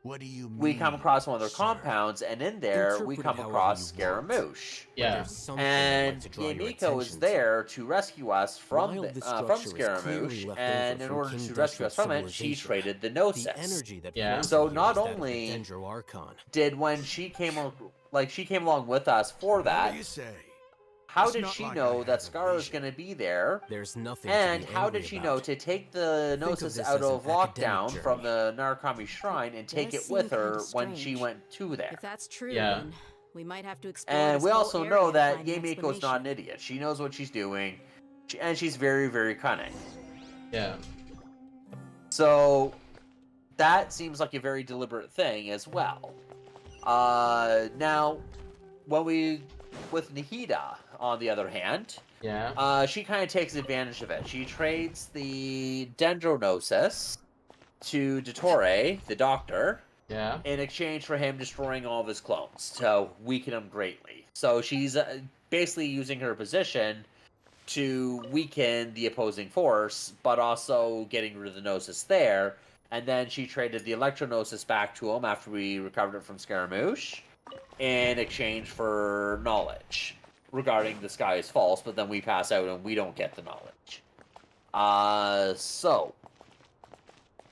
What do you mean? we come across one of their compounds, and in there we Interpret it come however across you want. Scaramouche. But there's something I'd And like to draw your Yamiko is attention there to rescue us from While this from structure is Scaramouche, clearly left and over in from order King to rescue us from it, she Dendro's traded the civilization, Gnosis. the energy that Yeah. flows So from here not is that of the only Dendro Archon. did when she came she came along with us for that. You say? How It's did not she like I know have that a Scar was going to be there? There's nothing And to be how angry did she about. know to take the Think of Gnosis this out as an of lockdown academic from journey. the Narukami Shrine and take Does it with seem kinda her when she strange. went to there? If that's true, Yeah. then we might have to explore And this we whole also area know to that find an Yamiko's not explanation. an idiot. She knows what she's doing, and she's very, very cunning. Yeah. So that seems like a very deliberate thing as well. Now, when we with Nihida, on the other hand, Yeah. she kind of takes advantage of it. She trades the Dendronosis to Dottore, the doctor, Yeah. in exchange for him destroying all of his clones to weaken him greatly. So she's basically using her position to weaken the opposing force, but also getting rid of the Gnosis there. And then she traded the Electro-Gnosis back to him after we recovered it from Scaramouche in exchange for knowledge regarding the sky is false, but then we pass out and we don't get the knowledge.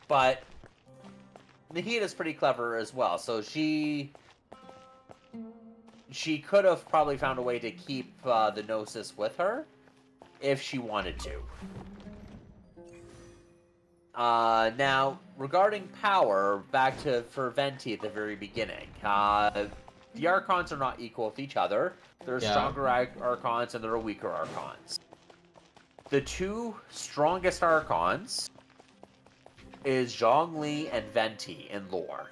But Nahida's pretty clever as well, so she could have probably found a way to keep the Gnosis with her if she wanted to. Now, regarding power, back to for Venti at the very beginning. The Archons are not equal with each other. There are stronger Archons and there are weaker Archons. The two strongest Archons is Zhongli and Venti in lore.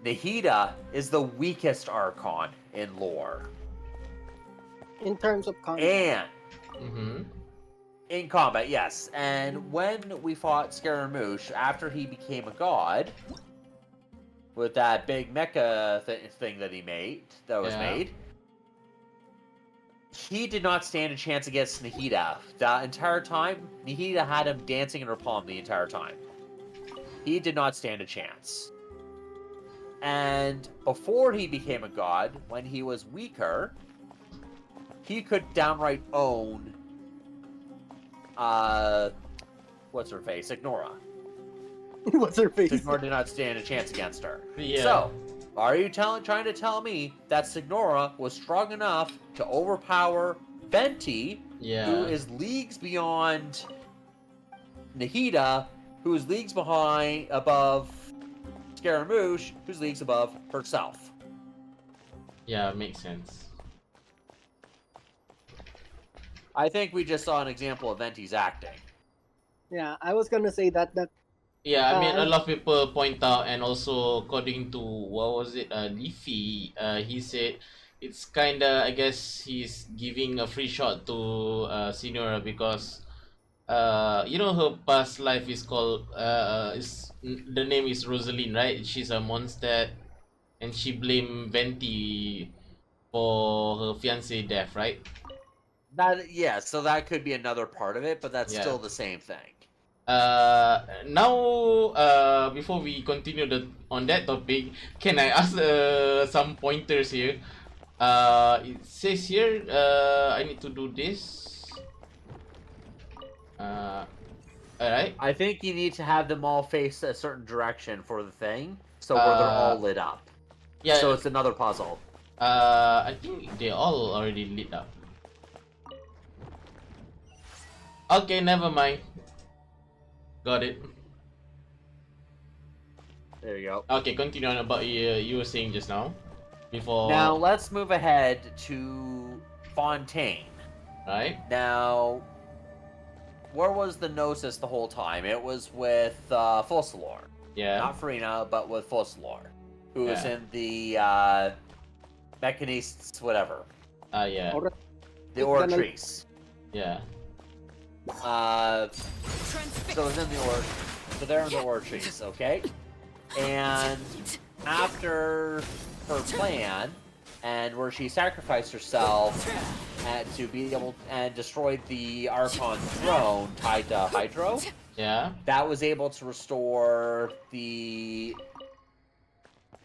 Nihida is the weakest Archon in lore. In terms of combat. And Mm-hmm. in combat, yes. And when we fought Scaramouche, after he became a god, with that big mecha thing that he made, he did not stand a chance against Nahida. The entire time, Nahida had him dancing in her palm the entire time. He did not stand a chance. And before he became a god, when he was weaker, he could downright own what's her face? Ignora. What's her face? Signora did not stand a chance against her. Yeah. So, are you trying to tell me that Signora was strong enough to overpower Venti, who is leagues beyond Nahida, who is leagues above Scaramouche, who's leagues above herself? Yeah, makes sense. I think we just saw an example of Venti's acting. Yeah, I was gonna say that. Yeah, I mean, a lot of people point out, and also according to what was it, Leafy, he said it's kind of, I guess he's giving a free shot to Senora because you know, her past life is called the name is Rosaline, right? She's a monster, and she blamed Venti for her fiance death, right? So that could be another part of it, but that's Yeah. still the same thing. Now, before we continue on that topic, can I ask some pointers here? It says here I need to do this. Alright. I think you need to have them all face a certain direction for the thing, so where they're all lit up. Yeah. So it's another puzzle. I think they all already lit up. Okay, never mind. Got it. There you go. Okay, continue on about you were saying just now. Before. Now let's move ahead to Fontaine. Right. Now, where was the Gnosis the whole time? It was with Fossilor. Yeah. Not Farina, but with Fossilor, who was in the Mechanists, whatever. Yeah. The Oratrice. Yeah. So it's in the so they're in the Oratrice, okay? And after her plan, and where she sacrificed herself to be able and destroyed the Archon throne tied to Hydro. Yeah. That was able to restore the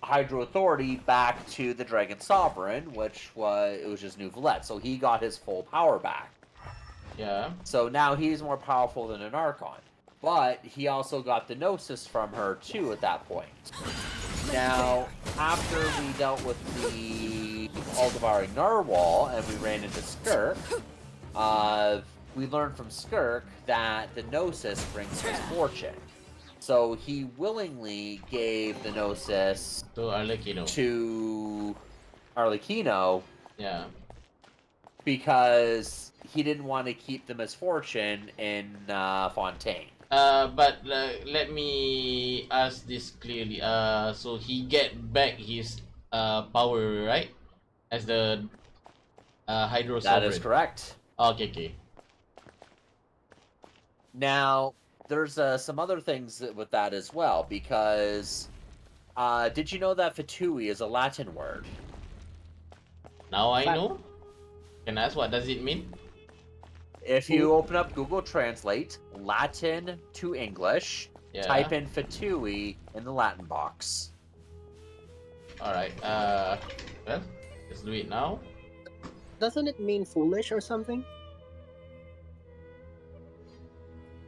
Hydro Authority back to the Dragon Sovereign, which was just New Valette. So he got his full power back. Yeah. So now he's more powerful than an Archon. But he also got the Gnosis from her too at that point. Now, after we dealt with the Aldebaran Narwhal and we ran into Skirk, we learned from Skirk that the Gnosis brings misfortune. So he willingly gave the Gnosis to Arlecchino. Yeah. Because he didn't want to keep the misfortune in Fontaine. But let me ask this clearly. So he get back his power, right? As the Hydro Sovereign. That is correct. Okay. Now, there's some other things with that as well, because did you know that Fatui is a Latin word? Now I know. Can I ask what does it mean? If you open up Google Translate, Latin to English, type in Fatui in the Latin box. Alright, well, let's do it now. Doesn't it mean foolish or something?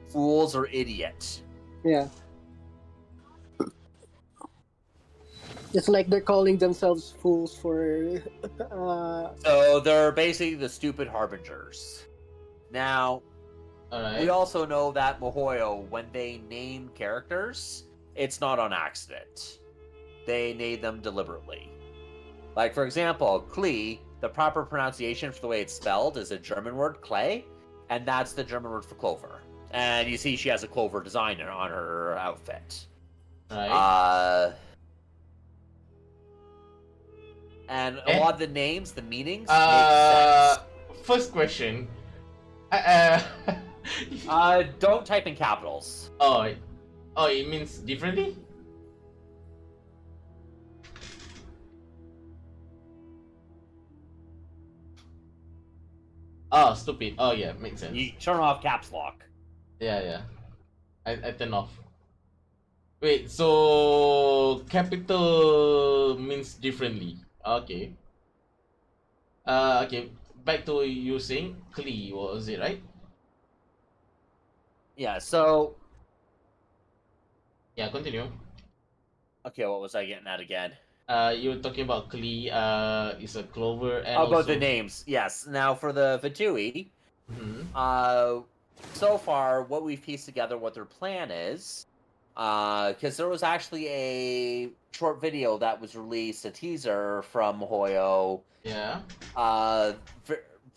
Fools or idiot. Yeah. It's like they're calling themselves fools for... So they're basically the stupid harbingers. Now, we also know that Mihoyo, when they name characters, it's not on accident. They name them deliberately. Like, for example, Klee, the proper pronunciation for the way it's spelled is a German word, clay, and that's the German word for clover. And you see she has a clover design on her outfit. Right. And a lot of the names, the meanings, make sense. first question. Don't type in capitals. Oh, it means differently? Oh, stupid. Oh, yeah, makes sense. You turn off caps lock. Yeah. I turn off. Wait, so capital means differently. Okay. Okay. Back to you saying Klee, was it right? Yeah, so... Yeah, continue. Okay, what was I getting at again? You were talking about Klee, is a clover and About also... the names, yes. Now for the Fatui, Mhm. so far, what we've pieced together, what their plan is, because there was actually a short video that was released, a teaser from Hoyo. Yeah.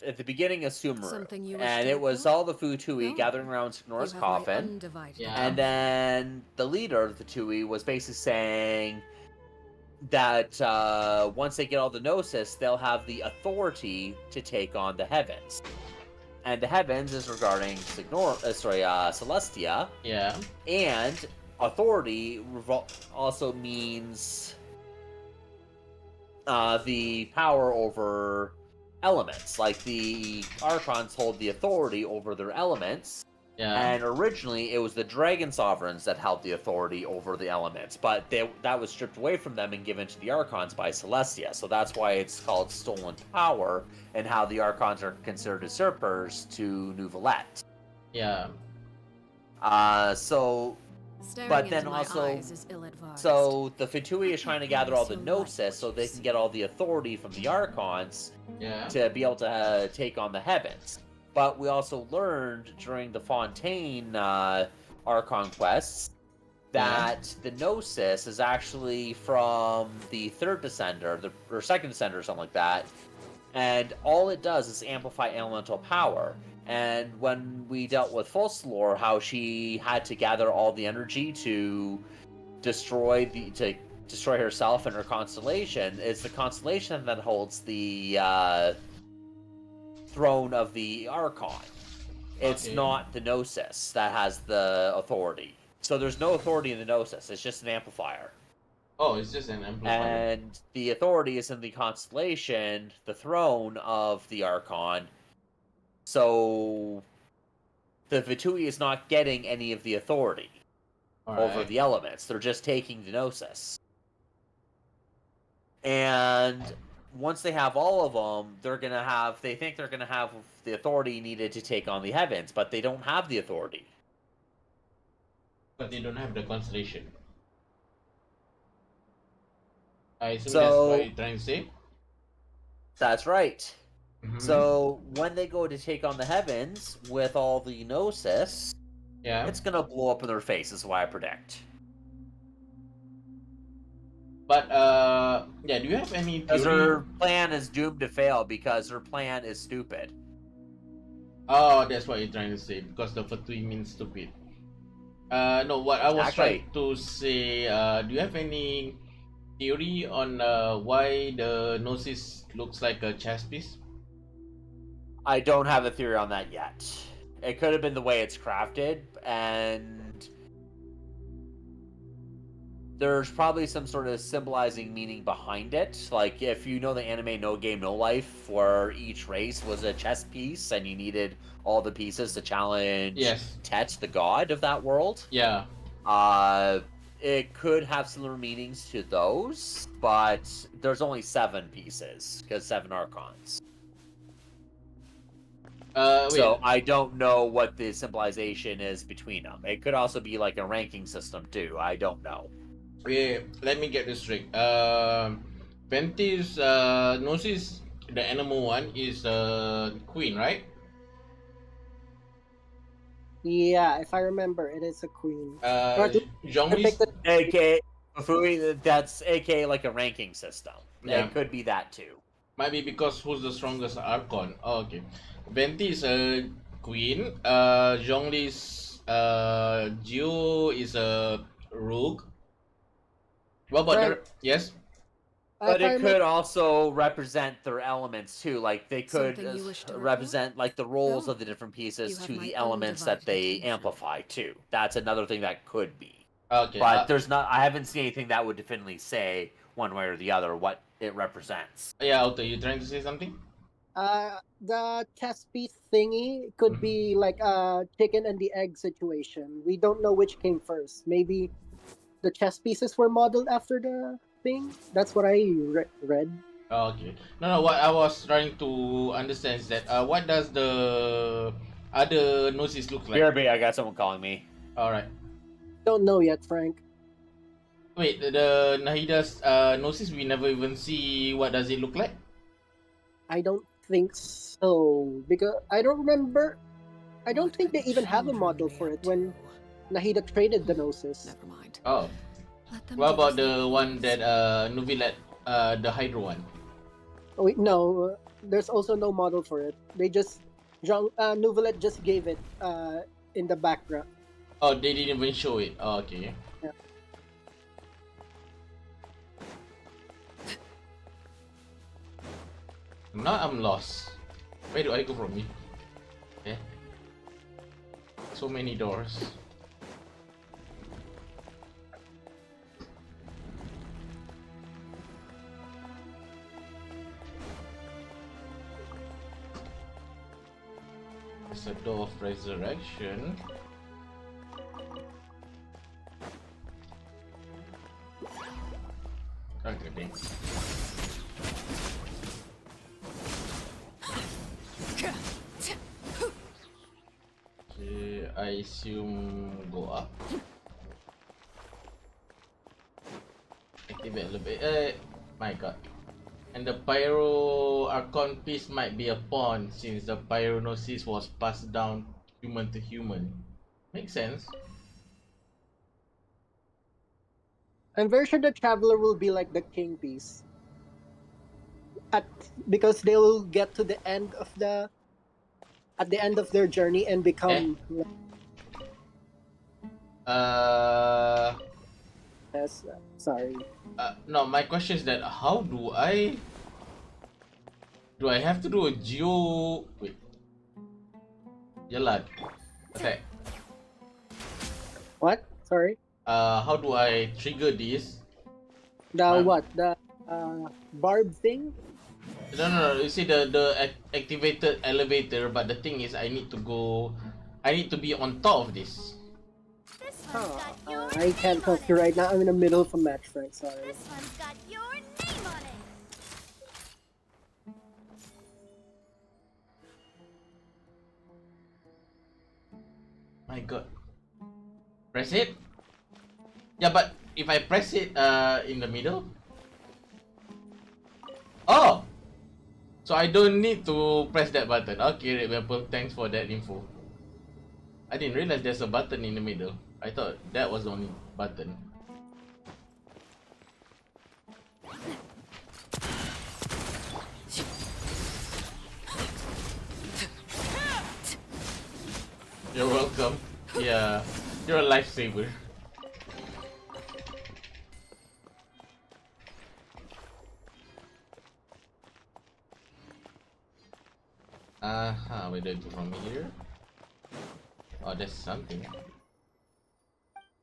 At the beginning of Sumeru, Something you wish and to it was report? all the Futui No. gathering around Signora's You have my coffin, undivided Yeah. and then the leader of the Futui was basically saying that once they get all the Gnosis, they'll have the authority to take on the heavens. And the heavens is regarding Celestia. Yeah. And authority also means the power over elements. Like the archons hold the authority over their elements. Yeah. And originally, it was the dragon sovereigns that held the authority over the elements, but that was stripped away from them and given to the archons by Celestia. So that's why it's called stolen power, and how the archons are considered usurpers to Nouvelette. Yeah. But then also, so the Fatui is trying to gather all the Gnosis so they can get all the authority from the archons to be able to take on the heavens. But we also learned during the Fontaine Archon quests that the Gnosis is actually from the third Descender, or second Descender, or something like that. And all it does is amplify elemental power. And when we dealt with Fossilor, how she had to gather all the energy to destroy herself and her constellation, it's the constellation that holds the throne of the Archon. It's not the Gnosis that has the authority. So there's no authority in the Gnosis. It's just an amplifier. Oh, it's just an amplifier. And the authority is in the constellation, the throne of the Archon. So the Vitui is not getting any of the authority over the elements. They're just taking the Gnosis. And once they have all of them, they think they're gonna have the authority needed to take on the heavens, but they don't have the authority. But they don't have the constellation. I assume that's what you're trying to say? That's right. So when they go to take on the heavens with all the Gnosis, it's gonna blow up in their face, is what I predict. But do you have any theory? Because her plan is doomed to fail because her plan is stupid. Oh, that's what you're trying to say, because the Fatui means stupid. No, what I was trying to say, do you have any theory on why the Gnosis looks like a chess piece? I don't have a theory on that yet. It could have been the way it's crafted, and there's probably some sort of symbolizing meaning behind it. Like, if you know the anime No Game No Life, where each race was a chess piece and you needed all the pieces to challenge Tet, the god of that world. Yeah. It could have similar meanings to those, but there's only 7 pieces, because 7 Archons. So I don't know what the symbolization is between them. It could also be like a ranking system too. I don't know. Okay, let me get this straight. Ventis Gnosis, the animal one, is queen, right? Yeah, if I remember, it is a queen. Zhongli's AK that's AK like a ranking system. Yeah. It could be that too. Might be because who's the strongest Archon. Oh, okay. Venti is a queen. Zhongli's Geo is a rogue. What about Frank, the yes? But If I it remember, could also represent their elements too. Like they could Something you wish to represent like the roles Go. of the different pieces You have to my the elements that they undivided amplify too. That's another thing that could be. Okay. But there's not. I haven't seen anything that would definitively say one way or the other what it represents. Yeah, Otto, you trying to say something? the chess piece thingy could be like a chicken and the egg situation. We don't know which came first. Maybe the chess pieces were modeled after the thing. That's what I read. Okay. No. What I was trying to understand is that what does the other gnosis look like? BRB, I got someone calling me. All right. Don't know yet, Frank. Wait, the Nahida's gnosis, we never even see what does it look like? I don't think so because I don't remember. I don't think they even have a model for it when Nahida traded the gnosis. Never mind. Oh. What about the one that Nuvilet, the Hydro one? Oh, wait, no, there's also no model for it. They just Nuvelet just gave it in the background. Oh, they didn't even show it. Oh, okay. Yeah. Now I'm lost. Where do I go from here? Yeah. So many doors. It's a door of resurrection. Okay, thanks. Okay, I assume go up. Activate a little bit. My god. And the pyro archon piece might be a pawn since the pyronosis was passed down human to human. Makes sense. I'm very sure the traveler will be like the king piece. Because they'll get to the end of at the end of their journey and become yes, sorry. No, my question is that how do I have to do a geo wait. Yalan. Attack. What? Sorry. How do I trigger this? What? The barb thing? No. You see the activated elevator, but the thing is, I need to be on top of this. I can't help you right now. I'm in the middle of a match, Frank. Sorry. This one's got your name on it. My god. Press it? Yeah, but if I press it in the middle? Oh! So I don't need to press that button. Okay, Red Maple, thanks for that info. I didn't realize there's a button in the middle. I thought that was the only button. You're welcome. Yeah, you're a lifesaver. Where do I go from here? Oh, that's something.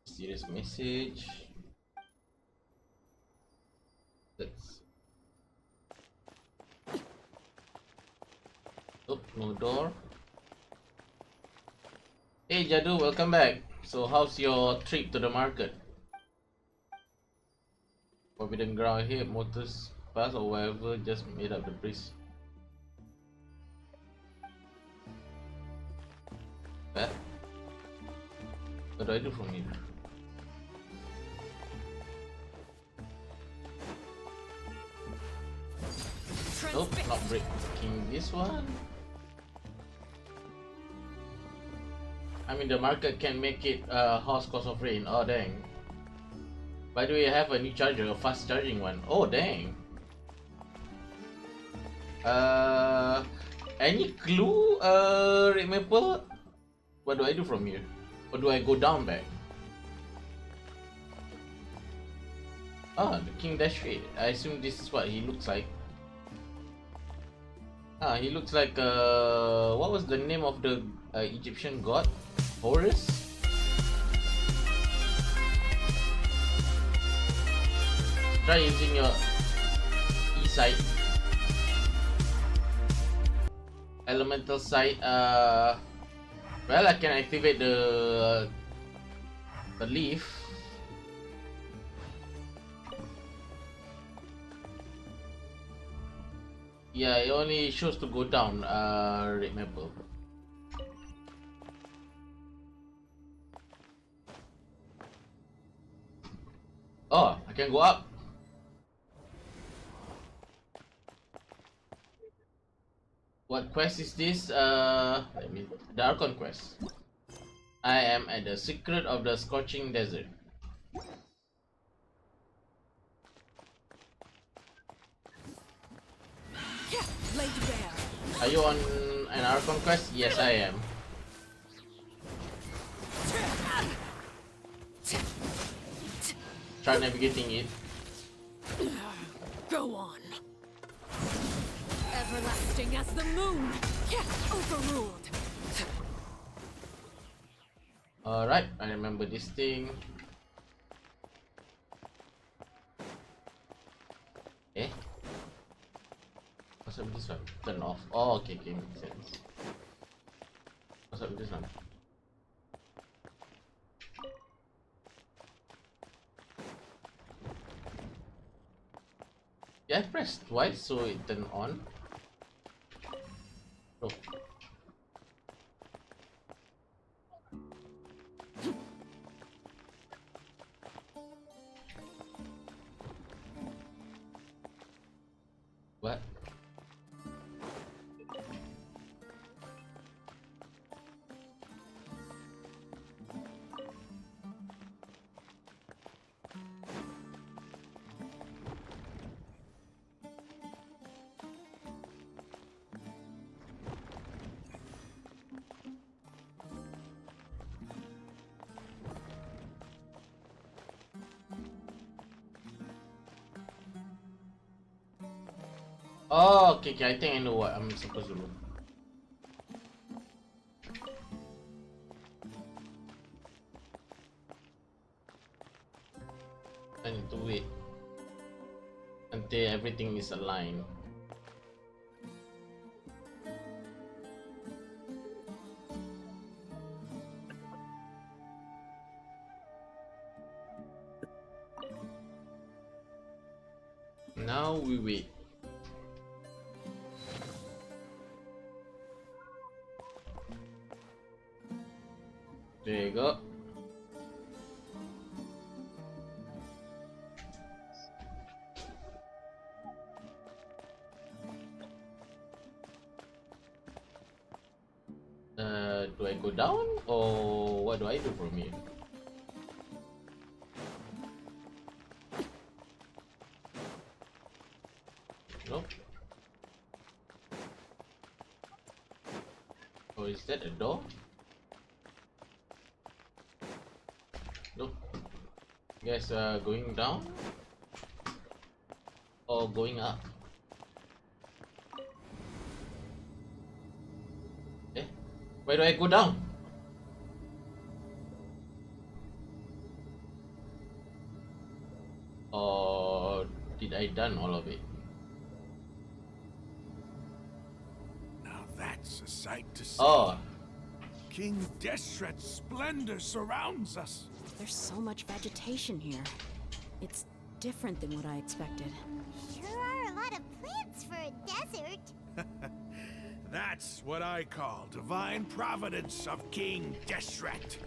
Serious message. Let's. Oh, no door. Hey Jadu, welcome back. So how's your trip to the market? Forbidden ground here, motors pass or whatever, just made up the priest. What do I do from here? Nope, not breaking this one. I mean, the market can make it horse cost of rain. Oh dang. By the way, I have a new charger, a fast charging one. Oh dang. Any clue, Red Maple? What do I do from here? Or do I go down back? Ah, the King Dashray. I assume this is what he looks like. Ah, he looks like what was the name of the Egyptian god? Horus? Try using your E-sight. Elemental sight. Well, I can activate the leaf. Yeah, it only shows to go down. Red maple. Oh, I can go up. What quest is this? Let me. The Archon quest. I am at the secret of the scorching desert. Laid bare. Are you on an Archon quest? Yes, I am. Try navigating it. Go on. Everlasting as the moon. Overruled. Alright, I remember this thing. Eh? What's up with this one? Turn off. Oh, okay, okay, makes sense. What's up with this one? Yeah, I pressed twice so it turned on. Oh. What? Oh, okay, okay, I think I know what I'm supposed to do. I need to wait until everything is aligned. Now we wait. There you go. Do I go down or what do I do from here? Nope. Oh, is that a door? Nope. Guess going down or going up? Eh? Where do I go down? Or did I done all of it? Now that's a sight to see. Oh. King Deshret's splendor surrounds us. There's so much vegetation here. It's different than what I expected. Sure are a lot of plants for a desert. That's what I call divine providence of King Deshret.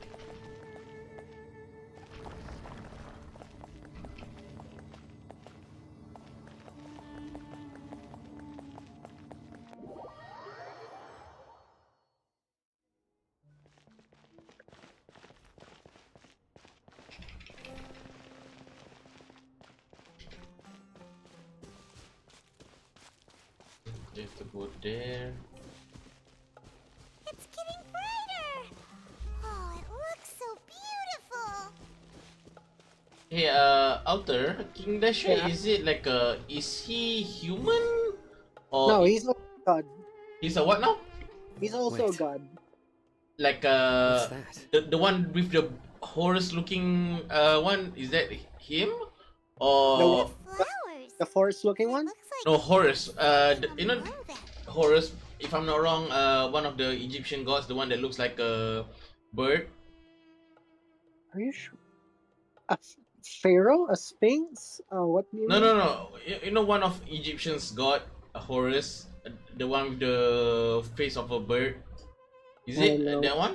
You have to go there. It's getting brighter. Oh, it looks so beautiful. Hey, Outer, King Dasher, Yeah. is it like is he human? Or No, he's also a god. he's a what now? He's also a god. Like What's that? the one with the horse looking one, is that him? The one, Or the forest looking one? no, Horus. You know Horus, if I'm not wrong, one of the Egyptian gods, the one that looks like a bird. Are you sure? A pharaoh? A sphinx? What do you No, mean? no, no. You know one of Egyptian's god, Horus, the one with the face of a bird. Is I don't it know. that one?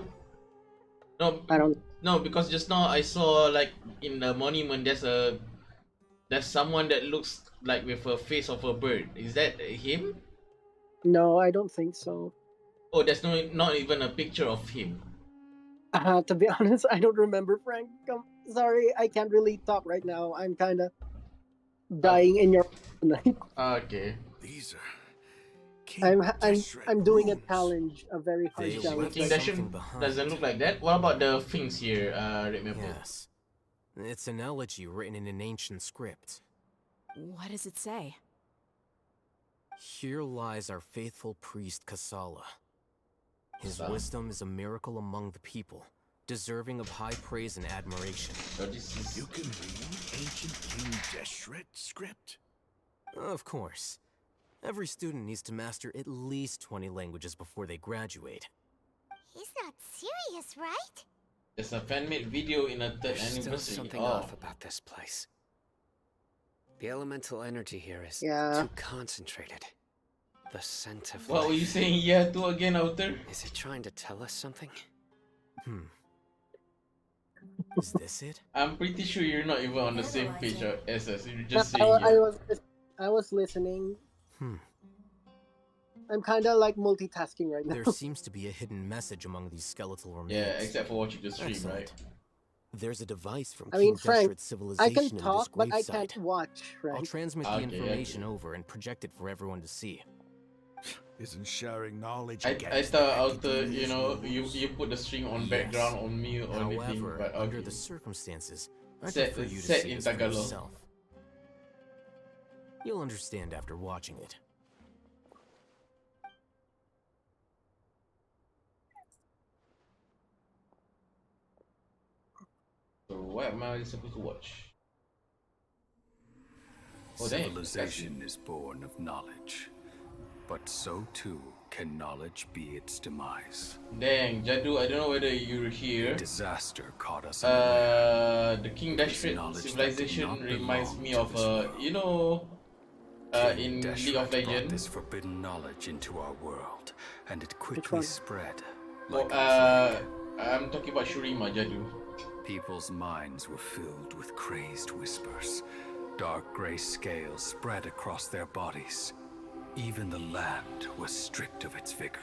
No, I don't. no, because just now I saw like in the monument there's someone that looks like with a face of a bird. Is that him? No, I don't think so. Oh, there's not even a picture of him. To be honest, I don't remember, Frank. Sorry, I can't really talk right now. I'm kind of dying in your tonight. Okay. These are I'm doing a challenge, a very hard They challenge. King right Dasher now. doesn't look like that. What about the things here, remember? Yes. It's an elegy written in an ancient script. What does it say? Here lies our faithful priest Kasala. His Kasala. wisdom is a miracle among the people, deserving of high praise and admiration. You can read ancient King Deshret script? Of course. Every student needs to master at least 20 languages before they graduate. He's not serious, right? There's a fan-made video in a third There's still anniversary. something Oh. off about this place. The elemental energy here is Yeah. too concentrated. The scent of What life. were you saying yeah to again, Outer? Is it trying to tell us something? Is this it? I'm pretty sure you're not even on the same page as us. You're just No, saying yeah. I was listening. Hmm. I'm kind of like multitasking right now. There seems to be a hidden message among these skeletal remains. Yeah, except for watching the stream, Excellent. right? There's a device from I mean, King Frank, Deshret's I civilization can in talk, this but I gravesite. can't watch, right? I'll transmit Okay, the information okay. over and project it for everyone to see. Isn't sharing knowledge I against thought the Outer, entities you know, rules? you put the string on Yes. background on mute or anything, However, but under okay. the circumstances, I Set- prefer you to set see in this for Tagalog. yourself. You'll understand after watching it. So what am I supposed to watch? Oh, dang, Civilization is born of knowledge, but so too can knowledge be its demise. Dang, Jadu, I don't know whether you're here. Disaster caught us The King It was Dashret knowledge that did civilization not reminds belong me to of this world. you know, in League of Deshret brought Legends. this forbidden knowledge into our world, and it one? quickly spread Oh, like a plague. I'm talking about Shurima, Jadu. People's minds were filled with crazed whispers. Dark gray scales spread across their bodies. Even the land was stripped of its vigor.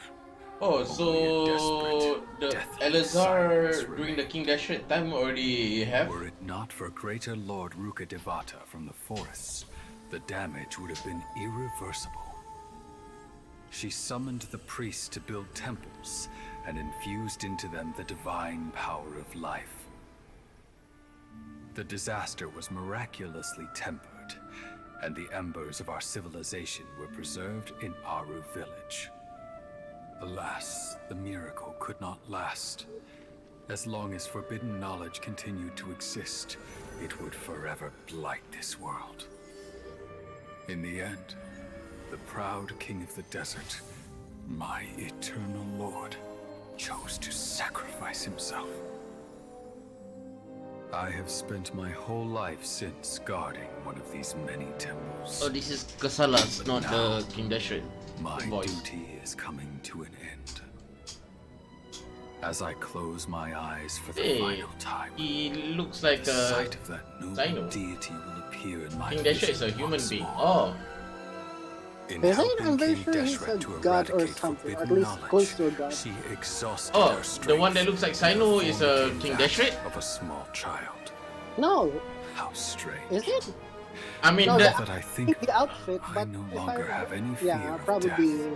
Oh, so the Elazar during the King Dashret time already have? Were it not for greater Lord Ruka Devata from the forests, the damage would have been irreversible. She summoned the priests to build temples and infused into them the divine power of life. The disaster was miraculously tempered, and the embers of our civilization were preserved in Aru village. Alas, the miracle could not last. As long as forbidden knowledge continued to exist, it would forever blight this world. In the end, the proud king of the desert, my eternal lord, chose to sacrifice himself. I have spent my whole life since guarding one of these many temples. Oh, this is Kasala's, But not now, the King Dashret my voice. duty is coming to an end. As I close my eyes for the Hey, final time, he looks like the a sight of that noble Sino. deity will appear in my King Dashret is vision a human once being. more. Oh, In Is it? helping I'm very King sure he's Deshret a to god or eradicate something, or at forbidden least close knowledge, to a god. she exhausted oh, her the strength. one that looks like Sino is a King Dashret? Of a small child. No, How strange. is it? I mean, No, that, That I think the outfit, but no if longer have any yeah, fear of probably.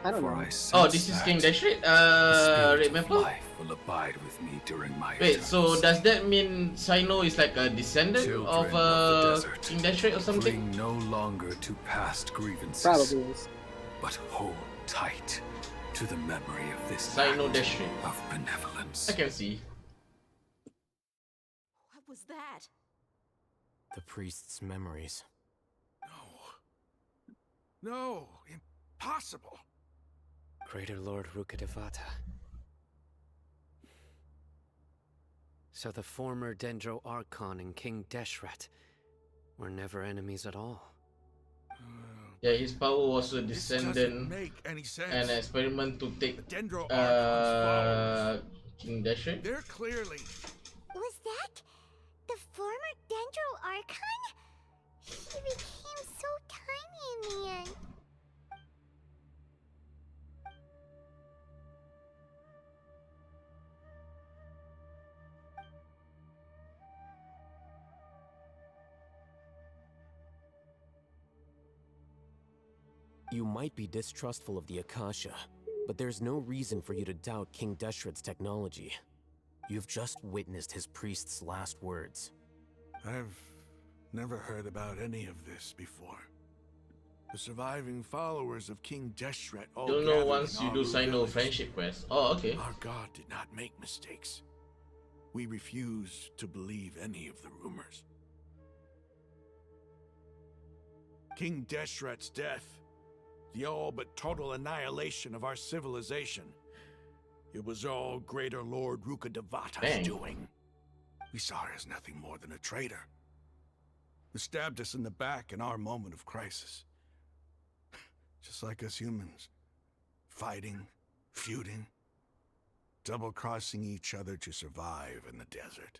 I don't For know. I sense Oh, this is King that Dashrit. the spirit Red of Maple. life will abide with me during my Wait, so eternal does that mean Sino is like a descendant Children of of the desert, King Dashrit or something? cling no longer to past grievances, Probably is. but hold tight to the memory of this Sino act Dashrit. of benevolence. I can see. What was that? The priest's memories. No, impossible. Greater Lord Rukkhadevata. So the former Dendro Archon and King Deshret were never enemies at all. Yeah, his power was a This doesn't descendant make any sense. and an experiment to take The Dendro Archon's followers. King Dashrit. They're clearly. Was that the former Dendro Archon? He became so tiny in the end. You might be distrustful of the Akasha, but there's no reason for you to doubt King Deshret's technology. You've just witnessed his priest's last words. I've never heard about any of this before. The surviving followers of King Deshret all You'll know gathered once in you do Aru Sino village. friendship quest. Oh, okay. Our god did not make mistakes. We refuse to believe any of the rumors. King Deshret's death, the all but total annihilation of our civilization, it was all Greater Lord Rukkhadevata's Dang. doing. We saw her as nothing more than a traitor, who stabbed us in the back in our moment of crisis. Just like us humans, fighting, feuding, double-crossing each other to survive in the desert.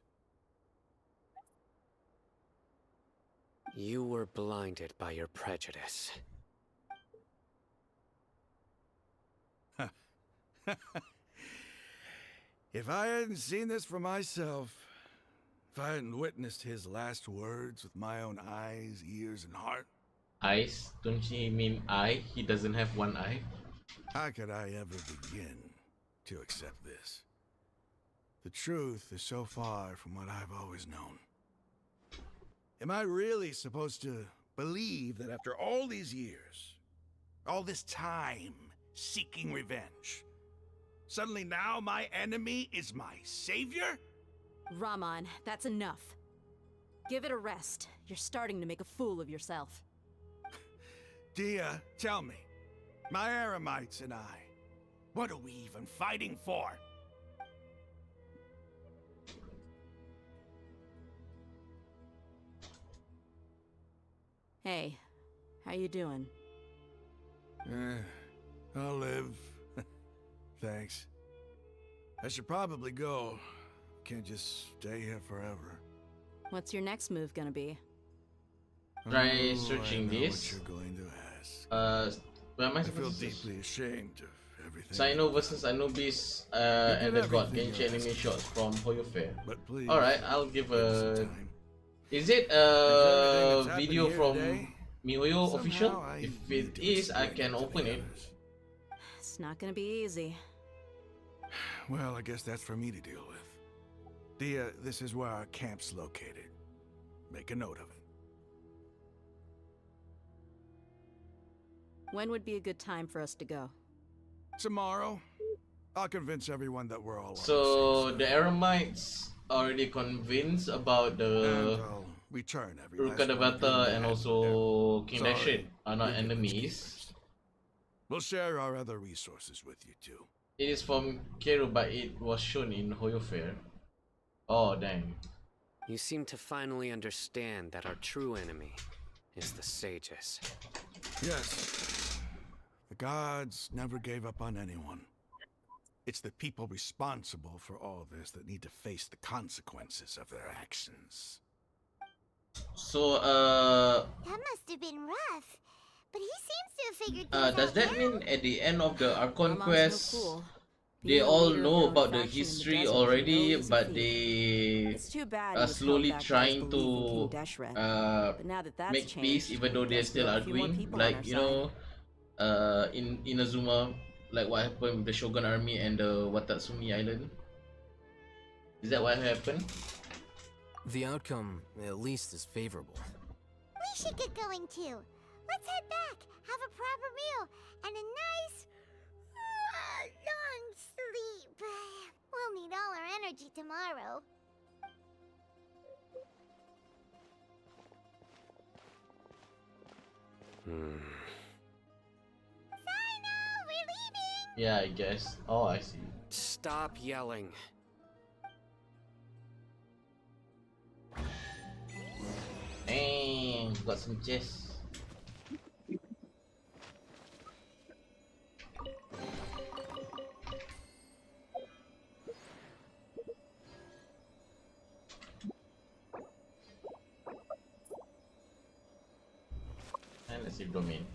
You were blinded by your prejudice. If I hadn't seen this for myself, if I hadn't witnessed his last words with my own eyes, ears, and heart, Eyes? Don't you mean eye? He doesn't have one eye. how could I ever begin to accept this? The truth is so far from what I've always known. Am I really supposed to believe that after all these years, all this time seeking revenge, suddenly now my enemy is my savior? Raman, that's enough. Give it a rest. You're starting to make a fool of yourself. Dia, tell me, my Aramites and I, what are we even fighting for? Hey, how you doing? I'll live. Thanks. I should probably go. Can't just stay here forever. What's your next move gonna be? Try Oh, searching I know this. what you're going to ask. Where am I I feel supposed to search? deeply ashamed of everything. Sino versus Anubis You and did the god everything Genshin you're anime asking shots from Hoyo Fair. But please, Alright, I'll give give us a. some time. Is it If everything that's video happened from here today, MiHoYo official? somehow I If need it to is, I explain can it to open the it. others. It's not gonna be easy. Well, I guess that's for me to deal with. Dia, this is where our camp's located. Make a note of it. When would be a good time for us to go? Tomorrow, I'll convince everyone that we're all on So the Aramites already convinced about the same side. And the I'll return every last one of Rukkhadevata you and that also had King Sorry, Dashret are not you're village enemies. keepers. We'll share our other resources with you too. It is from Kero, but it was shown in Hoyo Fair. Oh dang. You seem to finally understand that our true enemy is the sages. Yes. The gods never gave up on anyone. It's the people responsible for all this that need to face the consequences of their actions. So That must have been rough. But he seems to have figured things does out that now. mean at the end of the Archon Ramon's no quest fool. they Being a all leader of know your own about the faction in the history desert is no already, easy but feat. they It's too bad he are was held slowly back by his trying belief in to King Deshret. But now that that's make changed, peace even though they're guess we still have a few more arguing. people on Like our you side. know, in Inazuma, like what happened with the Shogun army and the Watatsumi Island? Is that what happened? The outcome, at least, is favorable. We should get going too. Let's head back, have a proper meal, and a nice, long sleep. We'll need all our energy tomorrow. Sino, we're leaving! Yeah, I guess. Oh, I see. Stop yelling. Dang, got some chests. And let's see domain.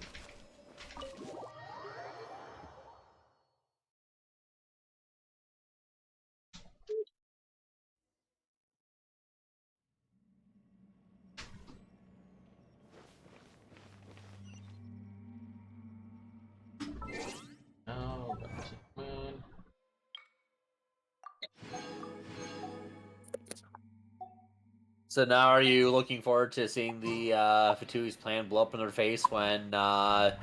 Now, got achievement. So now, are you looking forward to seeing the Fatui's plan blow up in their face when that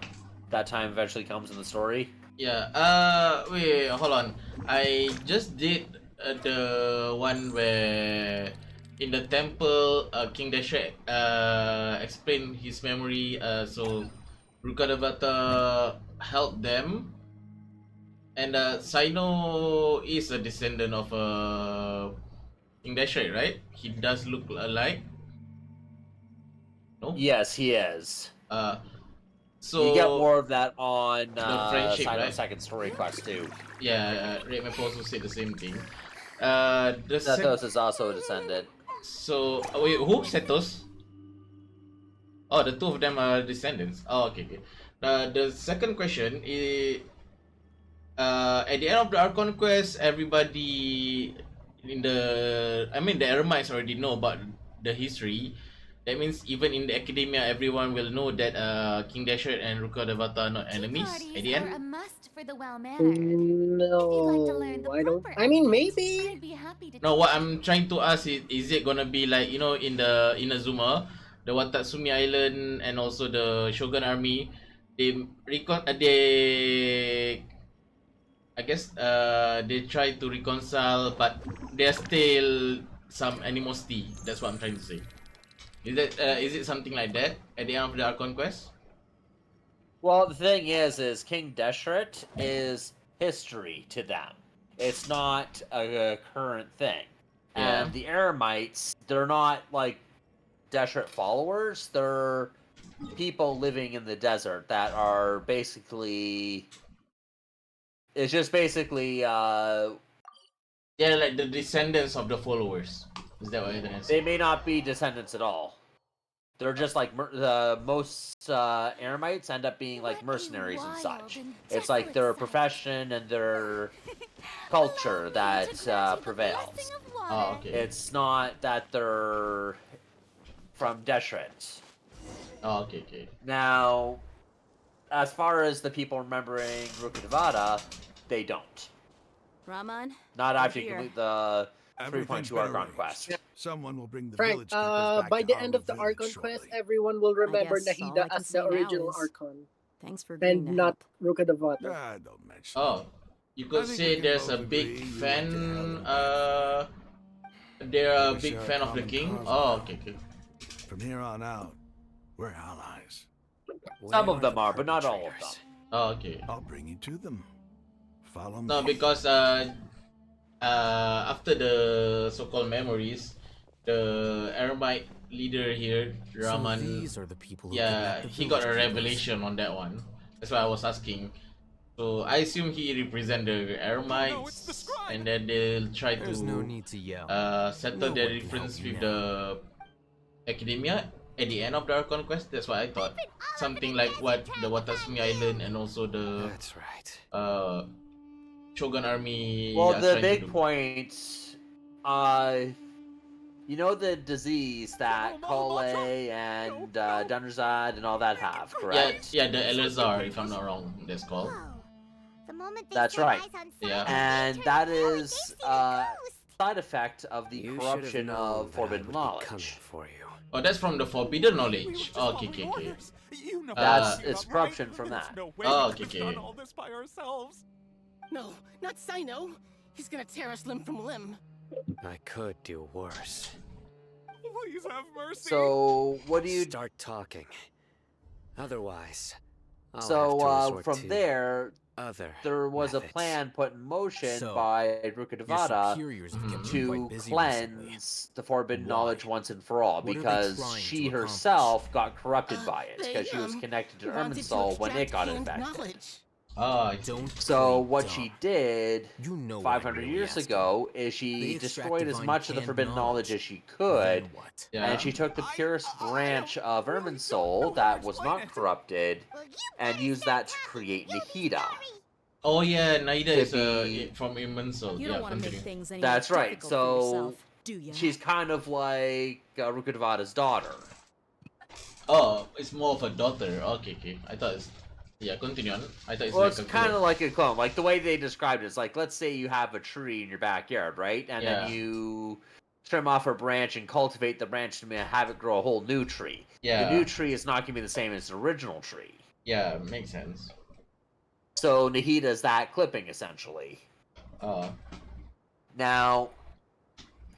time eventually comes in the story? Yeah, wait, hold on. I just did the one where in the temple, King Dashret explained his memory, so Rukadavata helped them. And Sino is a descendant of King Dashret, right? He does look alike. No? Yes, he is. So you get more of that on the friendship, Sino's right? second story quest too. Yeah, Red Map also said the same thing. The Zethos is also a descendant. So wait, who Setos? Oh, the two of them are descendants. Oh, okay, okay. The second question is, at the end of the Archon quest, everybody in the, I mean, the Eremites already know about the history. That means even in the academia, everyone will know that King Dashret and Ruka Devata are not enemies at the Are a end. must for the well-mannered. No, I don't. I mean, maybe. I'd be happy to No, teach what you. I'm trying to ask is it gonna be like, you know, in the Inazuma, the Watatsumi Island and also the Shogun army, they I guess they try to reconcile, but there's still some animosity. That's what I'm trying to say. Is it something like that at the end of the Archon quest? Well, the thing is King Deshret is history to them. It's not a current thing. Yeah. And the Eremites, they're not like Deshret followers. They're people living in the desert that are basically. It's just basically. They're like the descendants of the followers. Is that what you're gonna say? They may not be descendants at all. They're just like most Eremites end up being like mercenaries and such. It's like their profession and their culture that prevails. Oh, okay. It's not that they're from Deshret. Oh, okay, okay. Now, as far as the people remembering Rukadevada, they don't. Raman? Not after you here. complete the Everything's 3.2 been Archon arranged. quest. Someone will bring the Frank, village keepers back by to the end Aru of the village Archon shortly. quest, everyone will remember guess all Nahida I can as say the now original is Archon, Thanks for agreeing and to not help. Rukadevata. Ah, don't mention Oh, you could I think say we can there's both a big agree you fan. went to hell in a They're a We big share a fan of the common king. cause Oh, now. okay, okay. From here on out, we're allies. Some of them are, but not all of them. Oh, okay. I'll bring you to them. Follow me. No, because after the so-called memories, the Eremite leader here, Raman, So these are the people who yeah, kidnapped the he got a village keepers. revelation on that one. That's why I was asking. So I assume he represent the Eremites, and then they'll try There's to no need to yell. settle No their one can difference help you with now. the academia at the end of the Archon quest. That's what I thought. Something like what the Watatsumi Island and also the That's right. Shogun army Well, are the trying to big do. point, You know the disease that Kole and Dunderzad and all that have, correct? Yeah, the Elazar, if I'm not wrong, that's called. The moment they That's set right. eyes on Yeah. And that is a side effect of the You should have corruption known of that I forbidden would be coming knowledge. for you. Oh, that's from the forbidden knowledge. Oh, okay. It's corruption from that. Oh, okay. this by ourselves. No, not Sino. He's gonna tear us limb from limb. I could do worse. Please have mercy. So, what do you... Start talking. Otherwise, I'll have to So, resort from to there, other there was methods. a plan put in motion So, by your Rukkhadevata superiors have kept you to quite busy cleanse recently. the forbidden Why? knowledge once and for all, What are they because trying she to accomplish? herself got corrupted by it, They, because she was connected to wanted to Irminsul when it extract got hand infected. knowledge. Oh, Don't So play what dumb. she did You know what 500 I'm really years asking. ago is They she extract destroyed as divine much of the hand forbidden knowledge knowledge. as she could, Then what? Yeah. and she took the purest branch of Irminsul that was not corrupted and used that to create Nahida. Oh yeah, Naida To is be- from Immensal. You Yeah, don't want to make continue. things any That's more right, difficult for so yourself, do ya? she's kind of like Rukkhadevata's daughter. Oh, it's more of a daughter. Okay. I thought it's... Yeah, continue on. I thought it's Well, like it's a kind of clone. like a clone. Like the way they described it, it's like, let's say you have a tree in your backyard, right? And Yeah. then you trim off a branch and cultivate the branch to have it grow a whole new tree. Yeah. The new tree is not going to be the same as the original tree. Yeah, makes sense. So Nahida is that clipping, essentially. Now,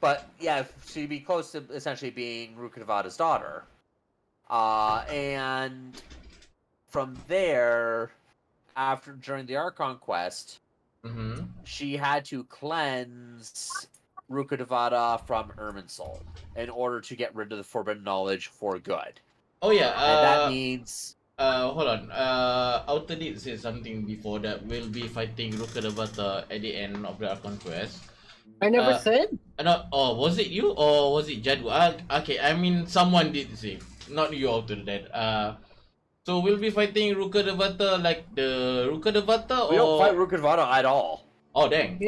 but yeah, she'd be close to essentially being Rukkhadevata's daughter. And from there, during the Archon quest, she had to cleanse Rukkhadevata from Irminsul in order to get rid of the forbidden knowledge for good. Oh yeah, and that means... hold on. Outer did say something before that we'll be fighting Rukkhadevata at the end of the Archon quest. I never said. No, oh, was it you or was it Jadwu? Okay, I mean someone did say, not you Outer that. So we'll be fighting Rukkhadevata like the Rukkhadevata or... We don't fight Rukkhadevata at all. Oh dang.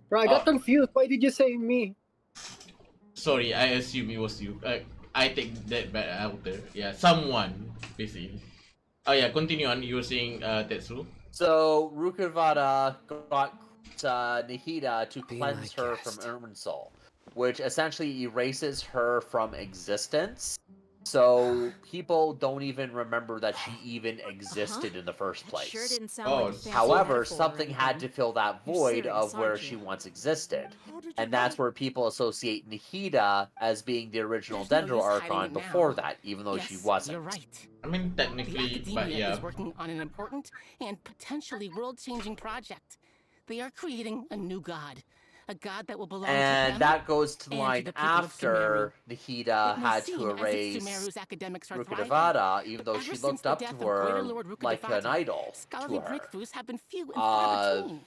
Bro, I got confused. Why did you say me? Sorry, I assume it was you. I take that back out there. Yeah, someone, basically. Oh yeah, continue on. You were saying Tetsu. So Rukkhadevata got Nahida to cleanse her from Irminsul, which essentially erases her from existence. So people don't even remember that she even existed in the first place. Sure didn't sound like a fancy However, metaphor or something had anything. to fill that You're void serious, of where aren't she you? once existed. And that's where people associate Nahida as being the original Dendro Archon before that, even though she wasn't. You're right. I mean, The technically, Academia but yeah. is working on an important and potentially world-changing project. They are creating a new god. A god that will belong to them And that goes to the and line the people of after Nahida It may had seem to as if erase Sumeru's academics are Rukkhadevata, even though Ever she since looked the up death to of Greater her Lord like an Rukkhadevata, idol scholarly to her. breakthroughs have been few and far between.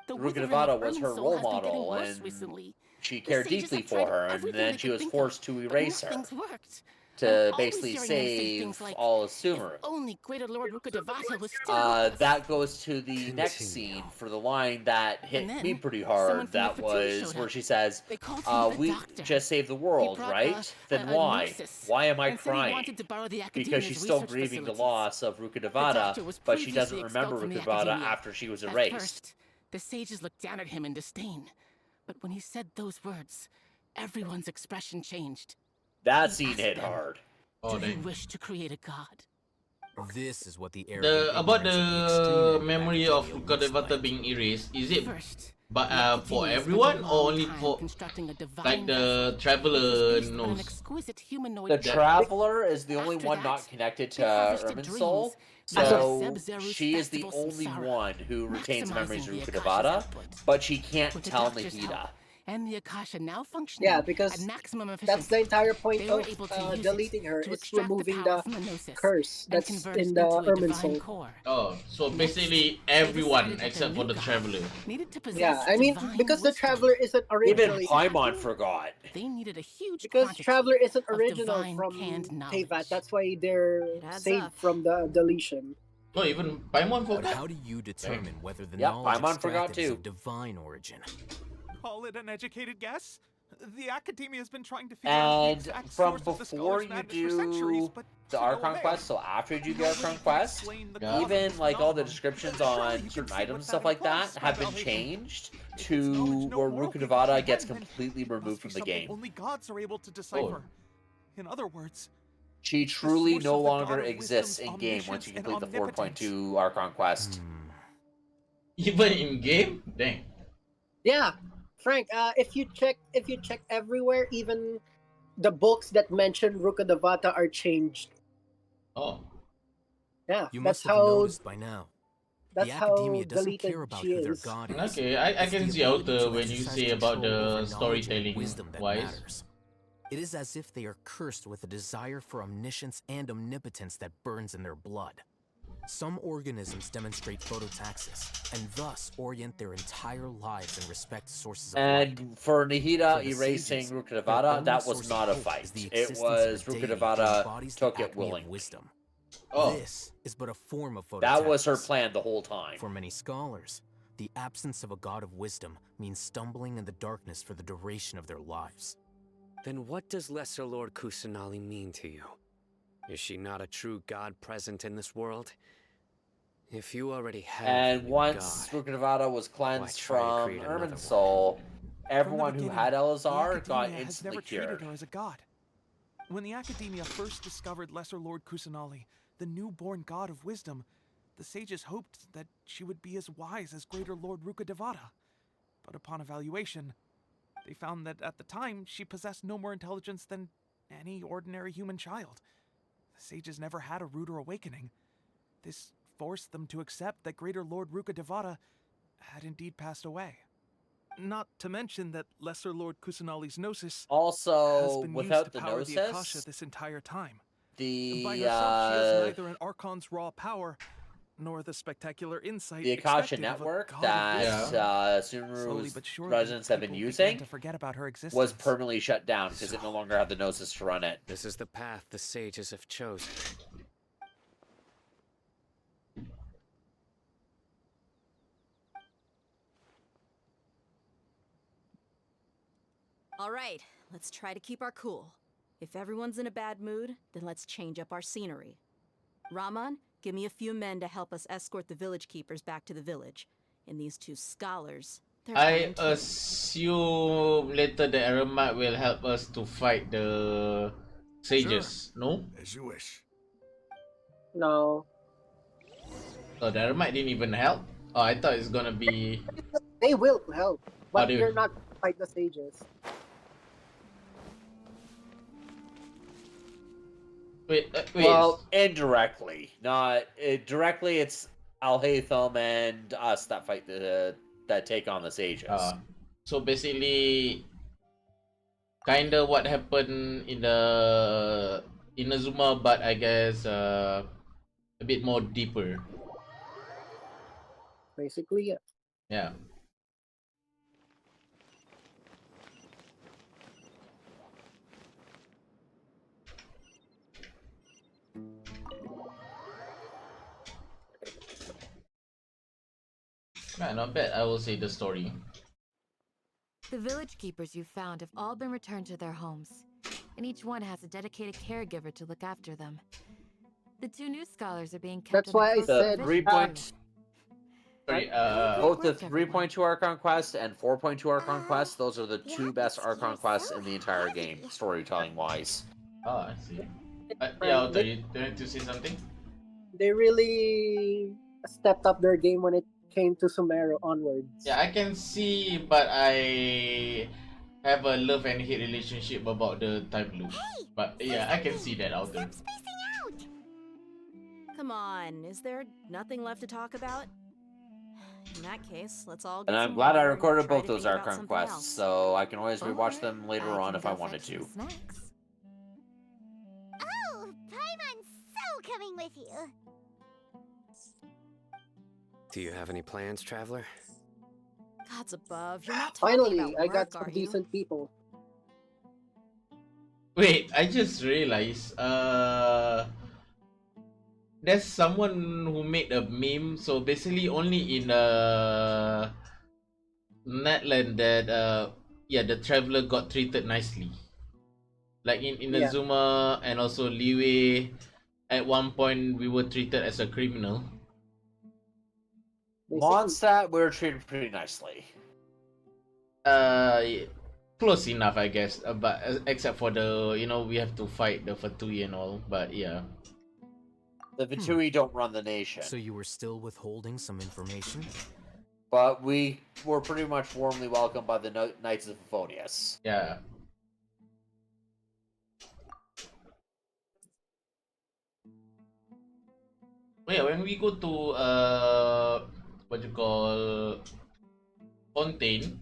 The withering Rukkhadevata of was her Irminsul role has been getting model, worse and recently. she The cared sages deeply have for tried her, and everything then they she could was think forced of, to but erase her nothing's worked. to I'm basically always hearing them say save things like, all of Sumeru. Only Greater Lord Rukkhadevata was still with us. That goes to the next scene for the line that hit And then, me pretty someone hard. from the That fraternity was showed where up. she says, They called him the we doctor. just saved the He world, brought right? Then a why? gnosis Why am I and said he crying? wanted to borrow the Because Academia's she's still research grieving the facilities. loss of The Rukkhadevata, doctor was but she doesn't previously remember expelled from the Rukkhadevata Academia. after she was At erased. first, the sages looked down at him in disdain. But when he said those words, everyone's expression changed. That He scene asked hit them, hard. Oh, Do you dang. wish to create a god? This is what the About ignorance of the extreme end memory of academia looks Rukkhadevata like. being erased, is it First, but the for Academia spent a everyone or long only time for constructing a divine like the vessel that traveler was based on an knows? exquisite humanoid The body. Traveler is the only After one that, not connected to they harvested Irminsul, dreams so during Zeb-Zeru's she is the festival only Samsara, one who retains memories of maximizing the Rukkhadevata, Akasha's output. but she can't With the tell doctor's Nahida. help, and the Akasha now functioning Yeah, at because maximum efficiency, that's the entire point they were of able to use deleting it her. to It's extract removing the power the from the gnosis curse and that's convert it in into the a Ermin divine soul. core. Oh, so Next, basically they everyone decided that the except for new the god traveler. needed to possess Yeah, I mean, divine because the wisdom. Traveler isn't Even originally... Paimon forgot. They needed a huge Because quantity Traveler isn't of original divine from canned knowledge. Teyvat. That's why they're adds saved up. from the deletion. Oh, even Paimon But forgot. how do you determine whether the Yep, knowledge Paimon forgot extracted is too. of divine origin? call it an educated guess. The academia has been trying to figure out the And exact from source of the before scholar's you madness for centuries, do but the to no Archon avail. quest, so after you do the Nobody Archon can quest, explain the cause of even this like all the phenomenon. descriptions Surely on you can certain see what items and that stuff like that implies, have been Valhalla. changed If it's knowledge to no where mortal Ruka can Devada gets comprehend, completely then it must removed be from the something game. only gods are able to decipher. In other words, She it's the truly source no of the longer God of exists wisdom's in game once omniscience you and complete the omnipotence. 4.2 Archon quest. Even in game? Dang. Yeah, Frank. If you check everywhere, even the books that mention Rukkhadevata are changed. Oh. Yeah, You that's must have how. noticed by now. That's The how academia doesn't deleted care about she who their is. god is. Okay, I It's can the see ability Outer to when you exercise say about control over the knowledge and storytelling wisdom that wise. matters. It is as if they are cursed with a desire for omniscience and omnipotence that burns in their blood. Some organisms demonstrate phototaxis, and thus orient their entire lives in respect to sources of light. And for Nihida For the erasing sages, Ruka their Devada, only that was source of not a hope is fight. the It existence was of a Ruka deity who Devada embodies took the it acme of willingly. wisdom. Oh. This is but a form of phototaxis. That was her plan the whole time. For many scholars, the absence of a god of wisdom means stumbling in the darkness for the duration of their lives. Then what does Lesser Lord Kusanali mean to you? Is she not a true god present in this world? If you already have And a new once god, Ruka Devada was why cleansed try to from create another Ermin's one? soul, From everyone the who beginning, had the Elazar got academia has instantly never treated cured. her as a god. When the academia first discovered Lesser Lord Kusanali, the newborn god of wisdom, the sages hoped that she would be as wise as Greater Lord Rukkhadevata. But upon evaluation, they found that at the time she possessed no more intelligence than any ordinary human child. The sages never had a ruder awakening. This forced them to accept that Greater Lord Rukkhadevata had indeed passed away. Not to mention that Lesser Lord Kusanali's gnosis has Also, been used without to the power the Akasha Gnosis, this entire time. the By herself, she has neither an Archon's raw power nor the spectacular insight Akasha expected of a network god of that wisdom. Slowly Sumeru's but surely, residents have been people began using to forget about her existence. was permanently shut down because it no longer had the Gnosis to run it. This is the path the sages have chosen. All right, let's try to keep our cool. If everyone's in a bad mood, then let's change up our scenery. Raman, give me a few men to help us escort the village keepers back to the village. And these two scholars, they're I coming too. assume later the Aramat will help us to fight the sages, no? As you wish. No. Oh, the Aramat didn't even help? Oh, I thought it's gonna be... They will help, but they- you're not gonna fight the sages. Wait, Well, indirectly, not directly. It's Al-Haytham and us that fight that take on the sages. So basically, kinda what happened in the Inazuma, but I guess a bit more deeper. Basically, yeah. Yeah. Yeah, not bad. I will say the story. The village keepers you found have all been returned to their homes, and each one has a dedicated caregiver to look after them. The two new scholars are being kept That's under why I close said supervision, too. Sorry, both the 3.2 Archon quest and 4.2 Archon quest, those are the two best Archon quests in the entire game, storytelling wise. Oh, I see. Right, Yeah, Otto, you wanted to say something? They really stepped up their game when it came to Sumeru onwards. Yeah, I can see, but I have a love and hate relationship about the time loop. But yeah, I can see that out there. Come on, is there nothing left to talk about? In that case, let's all get And I'm some glad I water and recorded try both to those think about Archon something quests, else. so I can always rewatch Or them later I on can if I go wanted fetch some to. snacks. Oh, Paimon's so coming with you. Do you have any plans, traveler? Gods above, you're not talking Finally, about I got work, some are you? decent people. Wait, I just realized, there's someone who made a meme. So basically, only in Netland that yeah, the traveler got treated nicely. Like in Yeah. Inazuma and also Liwe, at one point we were treated as a criminal. Mondstadt, we were treated pretty nicely. Yeah, close enough, I guess. But except for the, we have to fight the Fatui and all. But yeah. The Fatui don't run the nation. So you were still withholding some information? But we were pretty much warmly welcomed by the Knights of Favonius. Yeah. Yeah, when we go to what you call Fontaine,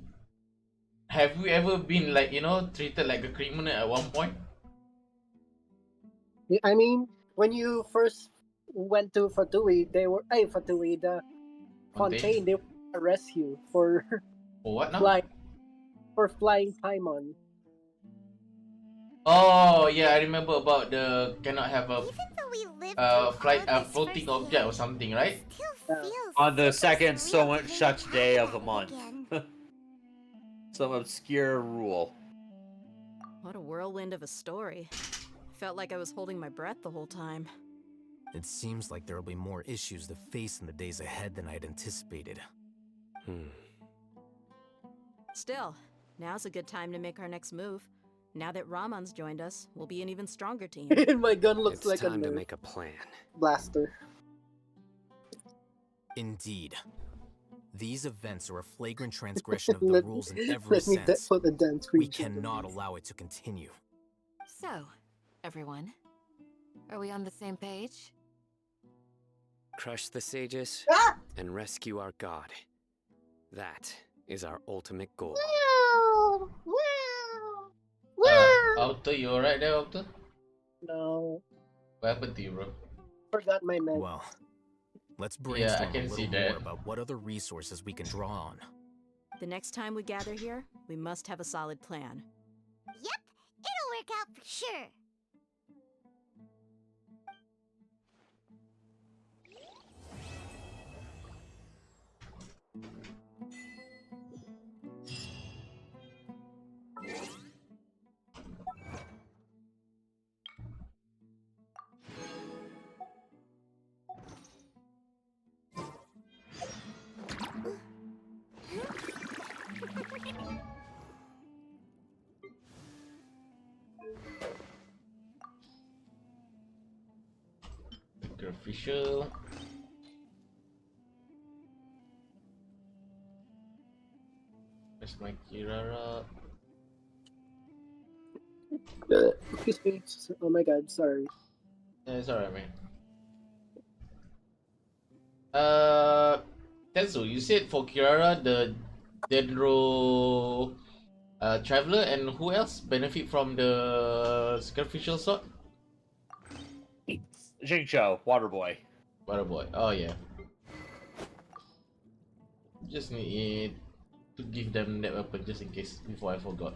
have you ever been like treated like a criminal at one point? I mean, when you first went to Fatui, Fatui, the Fontaine, they arrest you for For what now? flying Paimon. Oh yeah, I remember about the cannot have a flight floating years, object or something, right? On the second so much such day of the month. Some obscure rule. What a whirlwind of a story. Felt like I was holding my breath the whole time. It seems like there'll be more issues to face in the days ahead than I'd anticipated. Still, now's a good time to make our next move. Now that Ramon's joined us, we'll be an even stronger team. My gun looks It's like time a to Nerf make a plan. blaster. Indeed. These events are a flagrant transgression of the rules in every Let me sense. put the dance We screen. cannot allow it to continue. So, everyone, are we on the same page? Crush the sages and rescue our god. That is our ultimate goal. Alter, you alright there, Alter? No. What happened to you, bro? Forgot my meds. Well, let's Yeah, I brainstorm can a see little that. more about what other resources we can draw on. The next time we gather here, we must have a solid plan. Yep, it'll work out for sure. Sacrificial. Where's my Kirara? Excuse me. Oh my god, sorry. Yeah, it's alright, man. Tensu, you said for Kirara, the Dendro Traveler, and who else benefit from the Sacrificial Sword? Jingcho, Waterboy. Waterboy, oh yeah. Just need to give them that weapon just in case before I forgot.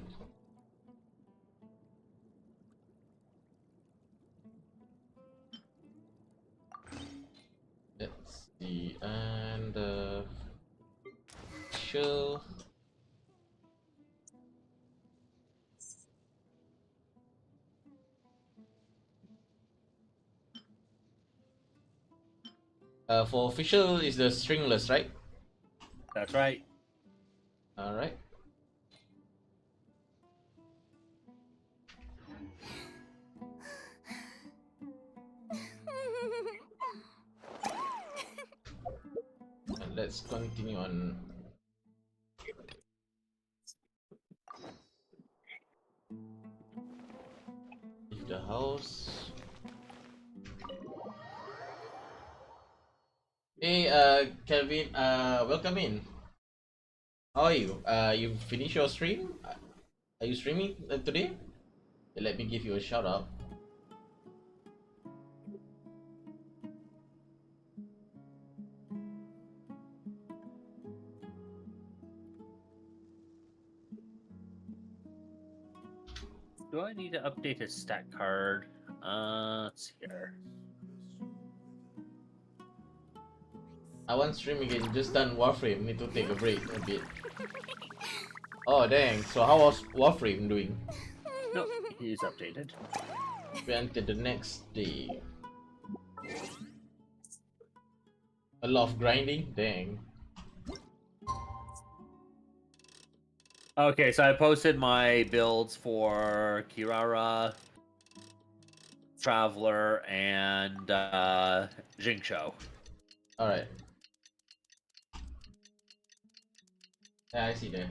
Let's see, and show. For official is the stringless, right? That's right. All right. And let's continue on. Leave the house. Hey, Kelvin. Welcome in. How are you? You finished your stream? Are you streaming today? Let me give you a shout out. Do I need to update his stat card? Let's see here. I want stream again. Just done Warframe. Need to take a break a bit. Oh dang. So how was Warframe doing? No, he's updated. We entered the next day. A lot of grinding. Dang. Okay, so I posted my builds for Kirara, Traveler, and Jinksho. Alright. Yeah, I see that.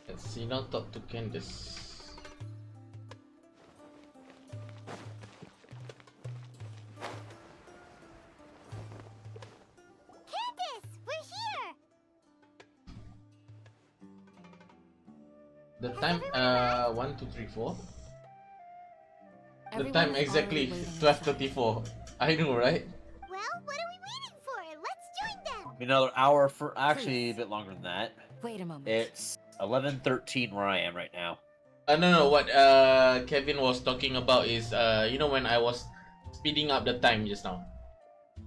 Let's see now. Talk to Candace. Candace, we're here! The time 1, 2, 3, 4. The Everyone time is exactly already waiting 12:34. I know, right? Well, what are we waiting for? Let's join them! Another hour for actually a bit longer than that. Wait a moment. It's 11:13 where I am right now. No. What Kevin was talking about is you know when I was speeding up the time just now.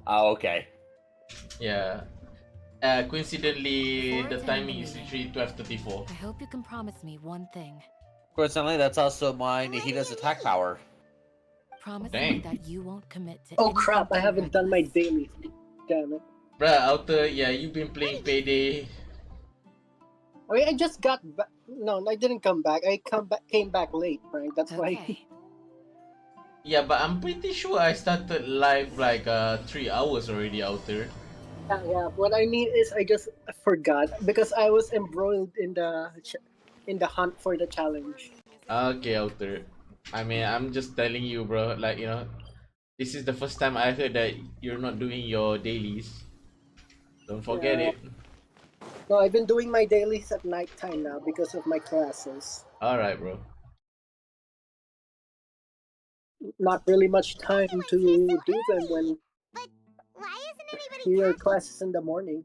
Oh, okay. Yeah. Coincidentally, Before the attending timing the is meeting, literally 12:34. I hope you can promise me one thing. Coincidentally, that's also my Nahida's attack power. Promise Dang. me that you won't commit to Oh anything crap! I too haven't done my reckless. daily. Damn it! Bruh, Outer, yeah, you've been playing Payday. I mean, I just got back. No, I didn't come back. Came back late, right? That's why. Okay. Yeah, but I'm pretty sure I started live like 3 hours already, Outer. Yeah. What I mean is, I just forgot because I was embroiled in the hunt for the challenge. Okay, Outer. I mean, I'm just telling you, bro. Like, you know, this is the first time I heard that you're not doing your dailies. Don't forget Yeah. it. No, I've been doing my dailies at nighttime now because of my classes. Alright, bro. Not really much time to do them when But why isn't anybody your packing? class is in the morning.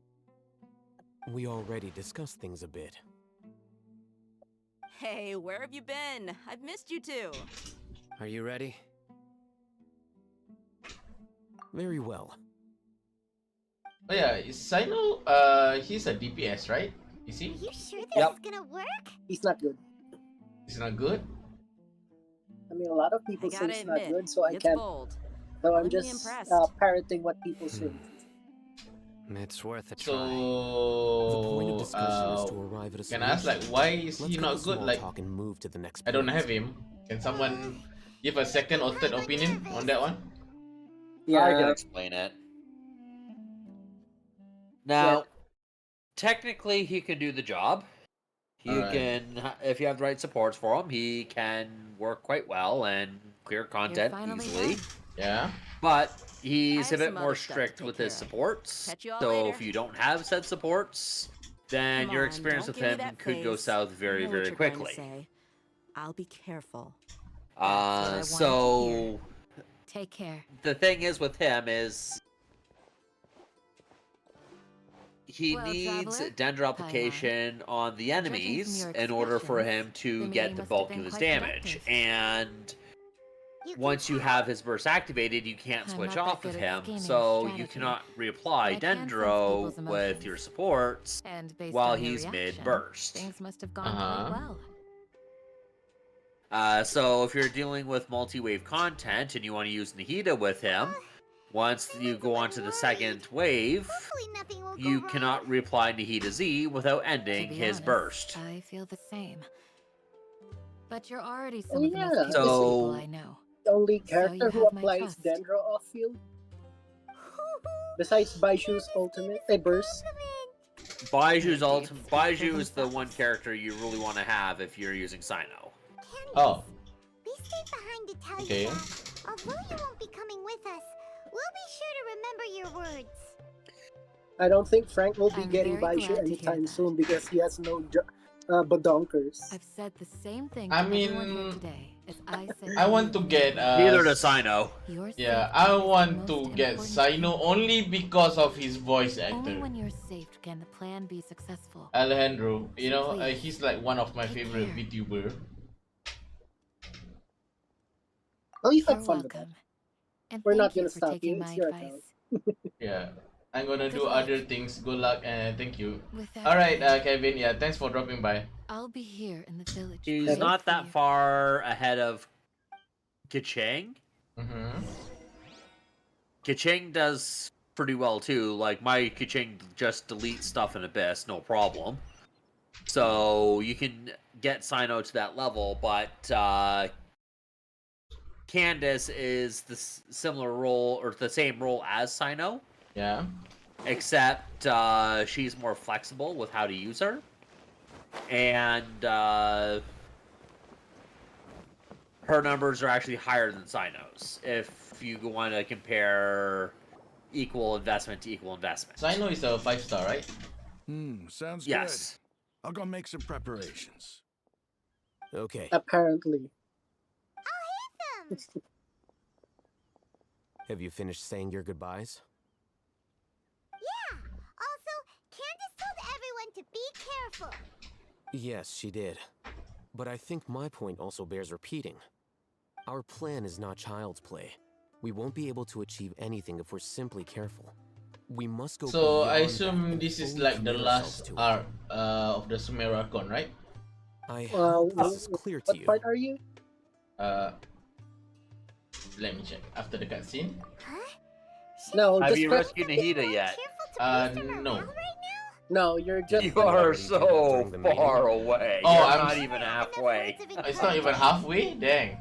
We already discussed things a bit. Hey, where have you been? I've missed you too. Are you ready? Very well. Oh yeah, is Sino, he's a DPS, right? Is Are he? you sure this Yep. is gonna work? He's not good. He's not good? I mean, a lot of I people say gotta it's not admit, good, so I it's can't. bold. So I'm Let me just impressed. parroting what people say. It's worth a try. The point of So, discussion is to arrive at a can I ask, like, solution. why is Let's he cut not the good? small Like, talk and move to the next I don't point. have him. Can someone give a second or third opinion on that one? I can Yeah. explain it. Now, technically, he can do the job. You Alright. can, if you have the right supports for him, he can work quite well and clear content finally easily. done. Yeah. But I he's a have bit some more other stuff to strict take with his care of. supports. Catch you all So later. if you don't have said supports, then Come your on, experience don't with give me him that could go face. south I very, know what very you're going to quickly. say. I'll be careful. That's what I wanted to So Take care. the thing is with him is he Well, needs Traveler, Dendro application on the Judging from enemies your in order for expressions, him to the get meeting the must have bulk been of his quite damage. productive. And You can once you tell? have his burst activated, you can't I'm switch not that off of good at him, scheming or so you strategy, cannot but reapply I can sense Dendro people's with emotions. your supports And based while on your he's reaction, mid-burst. things must have gone quite well. So if you're dealing with multi-wave content and you want to use Nahida with him, once you go on to the second wave, you cannot reapply Nahida Z without To ending be his honest, burst. I feel the same. But you're already Oh some of the most yeah. capable Is he people So I know. the only So you character who have my applies trust. Dendro off field? Besides Baiju's ultimate, burst. Baiju is the one character you really want to have if you're using Sino. Oh. We stayed behind to tell Okay. you that, although you won't be coming with us, we'll be sure to remember your words. I don't think Frank will be I'm getting very Baishu glad to hear anytime that. soon because he has no badonkers. I've said the same thing I to everyone here mean, today as I said I to want to you. get Neither does Sino. Your yeah, safety I is the want most to get important Sino thing. only because of his voice Only actor. when you're safe can the plan be successful. Alejandro, you So know, please, he's like one of my take favorite care. VTuber. Oh, you You're have fun with that. welcome. And We're not thank you gonna for stop you. taking my It's your advice. account. Yeah, I'm gonna Good do luck. other things. Good luck and thank you. With All right, everything. Kevin. Yeah, thanks for dropping by. I'll be here in the village. He's praying not for that you. far ahead of Kicheng. Mm-hmm. Kicheng does pretty well too. Like my Kicheng just deletes stuff in Abyss, no problem. So you can get Sino to that level, but Candace is the similar role or the same role as Sino. Yeah. Except she's more flexible with how to use her, and her numbers are actually higher than Sino's. If you want to compare equal investment to equal investment. Sino is a 5-star, right? Sounds Yes. good. I'll go make some preparations. Okay. Apparently. Have you finished saying your goodbyes? Yeah. Also, Candace told everyone to be careful. Yes, she did. But I think my point also bears repeating. Our plan is not child's play. We won't be able to achieve anything if we're simply careful. We must go So beyond I that assume and this is fully like the commit ourselves last to it. arc of the Sumeru Archon, right? I hope this is clear to What you. part are you? Let me check after the cutscene. No, Have just you press. rescued Nahida yet? No. No, you're just. You are so far away. Oh, You're I'm not even halfway. It's not even halfway. Dang.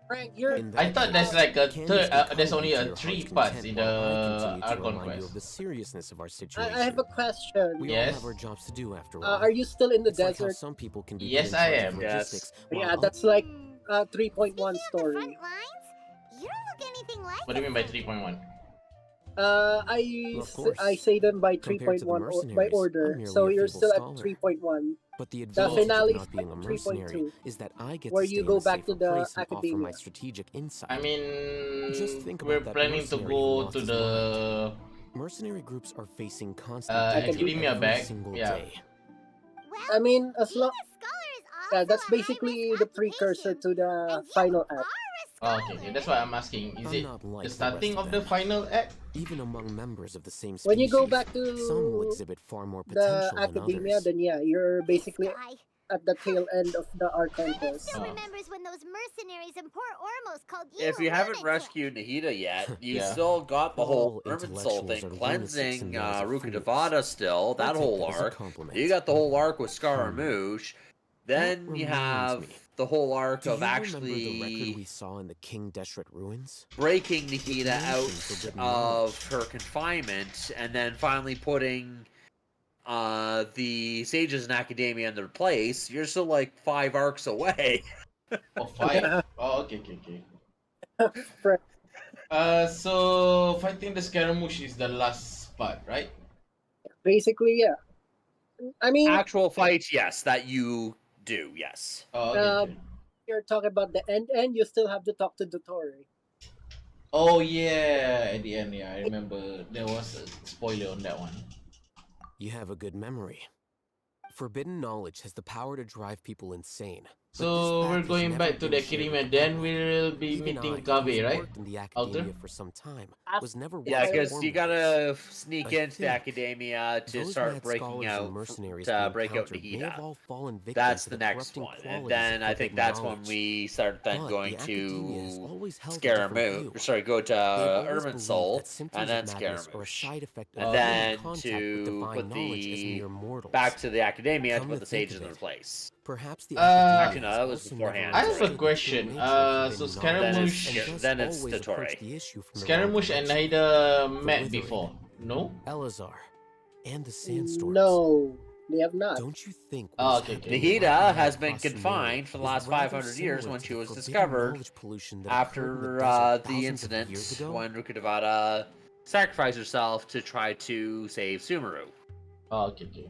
Frank, you're. I thought there's like a Candace third. can There's come only to a your 3 heart's parts in content the while I continue to Archon remind you quest. of the seriousness of our situation. I have a question. We all have our jobs to do after all. Are you still in the It's like how desert? some people can be Yes, put in I charge am. of logistics. Yeah, while that's like 3.1 story. You don't look anything like What do you mean by 3.1? Of course. I say them by Compared to the 3.1 by mercenaries, order, I'm merely so a you're feeble still at scholar. 3.1. But the The advantage of finale is not being a at mercenary 3.2. is that I get Where to stay you in go a back to safer the place and offer academia. my strategic insight. I mean, Just think we're about that planning to mercenary who go lost to his the mind. Mercenary groups are facing constant danger academia every back. single Yeah. day. I mean, as long. Yeah, that's basically the precursor to the final act. Oh, okay, that's why I'm asking. Is I'm it not like the the starting rest of of the them. final act? Even among members of the same species, When you go back some will to exhibit far more the potential than academia, others. then yeah, you're basically at the tail end of the Archon quest. Still remembers when those mercenaries in Port Ormos called you If a you haven't lunatic. rescued Nahida yet, you Yeah. still got the whole All Urban Soul intellectuals thing, are lunatics cleansing in the eyes of Ruka fools. Devada still, that I'll take whole that as a arc. compliment. You got the whole arc with Scaramouche. Then you reminds have me. the whole arc Do of you remember the record actually we saw in the King Deshret ruins? breaking It Nahida mentioned out forbidden of her confinement and then finally putting the sages in academia in their place. You're still like 5 arcs away. Oh, 5? Oh, okay. So fighting the Scaramouche is the last part, right? Basically, yeah. I mean, actual fights, yes, that you do, yes. Oh, okay. You're talking about the end, you still have to talk to Dottore. Oh yeah, at the end, yeah, I remember there was a spoiler on that one. You have a good memory. Forbidden knowledge has the power to drive people insane. So we're going back to the academia, then we'll be meeting Kabe, right? In the Alter? academia for some time, was never Yeah, once because informed you of gotta sneak I into the think academia to those start mad breaking scholars out, and mercenaries to we break out encountered may have Nahida. all fallen victim That's to the the next corrupting one. And qualities then of I think forbidden that's when knowledge. we start then But going the academia has to always held a different view. go to They've always Urban believed Soul, that symptoms and then of madness are a Scaramouche. side effect And of then contact with to divine put knowledge as the mere mortals. back to the academia to Come put to the think sages of in their it, place. Perhaps the Actually, no, academia that was also beforehand. I have a understood the true question. nature of So forbidden knowledge, Scaramouche, and then thus it's always Dottore. approached the issue from the wrong Scaramouche and direction. Nahida The met Withering, before, no? Elazar, and the Sandstorms. No, they have not. Don't you think Oh, what is okay. happening Nahida right now has been across Sumeru confined for the is last rather 500 years similar when to she the was forbidden discovered knowledge pollution that occurred in after the desert the thousands of years incident ago? when Ruka Devada sacrificed herself to try to save Sumeru. Oh, okay.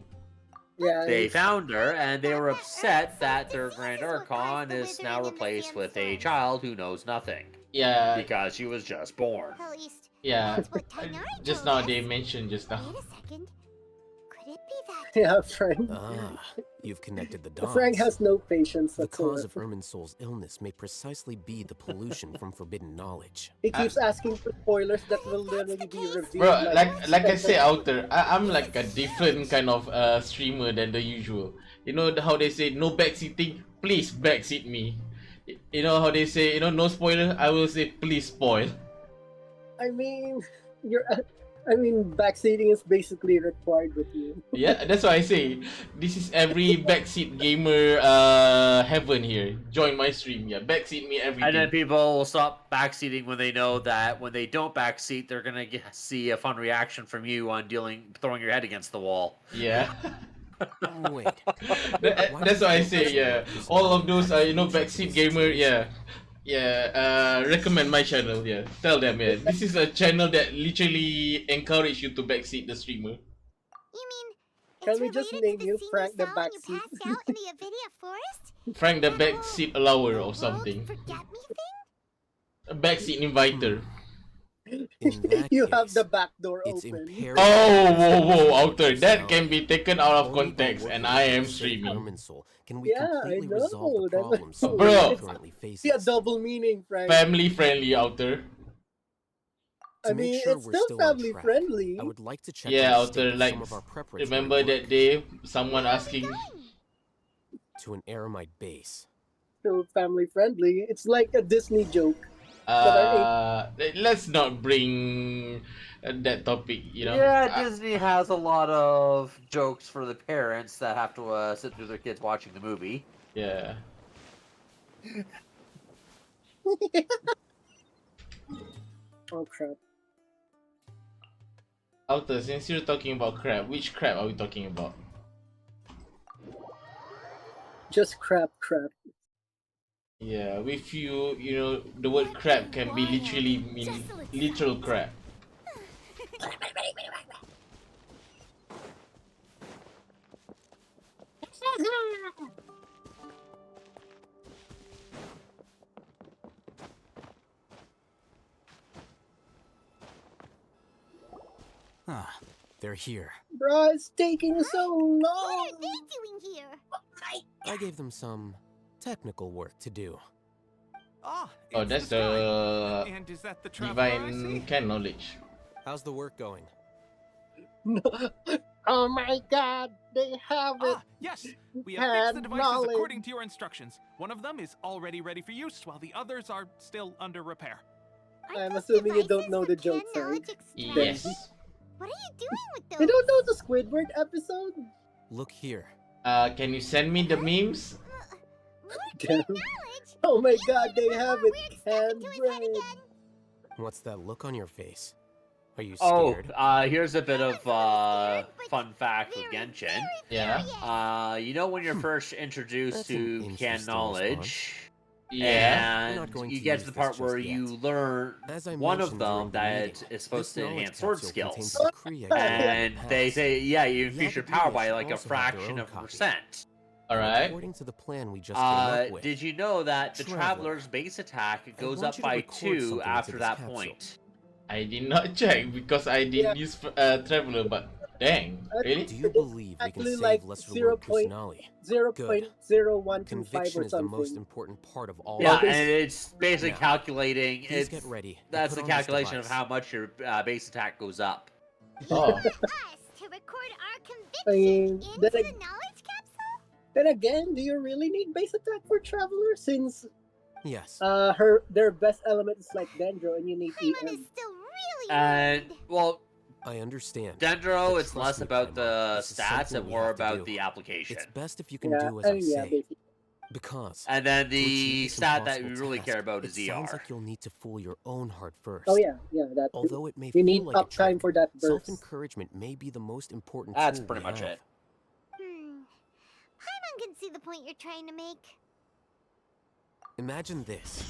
Yeah. They found her, and they were upset that their Grand Archon is now replaced with a child who knows nothing. Yeah. Because she was just born. At least Yeah. that's what Tainari Just told now us. they mentioned just now. Wait a second. Could it be that? Yeah, Frank. Ah, you've connected the dots. Frank has no patience The cause whatsoever. of Irminsol's illness may precisely be the pollution from forbidden knowledge. He keeps asking for spoilers that will literally be revealed. Bro, like I say out there, I'm like a different kind of streamer than the usual. You know how they say no backseating? Please backseat me. You know how they say, you know, no spoiler? I will say please spoil. I mean, backseating is basically required with you. Yeah, that's why I say this is every backseat gamer heaven here. Join my stream, yeah. Backseat me everything. And then people will stop backseating when they know that when they don't backseat, they're gonna see a fun reaction from you on throwing your head against the wall. Yeah. Wait. That's why I say, yeah. All of those, you know, backseat gamer, yeah. Yeah, recommend my channel, yeah. Tell them, yeah. This is a channel that literally encourage you to backseat the streamer. You mean Can we just name you Frank the when you Backseat? passed out in the Avidia forest? Frank the backseat allower or something. Forget me thing? A backseat inviter. You have the back door It's open. Oh, whoa, Outer. That can be taken out of context, and I am streaming. Can we Yeah, I completely resolve know. the problems Bro. Bro. currently faces? See a double meaning, Frank. Family friendly, Outer. I mean, it's still family friendly. I would like to check Yeah, on the state Outer, of like, some of our preparatory remember that work day someone asking to an Aramite base. So family friendly. It's like a Disney joke. let's not bring that topic, you know. Yeah, Disney has a lot of jokes for the parents that have to sit through their kids watching the movie. Yeah. Oh crap. Outer, since you're talking about crab, which crab are we talking about? Just crap. Yeah, with you, you know, the word crab can be literally mean literal crab. Ah, they're here. Bruh, it's taking so long. What are they doing here? I gave them some technical work to do. Ah, Oh, it's that's the sky. the And is that the traveler I see? divine can knowledge. How's the work going? Oh my god, they have it. Ah, yes, we have fixed the Had devices knowledge. according to your instructions. One of them is already ready for use, while the others are still under repair. I'm assuming you don't know the joke, Frank. Yes. What are you doing with those? You don't know the Squidward episode? Look here. Can you send me the memes? Oh my god, they have it. Handbrake. What's that look on your face? Are you Oh, scared? here's a bit of fun fact with Genshin. Yeah. You know when you're first introduced That's an to can interesting knowledge, Yeah. We're not and going you to get use to the this part where just you yet. learn As I one of mentioned them during the that meeting, is supposed this to knowledge enhance sword capsule skills. contains the decree I gave you in And the they past. say, yeah, you The increase your power by Academia like a also have their fraction own of a copy. percent. Alright. According to the plan we just came up with. Did you know that the Traveler, Traveler's base attack goes want up you to by record 2 something after into this that capsule. point? I did not check because I didn't use Traveler, but dang, really? Do you believe we can Actually, save like Lesser 0. Lord Kusanali? Good. 0.0125 Conviction or is the most something. important part of all Yeah, of this. and it's basically Now, calculating. please It's get ready and that's put the on this calculation of device. how much your base attack goes up. Oh. Us to record our I mean, into then, the knowledge capsule? then again, do you really need base attack for Traveler? Since Yes. their best element is like Dendro, and you need EM. Still really And well, I understand. Dendro, But it's trust less me, about Paimon, the this is stats something and we more have to about do. the application. It's best if you can Yeah, do as I yeah, say. basically. Because And then to the achieve this stat that we impossible really task, care about it is sounds ER. like you'll need to fool your own heart first. Oh yeah, that. Although it may You feel need like a uptime trick, for that burst. self-encouragement may be the most important That's tool pretty we much have. it. Paimon can see the point you're trying to make. Imagine this.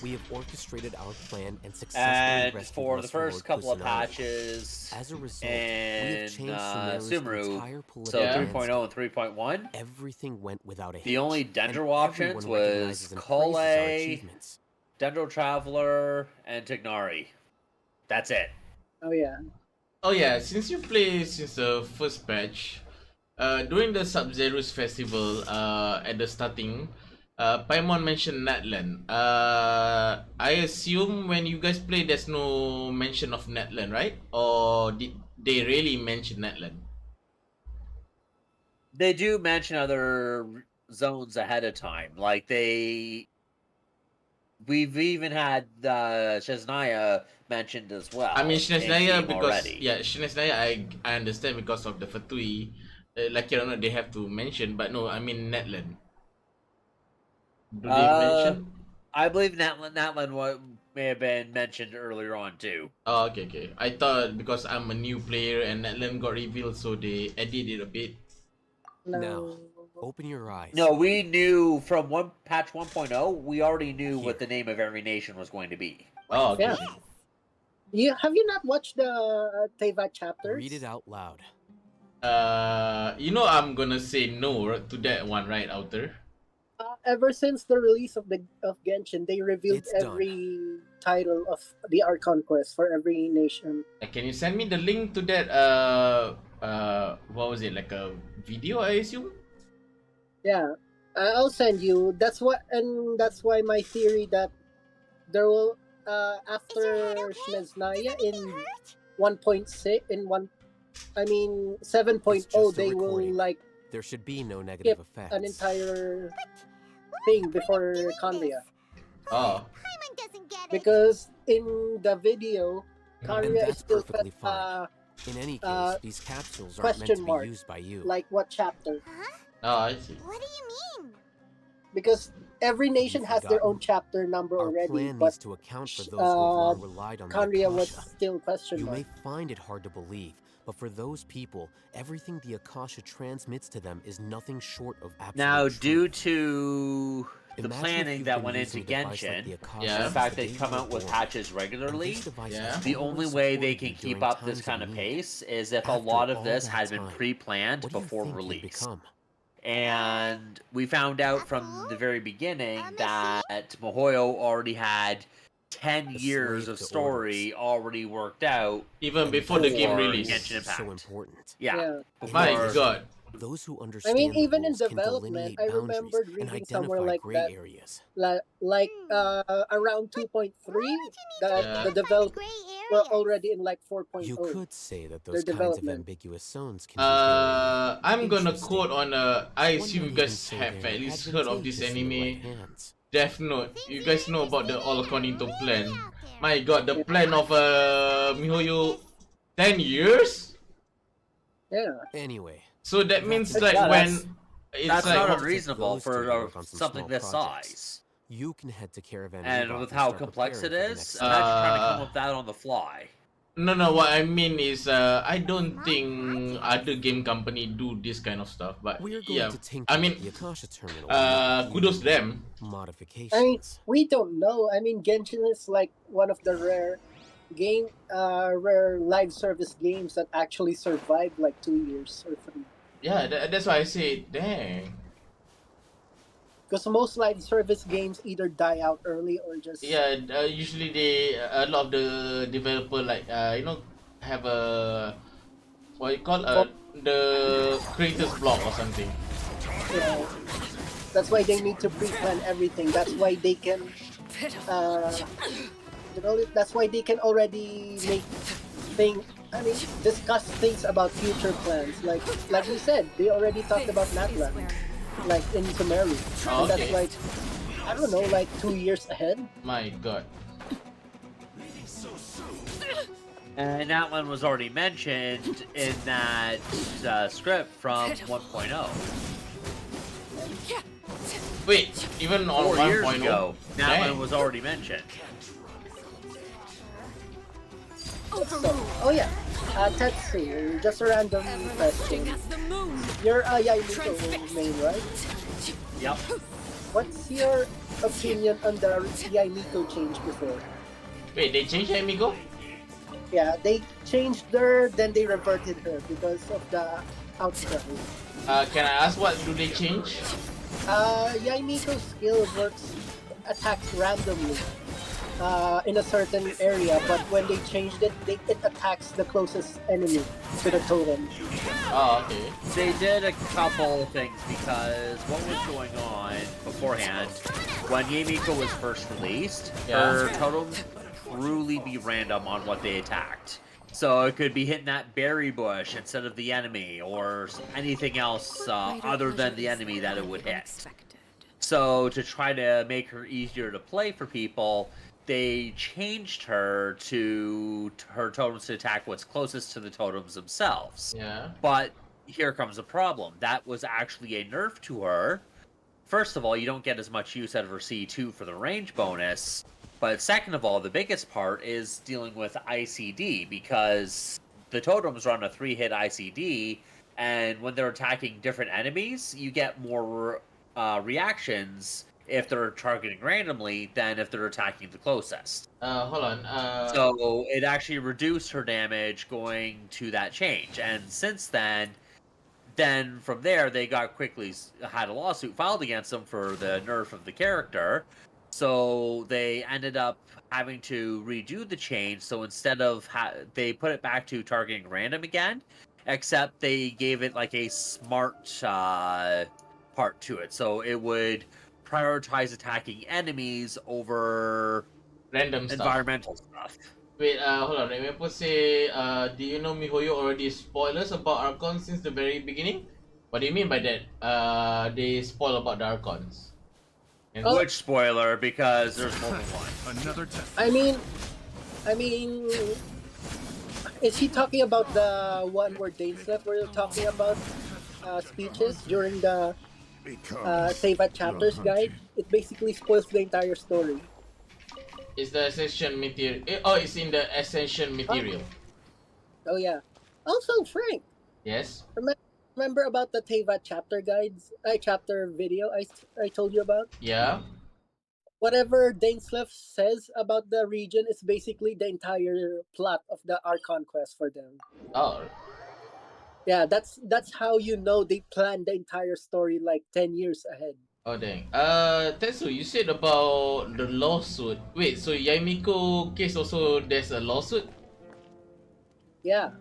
we have orchestrated our plan and successfully And rescued for the Lesser first Lord couple of Kusanagi. patches As a result, we have in changed Sumeru's Sumeru, entire political so 3.0 landscape. and 3.1, Everything went without a hitch. the only and Dendro options everyone was recognizes and praises our Kole, achievements. Dendro Traveler, and Tignari. That's it. Oh yeah. Oh yeah, since you play since the first patch, during the Sub-Zero's festival, at the starting, Paimon mentioned Natlan. I assume when you guys play, there's no mention of Natlan, right? Or did they really mention Natlan? They do mention other zones ahead of time. Like we've even had Shesnaya mentioned as well. I mean, in Shinesnaya game because already. yeah, Shinesnaya I understand because of the Fatui. Like you know, they have to mention, but no, I mean Natlan. Do they mention? I believe Natlan may have been mentioned earlier on too. Oh, okay. I thought because I'm a new player and Natlan got revealed, so they edited it a bit. Now, open your eyes. No, we knew from patch 1.0, we already knew what the name of every nation was going to be. Oh, okay. Yeah. Have you not watched the Teyvat chapters? Read it out loud. You know I'm gonna say no to that one, right, Outer? Ever since the release of Genshin, they revealed It's done. every title of the Archon quest for every nation. Can you send me the link to that? What was it, like a video? I assume. Yeah, I'll send you. That's why my theory that there will after Shinesnaya in 1.6 in 7.0 they will like There should be no negative skip effects. an entire thing before Kanria. Oh. Because in the video, And Kanria is that's still perfectly fine. In any case, these capsules aren't meant to be used by you. Like what chapter? Oh, I see. What do you mean? Because every nation has their own chapter number Our already, plan but needs to account for those who have long relied on the Kanria was Akasha. still question You mark. may find it hard to believe, but for those people, everything the Akasha transmits to them is nothing short of absolute Now, truth. due to the Imagine if planning you've that been went into using a device like Genshin, the Akasha the since fact the they day come you were out with born, patches and regularly, this device Yeah. has the only always way they supported can you keep during up this times kind of of need. pace is if a After lot of all this that had been time, pre-planned what do you before think you've release. become? And we found out from the very beginning that Mihoyo already had 10 years slave of to story already worked out. Even before the game for release. Genshin So Impact. important. Yeah. My before- God. Those who I understand mean, the even in rules can development, delineate I boundaries remembered and reading somewhere identify like gray that, areas. around 2.3, that Yeah. the developers were already in like 4.0. You could say that Their those kinds of development. ambiguous zones can be very I'm gonna interesting. quote on I One assume you might guys even say have they're at least heard of this advantageous in the right anime. hands. Death Note. You guys know about the all according to plan. My God, the plan of Mihoyo 10 years? Yeah. Anyway, So that means like Yeah, when it's that's like not Take unreasonable those two for to work on some something small this projects. size. You can head to Caravan And Rebop with and how start complex it preparing for the is, next imagine trying to come Uh, up with that on the fly. no, what I mean is I don't think other game company do this kind of stuff, but We're going yeah, to tinker I mean with the Akasha terminal and make a few kudos them. modifications. I mean, we don't know. I mean, Genshin is like one of the rare live service games that actually survived like 2 years or 3. Yeah, that's why I say dang. Because most live service games either die out early or just Yeah, usually a lot of the developer like have a what you call the creators block or something. that's why they need to pre-plan everything. That's why they can that's why they can already discuss things about future plans. Like we said, they already talked about Natlan, like in Sumeru. Oh, And that's okay. like, I don't know, like 2 years ahead. My God. And that one was already mentioned in that script from 1.0. Wait, even on 4 years 1.0? ago, that Dang. one was already mentioned. Oh yeah, Tetsu, just a random question. You're a Yaimito main, right? Yep. What's your opinion on the Yaimiko change before. Wait, they changed Amigo? Yeah, they changed her, then they reverted her because of the outcry. Can I ask what do they change? Yaimiko's skill attacks randomly in a certain area, but when they changed it, it attacks the closest enemy to the totem. Oh, okay. They did a couple of things because what was going on beforehand, when Yamiko was first released, her totems truly be random on what they attacked. So it could be hitting that berry bush instead of the enemy, or anything else other than the enemy that it would hit. So to try to make her easier to play for people, they changed her to her totems to attack what's closest to the totems themselves. Yeah. But here comes the problem. That was actually a nerf to her. First of all, you don't get as much use out of her C2 for the range bonus. But second of all, the biggest part is dealing with ICD, because the totems run a 3-hit ICD, and when they're attacking different enemies, you get more reactions if they're targeting randomly than if they're attacking the closest. Hold on. So it actually reduced her damage going to that change, and since then from there they quickly had a lawsuit filed against them for the nerf of the character. So they ended up having to redo the change. So instead of they put it back to targeting random again, except they gave it like a smart part to it. So it would prioritize attacking enemies over random environmental stuff. Wait, hold on. Remember say, do you know Mihoyo already spoilers about Archons since the very beginning? What do you mean by that? They spoil about the Archons. Which spoiler? Because there's more than one. Another test. I mean, is he talking about the one where Dainslev were talking about speeches during the Teyvat chapters guide? It basically spoils the entire story. It's the Ascension material. Oh, it's in the Ascension material. Oh yeah. Also, Frank. Yes. Remember about the Teyvat chapter guides? Chapter video I told you about? Yeah. Whatever Dainslev says about the region is basically the entire plot of the Archon quest for them. Oh. Yeah, that's how you know they planned the entire story like 10 years ahead. Oh dang. Tetsu, you said about the lawsuit. Wait, so Yaimiko case also there's a lawsuit? Yeah.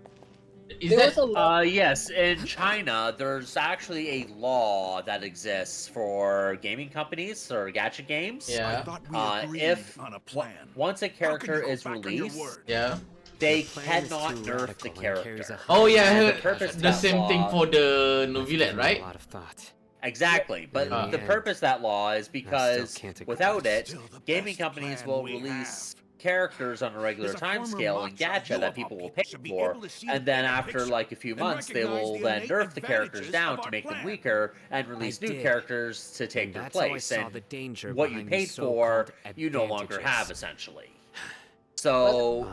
Yes, in China, there's actually a law that exists for gaming companies or gacha games. Yeah. If once a character is released, yeah, they cannot nerf the character. Oh yeah, I heard purpose the same thing for the novelette, right? Exactly, but the purpose of that law is because without it, gaming companies will release characters on a regular time scale in gacha that people will pay for, and then after like a few months they will then nerf the characters down to make them weaker and release new characters to take their place, and what you paid for you no longer have, essentially. So,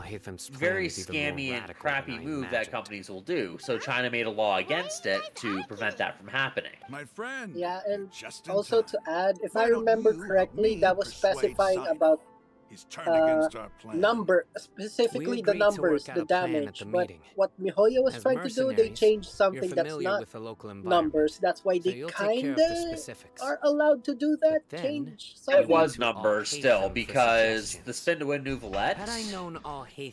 very scammy and crappy move that companies will do. So China made a law against it to prevent that from happening. My friend. Yeah, and also to add, if I remember correctly, that was specifying about specifically the numbers, the damage. But what Mihoyo was trying to do, they changed something that's not numbers. That's why they kinda are allowed to do that. Change something. It was numbers still, because the Spin to Win Nouvellette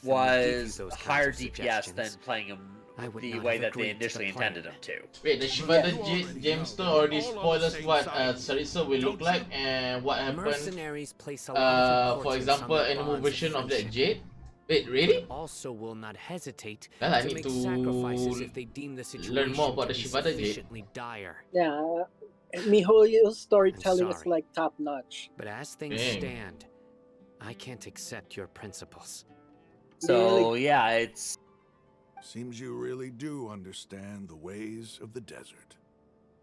was higher DPS than playing him the way that they initially intended them to. Wait, the Shibata Gemstone already spoiled us what Sarisa will look like and what happens. For example, a new version of that Jade. Wait, really? Also will not hesitate well, I to need make to sacrifices if they deem the learn more about the situation Shibata Jade. sufficiently dire. Yeah, Mihoyo's storytelling is like top notch. But as things stand, I can't accept your principles. So yeah, it's. Seems you really do understand the ways of the desert.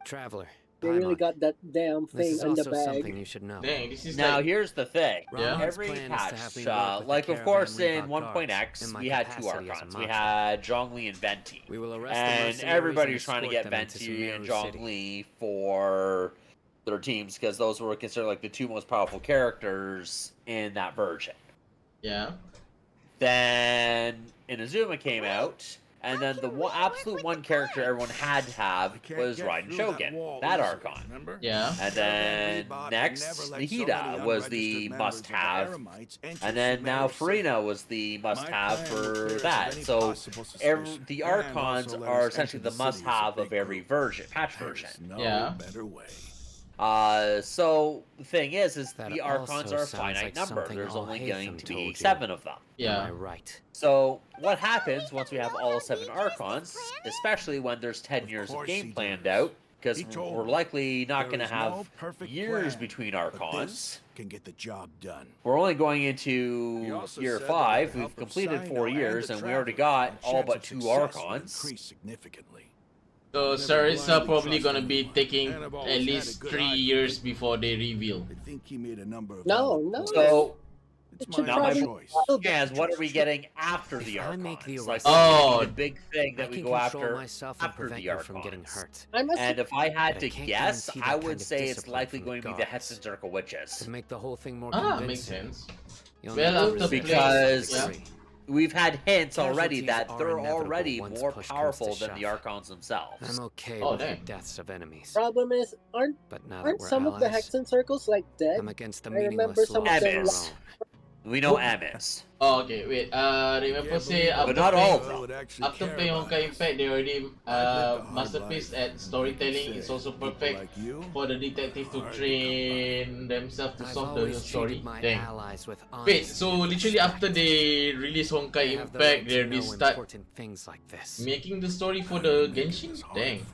Traveler. They really got that damn thing in the bag. Something you should know. Dang, this is now like... here's the thing. Yeah. Every patch, like of course in 1.x, we had two archons. We had Zhongli and Venti. And everybody was trying to get Venti and Zhongli for their teams because those were considered like the two most powerful characters in that version. Yeah. Then Inazuma came out, and then the absolute one character everyone had to have was Raiden Shogun, that Archon. Yeah. And then next, Nihida was the must-have, and then now Furina was the must-have for that. So the Archons are essentially the must-have of every version, patch version. Yeah. So the thing is That the Archons also are a sounds finite like number. something There's all only going to be Hatham told you. 7 of them. Yeah. Am I right? So what happens once we have all 7 Archons, especially when there's 10 years of game planned out, because we're likely not going to have years between Archons. Can get the job done. We're only going into year 5. We've completed 4 years, and we already got all but 2 Archons. Significantly. So Sarissa probably gonna be taking at least 3 years before they reveal. I think he made a number of No. So it's now my choice. Yes, what are we getting after the Archons? make the Like, Oh, the big thing that I we can go control after myself and prevent the you from getting Archons. hurt. And if I had But to I can't guess, guarantee I that kind would of say it's discipline likely from going the to be the gods. Hexen Circle Witches. To make the whole thing more Ah, convincing. makes sense. You'll Well, need to after resist Because Yeah. we've had hints already Casualties that are they're inevitable already once more push comes to powerful than the shove. Archons themselves. I'm okay Oh, with the dang. deaths of enemies. Problem is, aren't But now that aren't we're some of the allies, Hexen circles like dead? I'm against the I remember meaningless some loss of them. of our Emis. own. We know Emis. Oh, okay, wait. Remember say But after not all playing, of them. after playing Honkai Impact, they already masterpiece at storytelling. It's also perfect for the detective to train themselves to I've solve the always story. treated my Dang. allies with Wait, honesty so and literally after respect. they release I Honkai have the Impact, right they to already know start important things like this. making the story for the Genshin? Dang.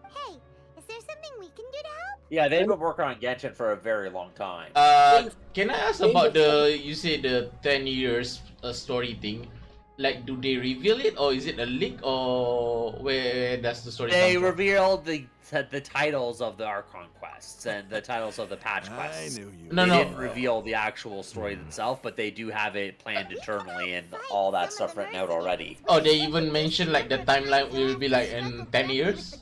Hey, is there something we can do to help? Yeah, they've been working on Genshin for a very long time. Can I ask about you say the 10 years story thing? Like, do they reveal it, or is it a leak, or where does the story They come from? revealed the titles of the Archon quests and the titles of the patch quests. No, They no. didn't reveal the actual story themselves, but they do have it planned internally and all that stuff written out already. Oh, they even mentioned like the timeline will be like in 10 years?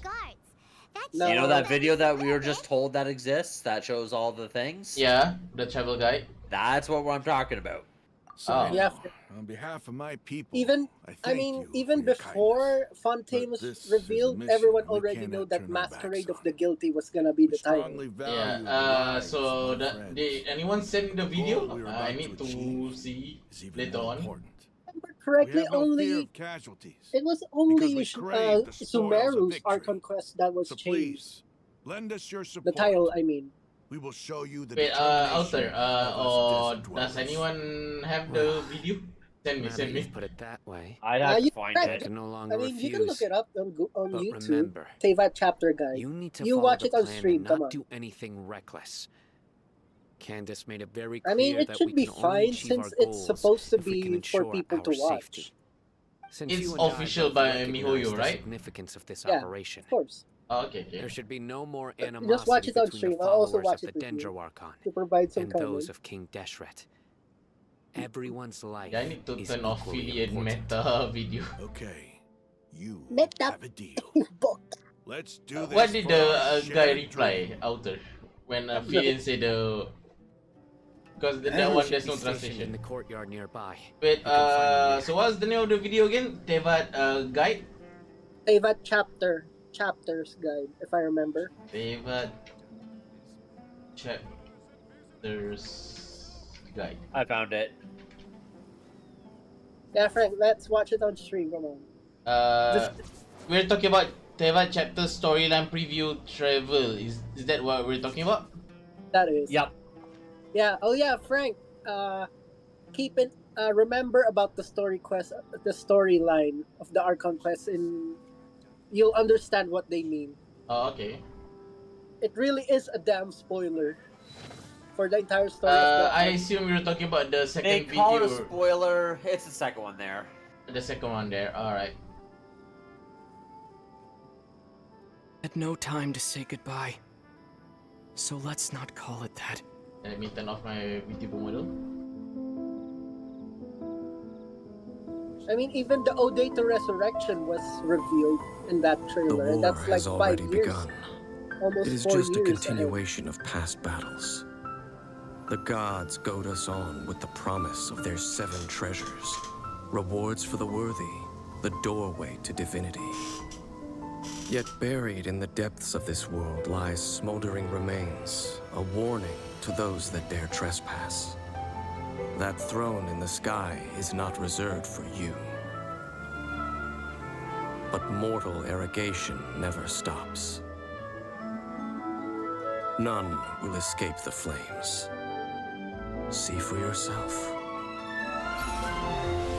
You know that video that we were just told that exists that shows all the things? Yeah, the travel guide. That's what I'm talking about. So, Yeah. on behalf of my people, Even even before Fontaine was revealed, everyone already knew that Masquerade of the Guilty was gonna be the title. Yeah. So did anyone send the video? I need to see later on. Remember correctly, We have no fear only of casualties, it was only we crave the spoils of Sumeru's victory. Archon quest that was So changed. please, lend us your The support. title, I mean. We will show you the Wait, determination Alter, of us or desert does dwellers. anyone have the video? Send me, Now send that me. you've put it that way, I'd have to you find can- I it. can no longer I mean, you can look refuse. it up on But YouTube. remember, Teyvat chapter guide. you need to You follow watch the it on plan stream. and Come not on. do anything reckless. Candace made it very clear I mean, it that should we be can only fine achieve since our it's goals supposed to if we can be for ensure people to our watch. safety. Since It's you and I official both by recognize MiHoYo, the right? significance of this Yeah, operation, of course. Oh, okay. there should be no more Just watch animosity it on between stream. the I'll also followers watch of it the with you Dendro Archon to provide some and those comments. of King Deshret. Everyone's life Yeah, I need to is turn off equally Philly and important. Meta video. Okay, you Meta. have a deal. Let's do this. What did for the our guy shared reply, Alter? When Philly said the... Because that Everyone one should there's be no stationed in translation. the courtyard nearby. Wait, You can find them there. so what's the name of the video again? Tevat guide? Teyvat chapters guide, if I remember. Tevat chapters guide. I found it. Yeah, Frank, let's watch it on stream. Come on. We're talking about Tevat chapter storyline preview travel. Is that what we're talking about? That is. Yep. Yeah. Oh yeah, Frank. Keep it. Remember about the story quest, the storyline of the Archon quest. You'll understand what they mean. Oh, okay. It really is a damn spoiler for the entire story. I assume you're talking about the They second call it a video. spoiler. It's the second one there. The second one there. Alright. Had no time to say goodbye. So let's not call it that. Let me turn off my beautiful model. I mean, even the Ode to Resurrection was revealed in that trailer, and that's like 5 years. almost It is 4 just a years ahead. continuation of past battles. The gods goad us on with the promise of their 7 treasures. Rewards for the worthy, the doorway to divinity. Yet buried in the depths of this world lies smoldering remains, a warning to those that dare trespass. That throne in the sky is not reserved for you. But mortal arrogation never stops. None will escape the flames. See for yourself.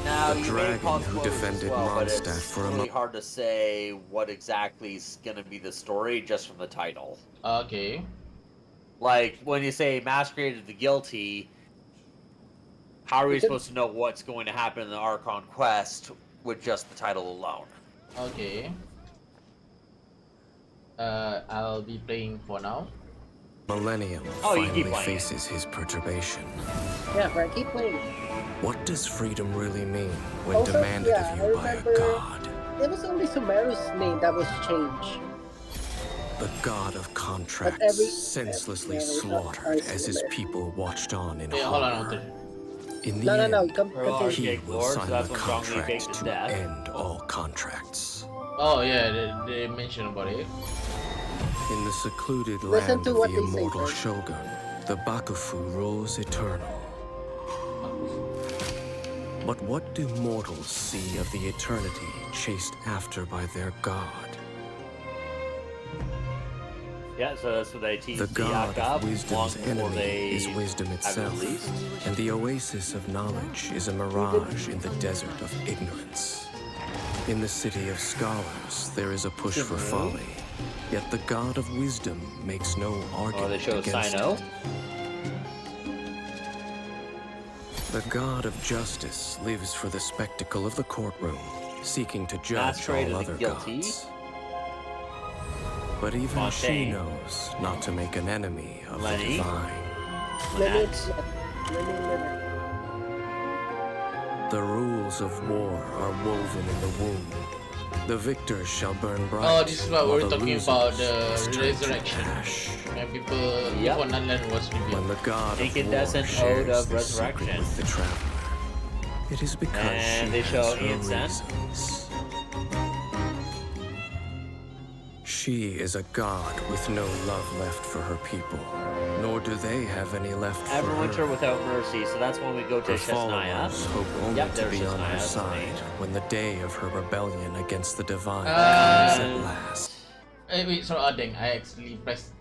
Now, The you made dragon Paul who spoilers defended as well, but Mondstadt it's for a really hard to say what exactly is going to be the story just from the title. Okay. Like, when you say Masquerade of the Guilty, how are we supposed to know what's going to happen in the Archon quest with just the title alone? Okay. I'll be playing for now. Millennium Oh, you keep finally playing. faces his perturbation. Yeah, Frank, keep playing. What does freedom really mean when Also, demanded yeah, of I you by a remember god? it was only Sumeru's name that was changed. The god of But contracts, every senselessly yeah, slaughtered I as see his there. people watched on in Hey, hold on, horror. Walter. In the No, end, continue. he will Lord, so sign that's the when Zhongli contract faked his to death. end all contracts. Oh yeah, they mentioned about it. In the secluded Listen land to of what the they say, immortal Frank. shogun, the Bakufu rules eternal. But what do mortals see of the eternity chased after by their god? Yeah, so that's what they teased The god Yakup of wisdom's long before enemy they is wisdom have it itself, released. and the oasis of knowledge is a mirage in the desert of ignorance. In the city of scholars, there is a push for folly, yet the god of wisdom makes no argument they show against Sino. it. The god of justice lives for the spectacle of the courtroom, seeking to judge Masquerade all of the other Guilty. gods. But even she Fontaine. knows not to make an enemy of the Lenny. divine. Lynette. The rules of war are woven in the womb. The victors shall burn bright. Oh, this is what while we're the talking losers about, must the turn to resurrection. ash. When people Yep. before Nunland was revealed. When the god of war Incandescent shares Ode of this secret Resurrection. with the traveler, it is because And she they show has her Ian Sen. reasons. She is a god with no love left for her people, nor do they have any left for Everwinter her. without mercy, so that's when we go to Her Shesnaya. followers hope only Yep, to there's be on her Shesnaya, that's the side name. when the day of her rebellion against the divine comes at last. Wait, sorry, Adeng, I actually pressed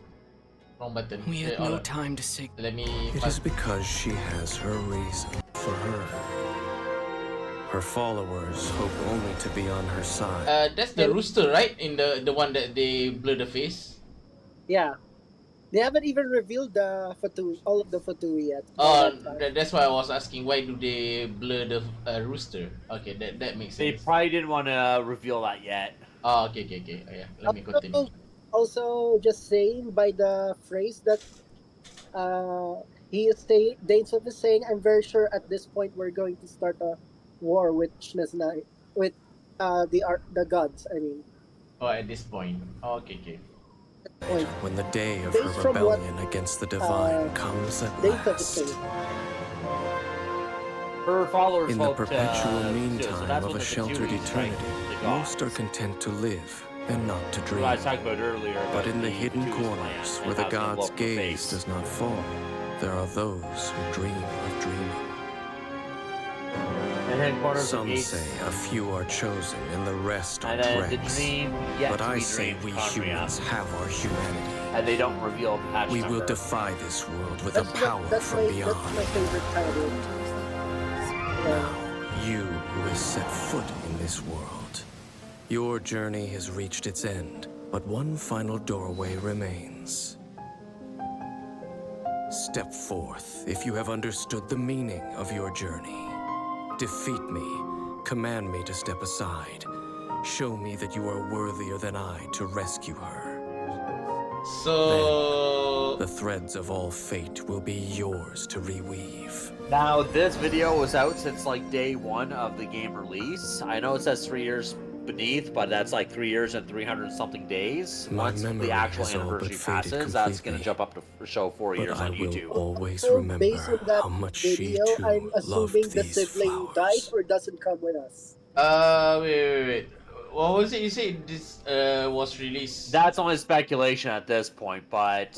wrong button. We had hold no on. time to say. Let me. It is because she has her reason for her. Her followers hope only to be on her side. That's the rooster, right? In the one that they blur the face. Yeah. They haven't even revealed the Fatui, all of the Fatui yet. That's why I was asking. Why do they blur the rooster? Okay, that makes They sense. probably didn't want to reveal that yet. Oh, okay. Oh, yeah, let me continue. Also, just saying by the phrase that he is saying, Dainsworth is saying, I'm very sure at this point we're going to start a war with Shnesnai, with the gods. I mean, Oh, at this point. Oh, okay. point. When the day of Based her from what, rebellion against the divine comes at Dainsworth is last. saying. Her followers In the hope perpetual to, meantime so that's of when a the sheltered Fatui strike eternity, the gods. most are content to live and not to dream. What I was talking about earlier. But about in the hidden Fatui's corners, plan where and the how it's gonna blow god's up in her gaze face. does not fall, there are those who dream of dreaming. And then corners of Some gates. say a few are chosen and the rest are And then the dregs. dream yet But to I be say dreamed we Conria. humans have our humanity. And they don't reveal patch We number. will defy this world with a power That's from my beyond. favorite title. Now, you who has set foot in this world, your journey has reached its end, but one final doorway remains. Step forth if you have understood the meaning of your journey. Defeat me, command me to step aside. Show me that you are worthier than I to rescue her. So the threads of all fate will be yours to reweave. Now, this video was out since like day one of the game release. I know it says 3 years beneath, but that's like 3 years and 300 something days. My Once the memory actual has all but anniversary faded passes, that's going to completely. jump up to show 4 But years I on will YouTube. always So based on remember that how much she video, too I'm assuming loved the these sibling died flowers. or doesn't come with us. Wait. What was it? You said this was released. That's only speculation at this point, but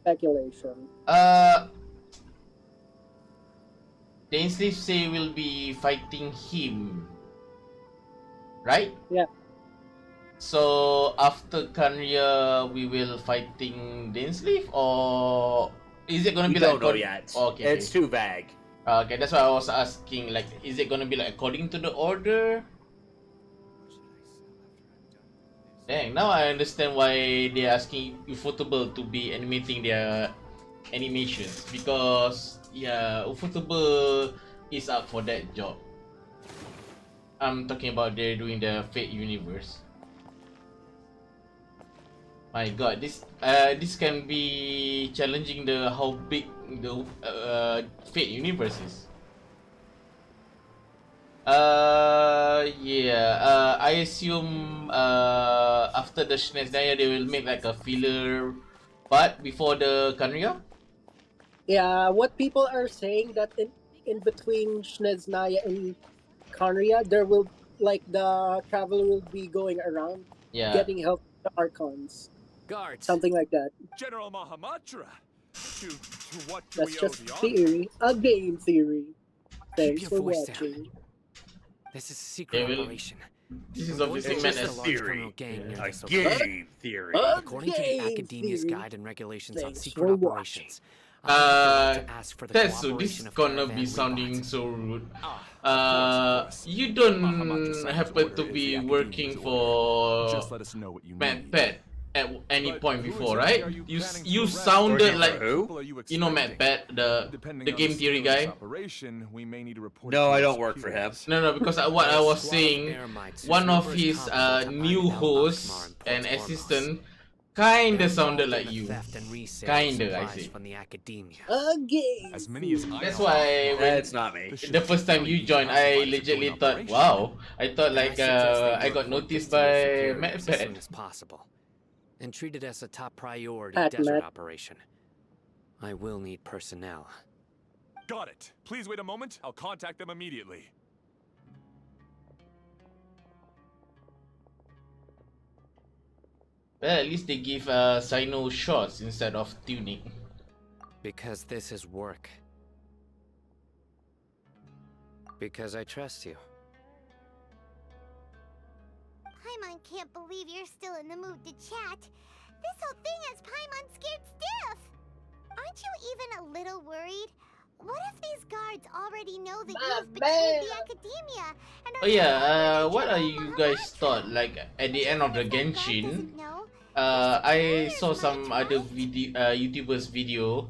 Speculation. Dainsleif say will be fighting him, right? Yeah. So after Kanria, we will fighting Dainsleif, or is it gonna we be don't like? know yet. Okay, It's too vague. Okay, that's why I was asking. Like, is it gonna be like according to the order? Dang, now I understand why they're asking Ufotable to be animating their animations, because yeah, Ufotable is up for that job. I'm talking about they're doing the Fate universe. My God, this can be challenging the how big the Fate universe is. Yeah. I assume after the Shnezaya they will make like a filler part before the Kanria. Yeah, what people are saying that in between Sneznaya and Kanria, there will like the traveler will be going around getting help from the archons. Guards. Something like that. General Mahamatra. To what do That's we owe just the honor? theory. A game theory. Thanks your for voice down. watching. This is a secret They will- operation. This is We're obviously going meant to as a large theory. criminal gang near A this location. game theory. According to the game Academia's theory. Guide and Regulations on Thanks Secret for Operations, I have the right to ask for the Tetsu, this cooperation is of gonna Caravan be we sounding bought. so rude. course. You don't Mahamatra-san's happen order to is be the working Academia's for Just let us know what you Matt need. Pet at any But point who before, exactly right? are you You planning to you arrest? sounded Working for like who? People are you you know Matt expecting? Pet, the Depending on game theory scale of this guy. operation, we may need to report No, it to I our don't work for him. superiors. No, because what I was Squad of saying, Eremites whose one of number is his comparable to new Ain al-Ahmar hosts in and Port Ormos. assistant They're kinda sounded involved like in the you. theft and resale of Kinda, I supplies say. from the Academia. A game. As many as I That's know why of, when It's not me. the first time you joined, I legitly thought, wow. I thought And I like suggest that you I got report this noticed to your by superiors Matt as Pet. soon as possible, and treat it as a top priority Pat desert Matt. operation. I will need personnel. Got it. Please wait a moment. I'll contact them immediately. Well, at least they give Sino shots instead of tunic. Because this is work. Because I trust you. Paimon can't believe you're still in the mood to chat. This whole thing has Paimon scared stiff. Aren't you even a little worried? What if these guards already know that you've betrayed the Academia and Oh yeah, what are you guys thought? Like at the end of the Genshin, I saw some other YouTubers video.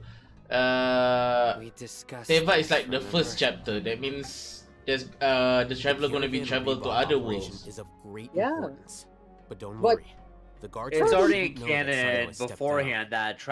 Teva is like the first chapter. That means there's the traveler gonna be travel to other worlds. Is of great Yeah. importance. But don't But- worry. The guards It's will already know that Sino canon has stepped beforehand that the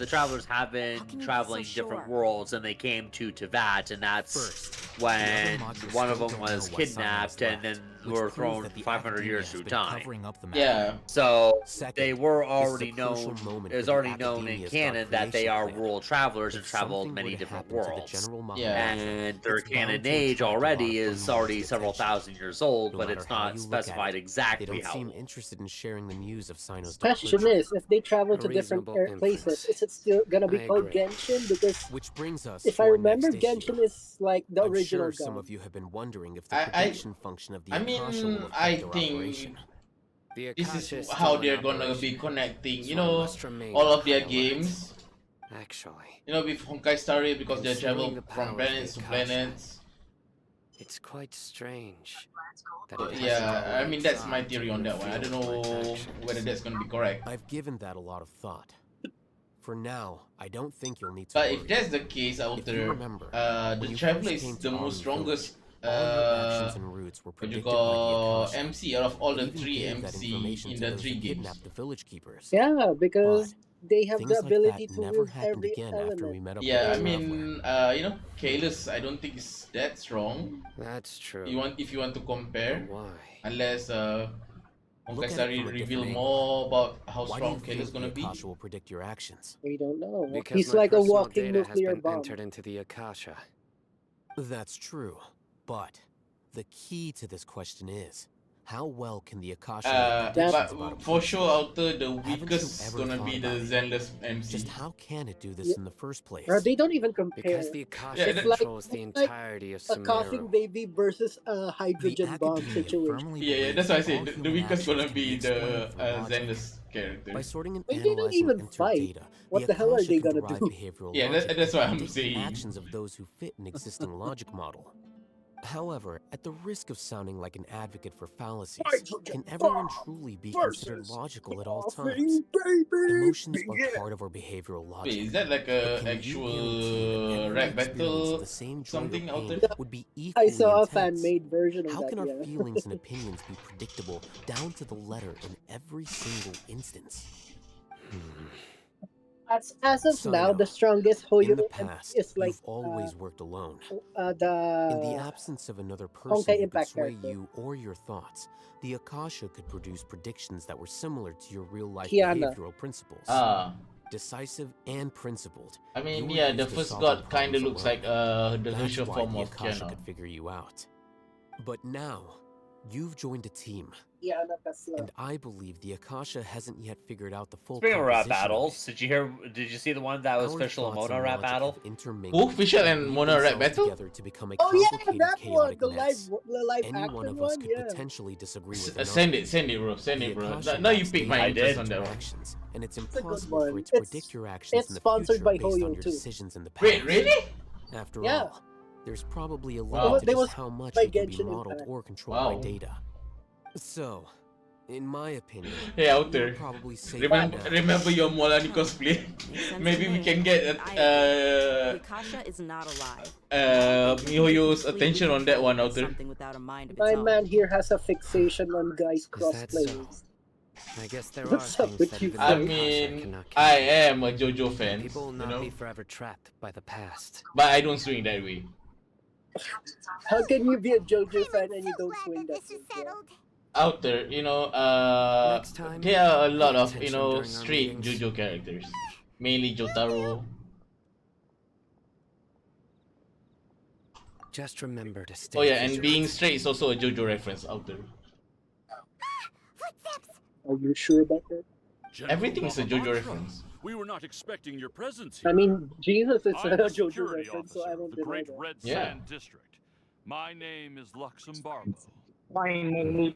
travelers have been can you be traveling so different sure? worlds, and they came to Teyvat, and that's First, when the other modules one of still them don't was know why Sino has kidnapped and then left, which were proves thrown that the 500 years Academia through has been time. covering up the matter. Yeah. So Second, they were this is already the crucial known. moment It was for the already known in Academia's canon that they creation are plan. world travelers and If traveled something many were to different happen to the worlds. General Yeah. Mahamatra, And their it's bound canon to age attract a lot already of is unwanted already several attention. thousand years old, No but matter it's how not you look at specified it, they exactly don't how seem old. interested in sharing the news of Sino's Question departure. is, if they travel to A different reasonable places, inference. is it still gonna be I called agree. Genshin? Because Which brings us if to I our remember, next issue. Genshin is like the I'm original sure some gun. of you have been wondering if the I prediction function of the I Akasha will mean, affect I their think operation. The this Akasha is is how still in they're gonna be operation, connecting. so You I know, must remain all on of their high alert. games. Actually, You know, with Honkai Star Rail, because they Considering travel the from power of planets the to Akasha, planets. it's quite strange that it hasn't Yeah, I already mean that's my tried to theory on that one. I don't reveal my know actions. whether that's gonna be correct. I've given that a lot of thought. For now, I don't think you'll need to But worry. if that's the case, If you Outer, remember, the when you traveler first came is to the Aru most strongest. Village, all your actions and routes were What you predicted by the call Akasha. MC out of all It the even three gave that MC information in to the those three who games. kidnapped the village keepers. Yeah, because they have the Things like ability that to never wield happened every again after we element. met up Yeah, I with the Traveler. mean, Kalis, I don't think it's that strong. That's true. If you want to compare, But why? unless Look at it from a reveal different angle. more about how Why do you strong Kalis think gonna the be. Akasha will predict your actions? We don't know. Because He's my like a personal walking data has nuclear been bomb. entered into the Akasha. That's true, but the key to this question is, how well can the Akasha make predictions about a But for person? sure, Alter, the Haven't you weakest ever gonna thought be about the it? Zenless MC. Just how can it do this Yeah. in the first place? Bro, they don't even compare. Because the Akasha It's like controls the entirety of a coughing Sumeru. baby versus a The hydrogen bomb Academia situation. firmly Yeah, believes that's why I that all said the human weakest actions gonna can be be explained the through logic. Zenless character. By sorting and Wait, they don't analyzing even entered fight. data, What the the hell are Akasha they can gonna derive do? behavioral Yeah, logic that's what and I'm predict saying. the actions of those who fit an existing logic model. However, at the risk of sounding like an advocate for fallacies, can everyone truly be considered logical at all times? Emotions are part of our behavioral logic. Wait, is that like But a can you guarantee that actual every rap experience battle of the same joy or something out pain there? would be I equally saw a intense? fan-made version of How that. can our Yeah. feelings and opinions be predictable down to the letter in every single instance? As of Side now, the note, strongest in the Hoyo past, is like you've always worked alone. In the the absence of another person Honkai who could Impact sway character, you or your thoughts, the Akasha could produce predictions that were similar to your real-life Kiana. behavioral principles. Decisive and principled. I mean, You're yeah, used the to first solving god kinda problems looks alone. like the That's virtual why form the of Akasha Kiana. could figure you out. But now, you've joined a team. Kiana Kasla. And I believe the Akasha hasn't yet figured out the full Speaking of rap composition of battles, did you see the one that was Our Fischl and thoughts Mona and rap logic battle? have intermingled Who? Fischl and and weave Mona rap themselves battle? together to become a Oh yeah, complicated, that one, chaotic the mess. live Any one action of us one. could Yeah. potentially disagree with Send another. it, bro. Send The it, bro. Akasha Now you lacks pick data my I interest did. on that one. interactions, and it's It's a good impossible for one. it to predict your actions It's in the sponsored future by based on Hoyo your too. decisions in the past. Wait, really? After Yeah. all, there's probably a Wow. limit to They just was how much by it can be Genshin modeled Impact. or controlled by Wow. data. So, in my opinion, Hey, out we're there. probably safe Remember your Molani cosplay? Maybe we can get The Akasha is not alive. Mihoyo's attention on that one, out there. Something without a mind of its My own. man here has a fixation on guys Is that so? cosplaying. I guess there are What's up things with that you, even I the Akasha mean, cannot I control. am a JoJo fan, People will you not know, be forever trapped by the past. but I don't swing that way. How can you be a JoJo fan and you don't swing that way? Settled. Out there, Next time, there are a lot pay of, attention during our straight meetings. JoJo characters. Mainly Jotaro. Just remember to stay Oh yeah, and vigilant. being straight is also a JoJo reference out there. Are you sure about that? Everything is a JoJo reference. We were not expecting your presence here. I mean, Jesus is I'm a the JoJo security reference, so officer I of won't the deny Great that. Red Yeah. Sand District. My name is Luxembargo. Finally,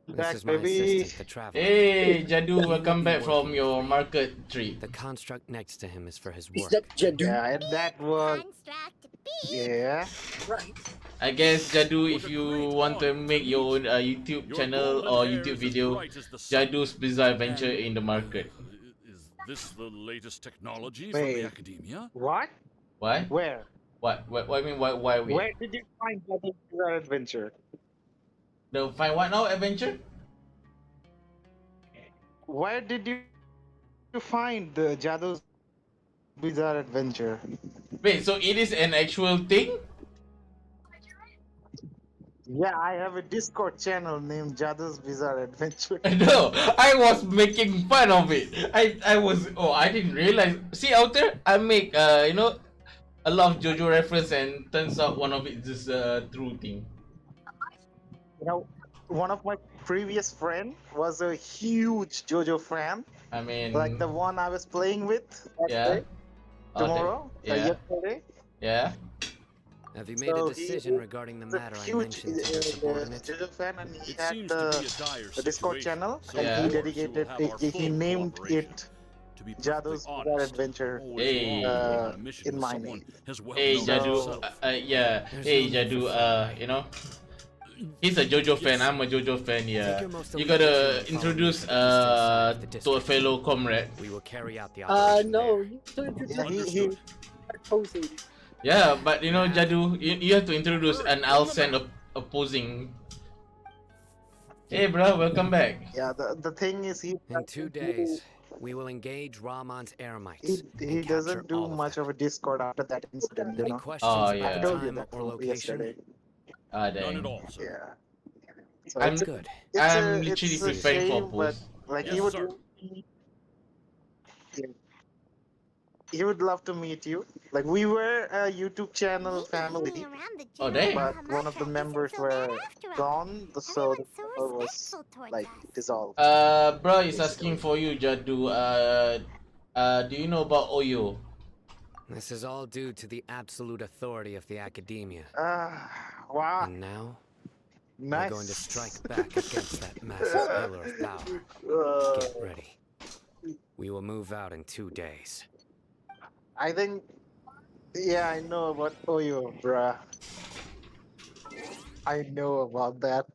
This back, is my baby. assistant, the Traveler. Hey, Jadu, He will welcome be back from working your for you. market trip. The construct next to him is for his Is work. that Jadu? Yeah, that was. Yeah. Right. I guess Jadu, if you want to make your own YouTube channel or YouTube video, Jadu's Bizarre Adventure in the market. Is this the latest technology Wait. from the academia? What? Why? Where? What? I mean, why we? Where did you find that bizarre adventure? The find what now adventure? Where did you find the Jado's bizarre adventure? Wait, so it is an actual thing? Yeah, I have a Discord channel named Jado's Bizarre Adventure. No, I was making fun of it. I didn't realize. See out there, I make a lot of JoJo reference, and turns out one of it is a true thing. You know, one of my previous friend was a huge JoJo fan, I mean, like the one I was playing with yeah. tomorrow, Yeah. yesterday. Yeah. Have you made a So decision regarding the he's a matter I huge mentioned to the subordinate? JoJo fan, and he It had seems to be a dire the Discord situation, channel, so and Yeah. he of course dedicated you will have our he full named cooperation. it To be perfectly Jado's Bizarre honest, Adventure always Hey. wrong to go on a mission in with my someone name. as well Hey known as Jadu, yourself. yeah. There's Hey no need Jadu, for fear. he's a JoJo fan. I'm a JoJo fan. Yeah. Take your most You elite gotta team and follow me introduce to the eastern side of the to a district. fellow comrade. We will carry out the operation No, there. you should introduce Yeah, he posing. Yeah, but Jadu, you have to introduce an Alcen opposing. Hey, bro, welcome back. yeah. The thing is, he In 2 days, We will engage Rahman's Eremites He and capture doesn't do all of much them. of a Discord after that incident, you Any know. questions Oh about I the yeah. told you time that or location? yesterday. Ah, None at dang. all, sir. Yeah. So I'm Good. I'm literally it's a preparing for a shame, but post. like Yeah. he Yes, would sir. he would love to meet you. Like we were a YouTube channel Maybe family, hanging around the Oh General dang. but one of the Hamatra members isn't so bad were after all. gone, so the Everyone's so channel was respectful towards like us. dissolved, Bro is asking basically. for you, Jadu. Do you know about Oyo? This is all due to the absolute authority of the Academia. Wow. And now, we're going to Nice. strike back against that massive pillar of power. Get ready. We will move out in 2 days. I think, yeah, I know about Oyo, bruh. I know about that.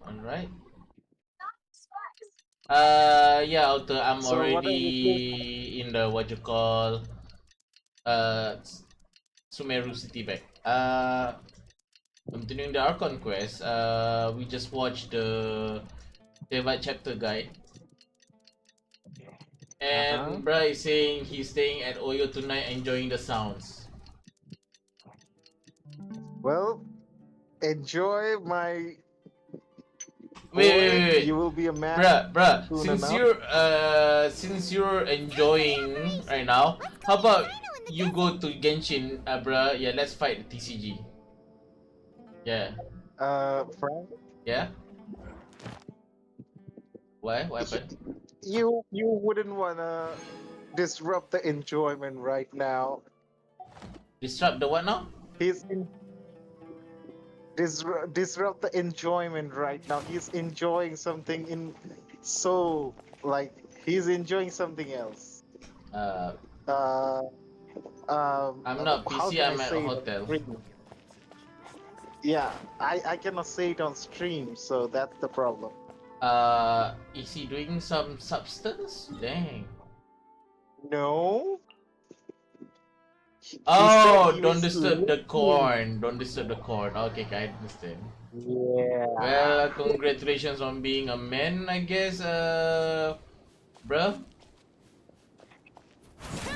Alright. Yeah, Alter, I'm So what are you doing? already in the what you call Sumeru city back. Continuing the Archon quest. We just watched the Tevat chapter guide. Uh-huh. And Bra is saying he's staying at Oyo tonight, enjoying the sounds. Well, enjoy my boy. Wait. You will be a man Bruh, soon since enough. you're enjoying right now, how about you go to Genshin, bruh? Yeah, let's fight the TCG. Yeah. Frank, Yeah? Why? What happened? you wouldn't wanna disrupt the enjoyment right now. Disrupt the what now? He's in, disrupt the enjoyment right now. He's enjoying something in so like he's enjoying something else. Uh, Uh, I'm not how PC, can I I'm at a say it on hotel. stream? Yeah, I cannot say it on stream, so that's the problem. Is he doing some substance? Dang. No. He said Oh, he don't was disturb the listening. corn. Don't disturb the corn. Okay, I understand. Yeah. Well, congratulations on being a man, I guess, bruh.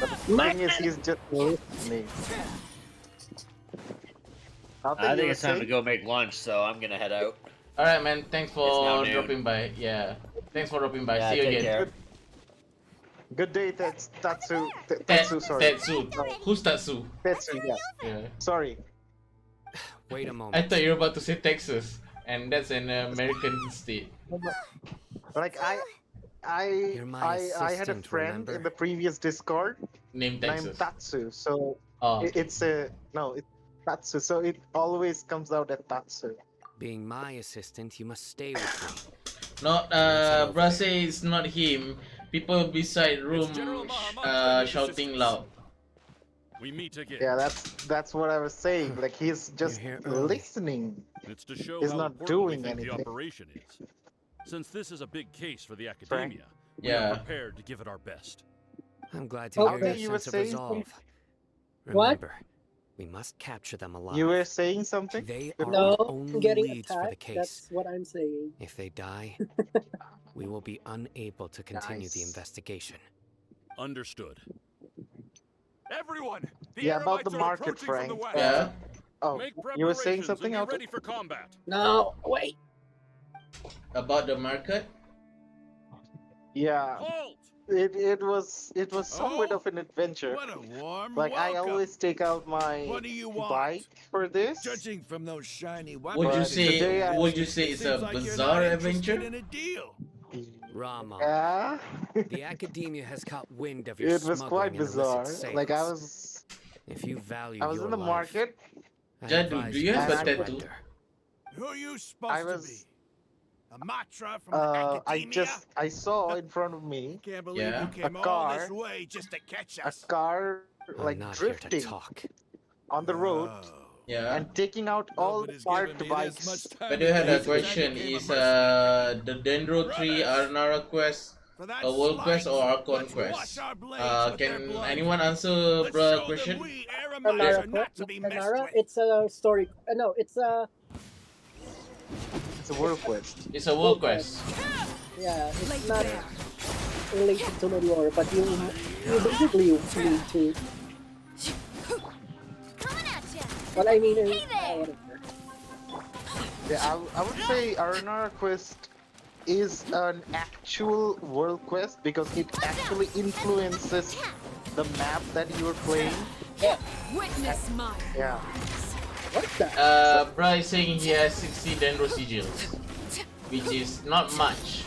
But the thing is, he's just listening. I Nothing you think were it's time to saying? go make lunch, so I'm gonna head out. Alright, man. Thanks It's now for noon. dropping by. Yeah. Thanks for dropping by. Yeah, See you take again. care. Good day, Tatsu, sorry. Tetsu. Who's Tatsu? Tetsu, yeah. Yeah. Sorry. Wait a I moment. thought you were about to say Texas, and that's an American state. Like You're my I had a assistant, friend remember? in the previous Discord Named named Texas. Tatsu. So Oh. it's a no, it's Tatsu. So it always comes out at Tatsu. Being my assistant, you must stay with me. Not over bruh say it's not him. People beside room shouting loud. We meet again. Yeah, that's what I was saying. Like he's just here early. listening. It's to show He's how not important doing we think anything. the operation is. Since this is a big case for the Frank? Academia, we Yeah. are prepared to give it our best. I'm glad to Okay, hear you your were sense of saying resolve. What? Remember, we must capture them alive. You were saying something? They are No, our I'm only getting leads for the attacked. case. That's what I'm saying. If they die, we will be unable to continue the Nice. investigation. Understood. Everyone, the Yeah, about the Eremites are market, approaching from the Frank. west. Yeah. Oh, Make you were saying preparations something, and be Alton? ready for combat. No, wait. About the market? Yeah. Halt! It was somewhat Oh, of an adventure. what a warm Like I welcome. always take out my What do you want? bike for this. Judging from those shiny Would weapons, you But today I Would you say it's a seems like you're bizarre not interested adventure? in a deal. Rama, Yeah. the Academia has caught wind of your It was quite smuggling and illicit bizarre. sales. Like I was If you value I was your in the life, market. I Jadu, advise do you have a to tattoo? surrender. Who are you I supposed to was be? A Matra from the Academia? I saw in front of me Can't believe Yeah. you came A all this car. way just to catch a us. car I'm like not here to drifting talk. on the road Oh. Yeah. and taking out all the Nobody's parked given me this bikes. much time But I to had a think since I question. became a Is mercenary. the Dendro Tree Brothers, Arnara quest for that a world quest or slight, Archon let's quest? wash our blades with their Can blood. anyone answer Let's bruh show question? them we Eremites Arnara, are not to be messed Arnara, with. it's a story. No, it's a It's a world quest. It's a world quest. Yeah, it's not related to the lore, but you basically need to. What I mean is, whatever. Yeah, I would say Arnara quest is an actual world quest because it actually influences the map that you are playing. Yeah. Witness mine. Yeah. What's that? Bra is saying he has 60 Dendro sigils, which is not much.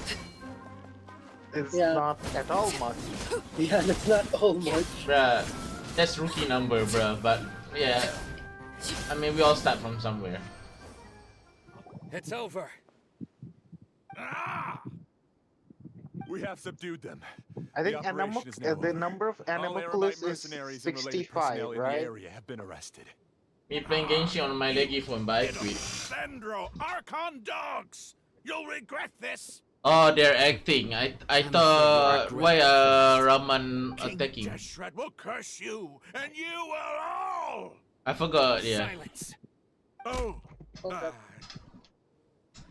It's not at all much. Yeah, that's not all much. Bruh, that's rookie number, bruh. But yeah, I mean we all start from somewhere. It's over. Ah! We have subdued them. I think the operation is now the over. number of All Animalculus Aramite is mercenaries and related 65, personnel in the right? area have been arrested. Me playing Genshin on my leggy phone, but I quit. Sendro, Archon dogs! You'll regret this! Oh, they're acting. I thought why Raman attacking? Deshret will curse you, and you will all! I forgot. Yeah. Silence. Oh.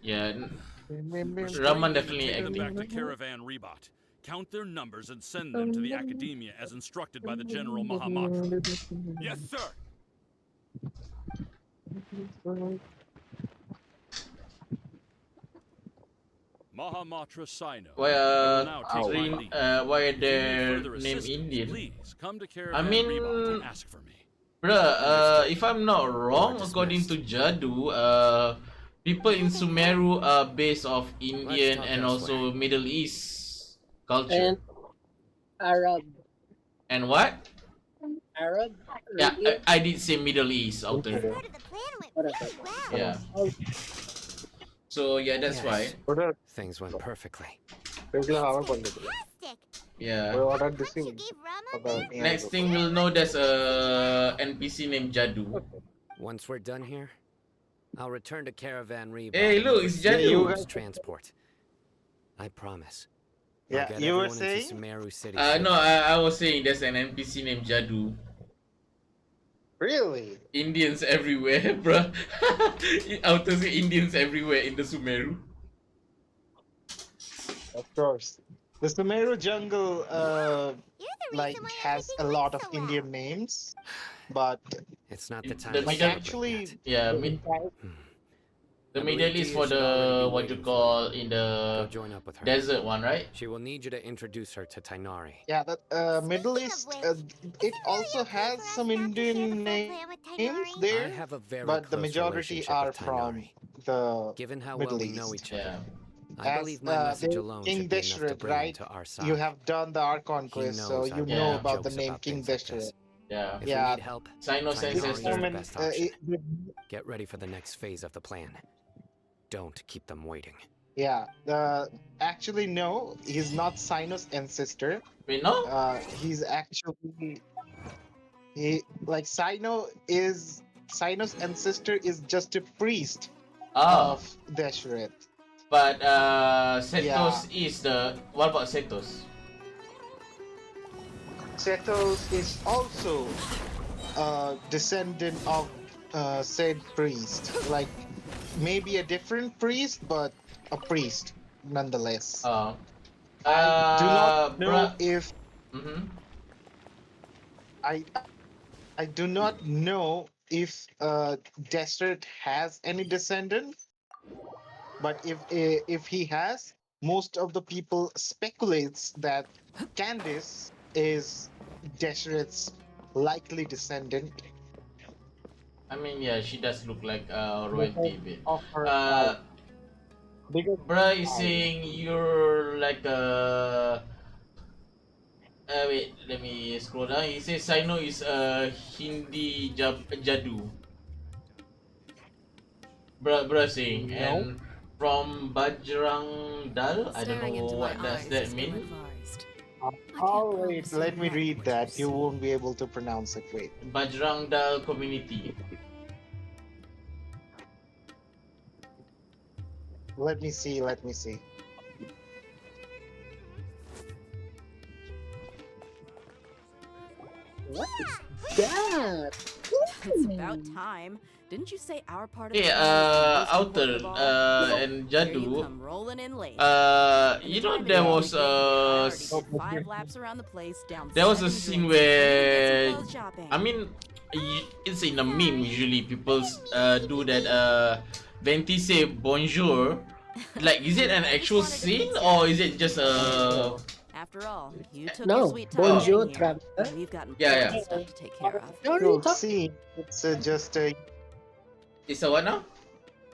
Yeah. Raman definitely Take them acting. back to Caravan Rebot. Count their numbers and send them to the Academia as instructed by the General Mahamatra. Yes, sir! Mahamatra Sino. Why why their Further name assistance, Indian? please come to I Caravan mean, Rebot and ask for me. bruh, if I'm not wrong, according to Jadu, people in Sumeru are based of Indian and also Middle East culture. And Arab. And what? Arab? Yeah, I did say Middle East, Alter. Whatever. Yeah. So yeah, that's why. Things went perfectly. Yeah. Next Next thing we'll know there's a NPC named Jadu. Once we're done here, I'll return to Caravan Rebot. Hey, look, it's Jadu. Transport. I promise. Yeah, I'll get you were everyone into saying? Sumeru City. No, I was saying there's an NPC named Jadu. Really? Indians everywhere, bruh. Outer say Indians everywhere in the Sumeru. Of course. The Sumeru jungle like has a lot of Indian names, but it's not the time. The to middle, celebrate actually, that. yeah, the Middle East for the what you call in the Join up with her. desert one, right? She will need you to introduce her to Tainari. yeah, that Middle East it also has some Indian names I there, have a very but the close majority relationship are with from Tainari. the Given how Middle well we East. know each other, I As believe my message the alone King should be enough to Deshret, bring him right? to our side. You have done the Archon He quest, so knows you I know won't about the jokes name about King things like this. Deshret. Yeah. If Yeah. we need help, Sinos Tainari is ancestor. the best option. it- Get ready for the next phase of the plan. Don't keep them waiting. Yeah, actually no, he's not Sinus' ancestor. Wait, no? He's actually Sinus' ancestor is just a priest of Deshret. But Setos is the. What about Setos? Setos is also a descendant of said priest. Like maybe a different priest, but a priest nonetheless. I do not know if I do not know if Deshret has any descendant, but if he has, most of the people speculates that Candice is Deshret's likely descendant. I mean, yeah, she does look like royalty a bit. Of her Bruh is saying you're like a. Wait, let me scroll down. He says Sino is a Hindi Jadu. Bruh saying, and from Bajrang Dal, I don't know what does that mean. Oh wait, let me read that. You won't be able to pronounce it. Wait. Bajrang Dal community. Let me see. Let me see. What is that? It's about time. Didn't you say our part of Okay, the plan was the most Outer, important of all? and Here you Jadu. come rolling in late. In You the know time it there took me was to get here, I already did 5 laps around the place, down there was a 7 scene drinks, and need to get some where clothes shopping. I mean it's in a meme usually people do that Venti say bonjour. Like is it an actual scene or is it just a After all, you took your No, sweet time bonjour, getting here, traveler. and we've got Yeah, important yeah. stuff to take care of. Cool scene. It's just a It's a what now?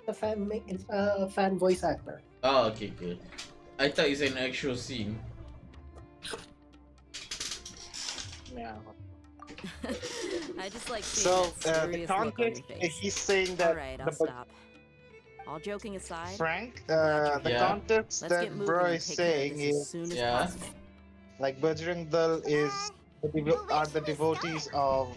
It's a fan voice actor. Oh, okay, good. I thought it's an actual scene. yeah. I just like seeing So that the serious look on your context, face. he's saying that Alright, I'll stop. All joking aside, Frank, glad you're the here. context Let's that get moving bro and is take care of saying this as is soon as Yeah. possible. like Bajrang Dal is are the devotees of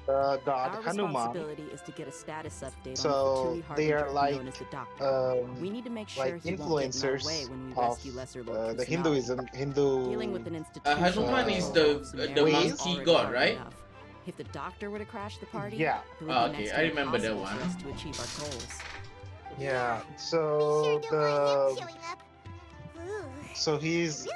God Our Hanuman. responsibility is to get a status update So on the Fatui they are harbinger like known as the Doctor. We need to make sure like he won't get in our influencers way when we of rescue Lesser Lord the Kusanagi. Hindu Dealing with an institution Hanuman is involves the Sumeru is ways. monkey already god, hard right? enough. If the Doctor were to crash the party, Yeah. it would Ah, be okay, next I to remember that impossible for one. us to achieve our goals. Yeah. So he's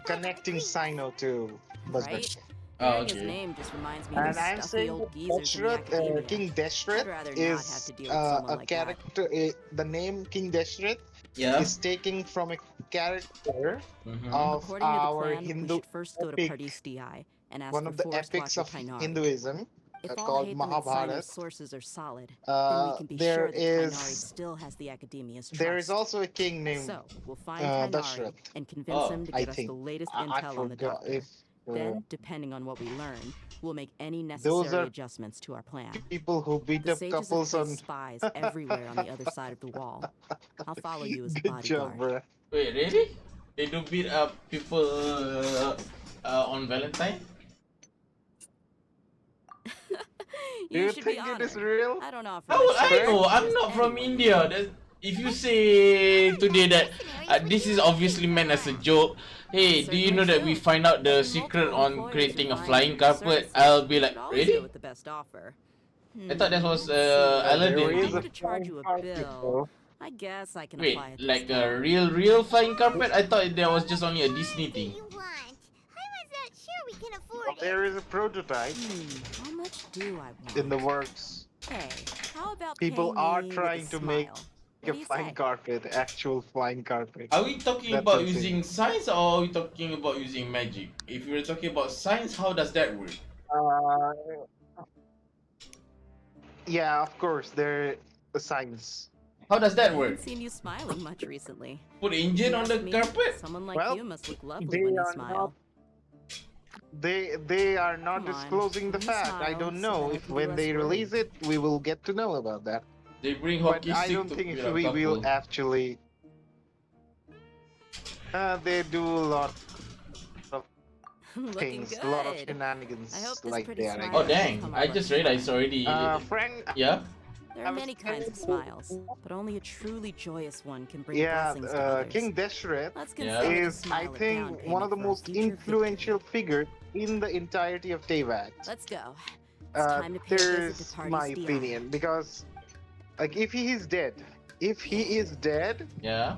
connecting Sino to Bajrang. Right? Oh, Hearing his okay. name just reminds me of And those I'm stuffy saying old that geezers in the Dashrath, academia. King I'd Dashrath rather not have is to deal with someone a like that. character. The name King Dashrath Yeah. is taken from a character Mm-hmm. of According to the our plan, we Hindu should first go to epic, Pardistii and ask one for of the Forest epics Watcher of Kainari. Hinduism If all called Hatham and Sino's Mahabharata. sources are solid, then we can be There sure that Kainari is still has the Academia's there is trust. also a king named So, we'll find Kainari Dashrath. and convince him to I get us think the latest I intel on the forgot Doctor. if Then, depending on what we learn, we'll make any those necessary are adjustments to our plan. people who beat The up sages have couples on. placed spies everywhere on the other side of the wall. I'll follow you as a Good job, bodyguard. bro. Wait, really? They do beat up people on Valentine? Do you should be think it is honored. real? I don't offer How much would I trust know? to I'm just not from anyone. India. If you say today that this is obviously meant as a joke, hey, do you know that we find out the secret on creating a flying carpet? I'll be like, Should always go really? with the best offer. I thought that was Let's see. Aladdin If I thing. were to charge you a bill, I guess I can Wait, apply it this like time. a real flying carpet? I thought that was just only a Disney thing. There is a prototype How much do I want? in the works. Hey, how about People paying are me trying with a to make smile? a What do you flying say? carpet, actual flying carpet. Are we talking That's about insane. using science or are we talking about using magic? If we're talking about science, how does that work? Yeah, of course, there the science. How does that I work? haven't seen you smiling much recently. Put engine If you on the ask me, carpet? Someone like Well, you must look lovely they when you are smile. They are not Come on, disclosing the you fact. I smile don't so know that I if can be when less they release worried. it, we will get to know about that. They bring But hockey I stick don't to think beat a we will couple. actually. They do a lot of Looking things, a lot of good. shenanigans I hope this like pretty that. I smile Oh guess. dang, come I out just like realized already. Frank, Yeah? There are many kinds of smiles, but only a truly joyous one can bring yeah, blessings to others. King Dashrath Let's Yeah. consider the is, I smile of down think, one payment of the for our most future influential figures in the entirety of Teyvat. Let's go. It's time to pay a visit to There's Party my Sti. opinion, because, like, if he is dead, Yeah?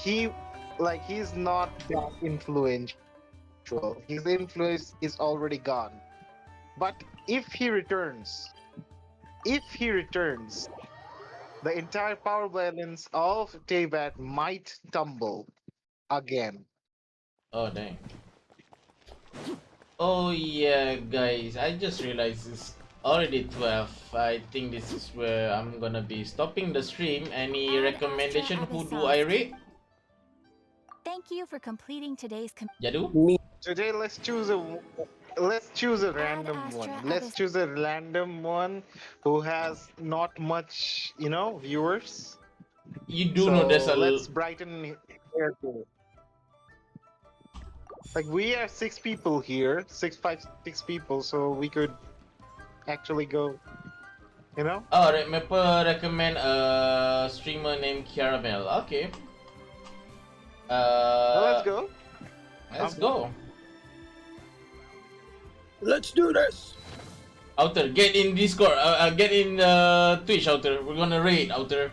he's not that influential. His influence is already gone. But if he returns, the entire power balance of Teyvat might tumble again. Oh dang. Oh yeah, guys, I just realized it's already 12. I think this is where I'm gonna be stopping the stream. Any recommendation? Who do I rate? Thank you for completing today's Jadu? Today, let's choose a random one. Let's choose a random one who has not much, viewers. You do know there's a let's brighten here too. Like we are 6 people here, 6 people, so we could actually go. Oh, Maple recommend a streamer named Caramel. Okay. Let's go. Let's go. Let's do this. Outer, get in Discord. Get in Twitch, Outer. We're gonna raid, Outer.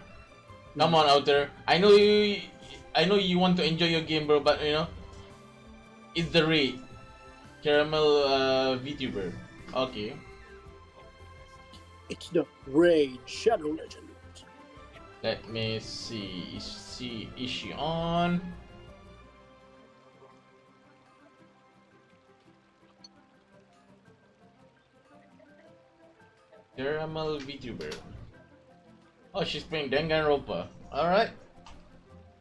Come on, Outer. I know you. I know you want to enjoy your game, bro. But you know, it's the raid. Caramel VTuber. Okay. It's the Raid Shadow Legend. Let me see. Is she on? Caramel VTuber. Oh, she's playing Danganronpa. Alright.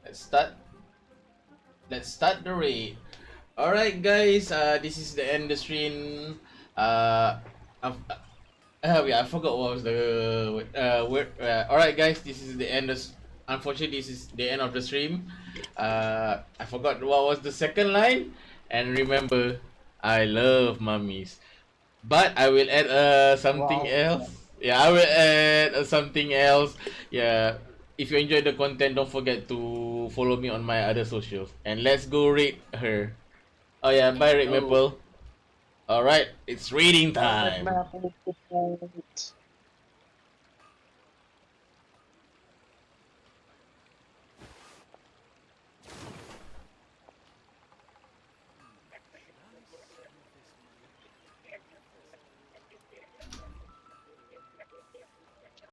Let's start. Let's start the raid. Alright guys, this is the end of the stream. Yeah, I forgot what was the word. Alright guys, this is the end of, unfortunately this is the end of the stream. I forgot what was the second line. And remember, I love mummies. But I will add something else. Yeah, I will add something else. Yeah. If you enjoyed the content, don't forget to follow me on my other socials. And let's go rate her. Oh yeah, bye Rick Maple. Alright, it's reading time.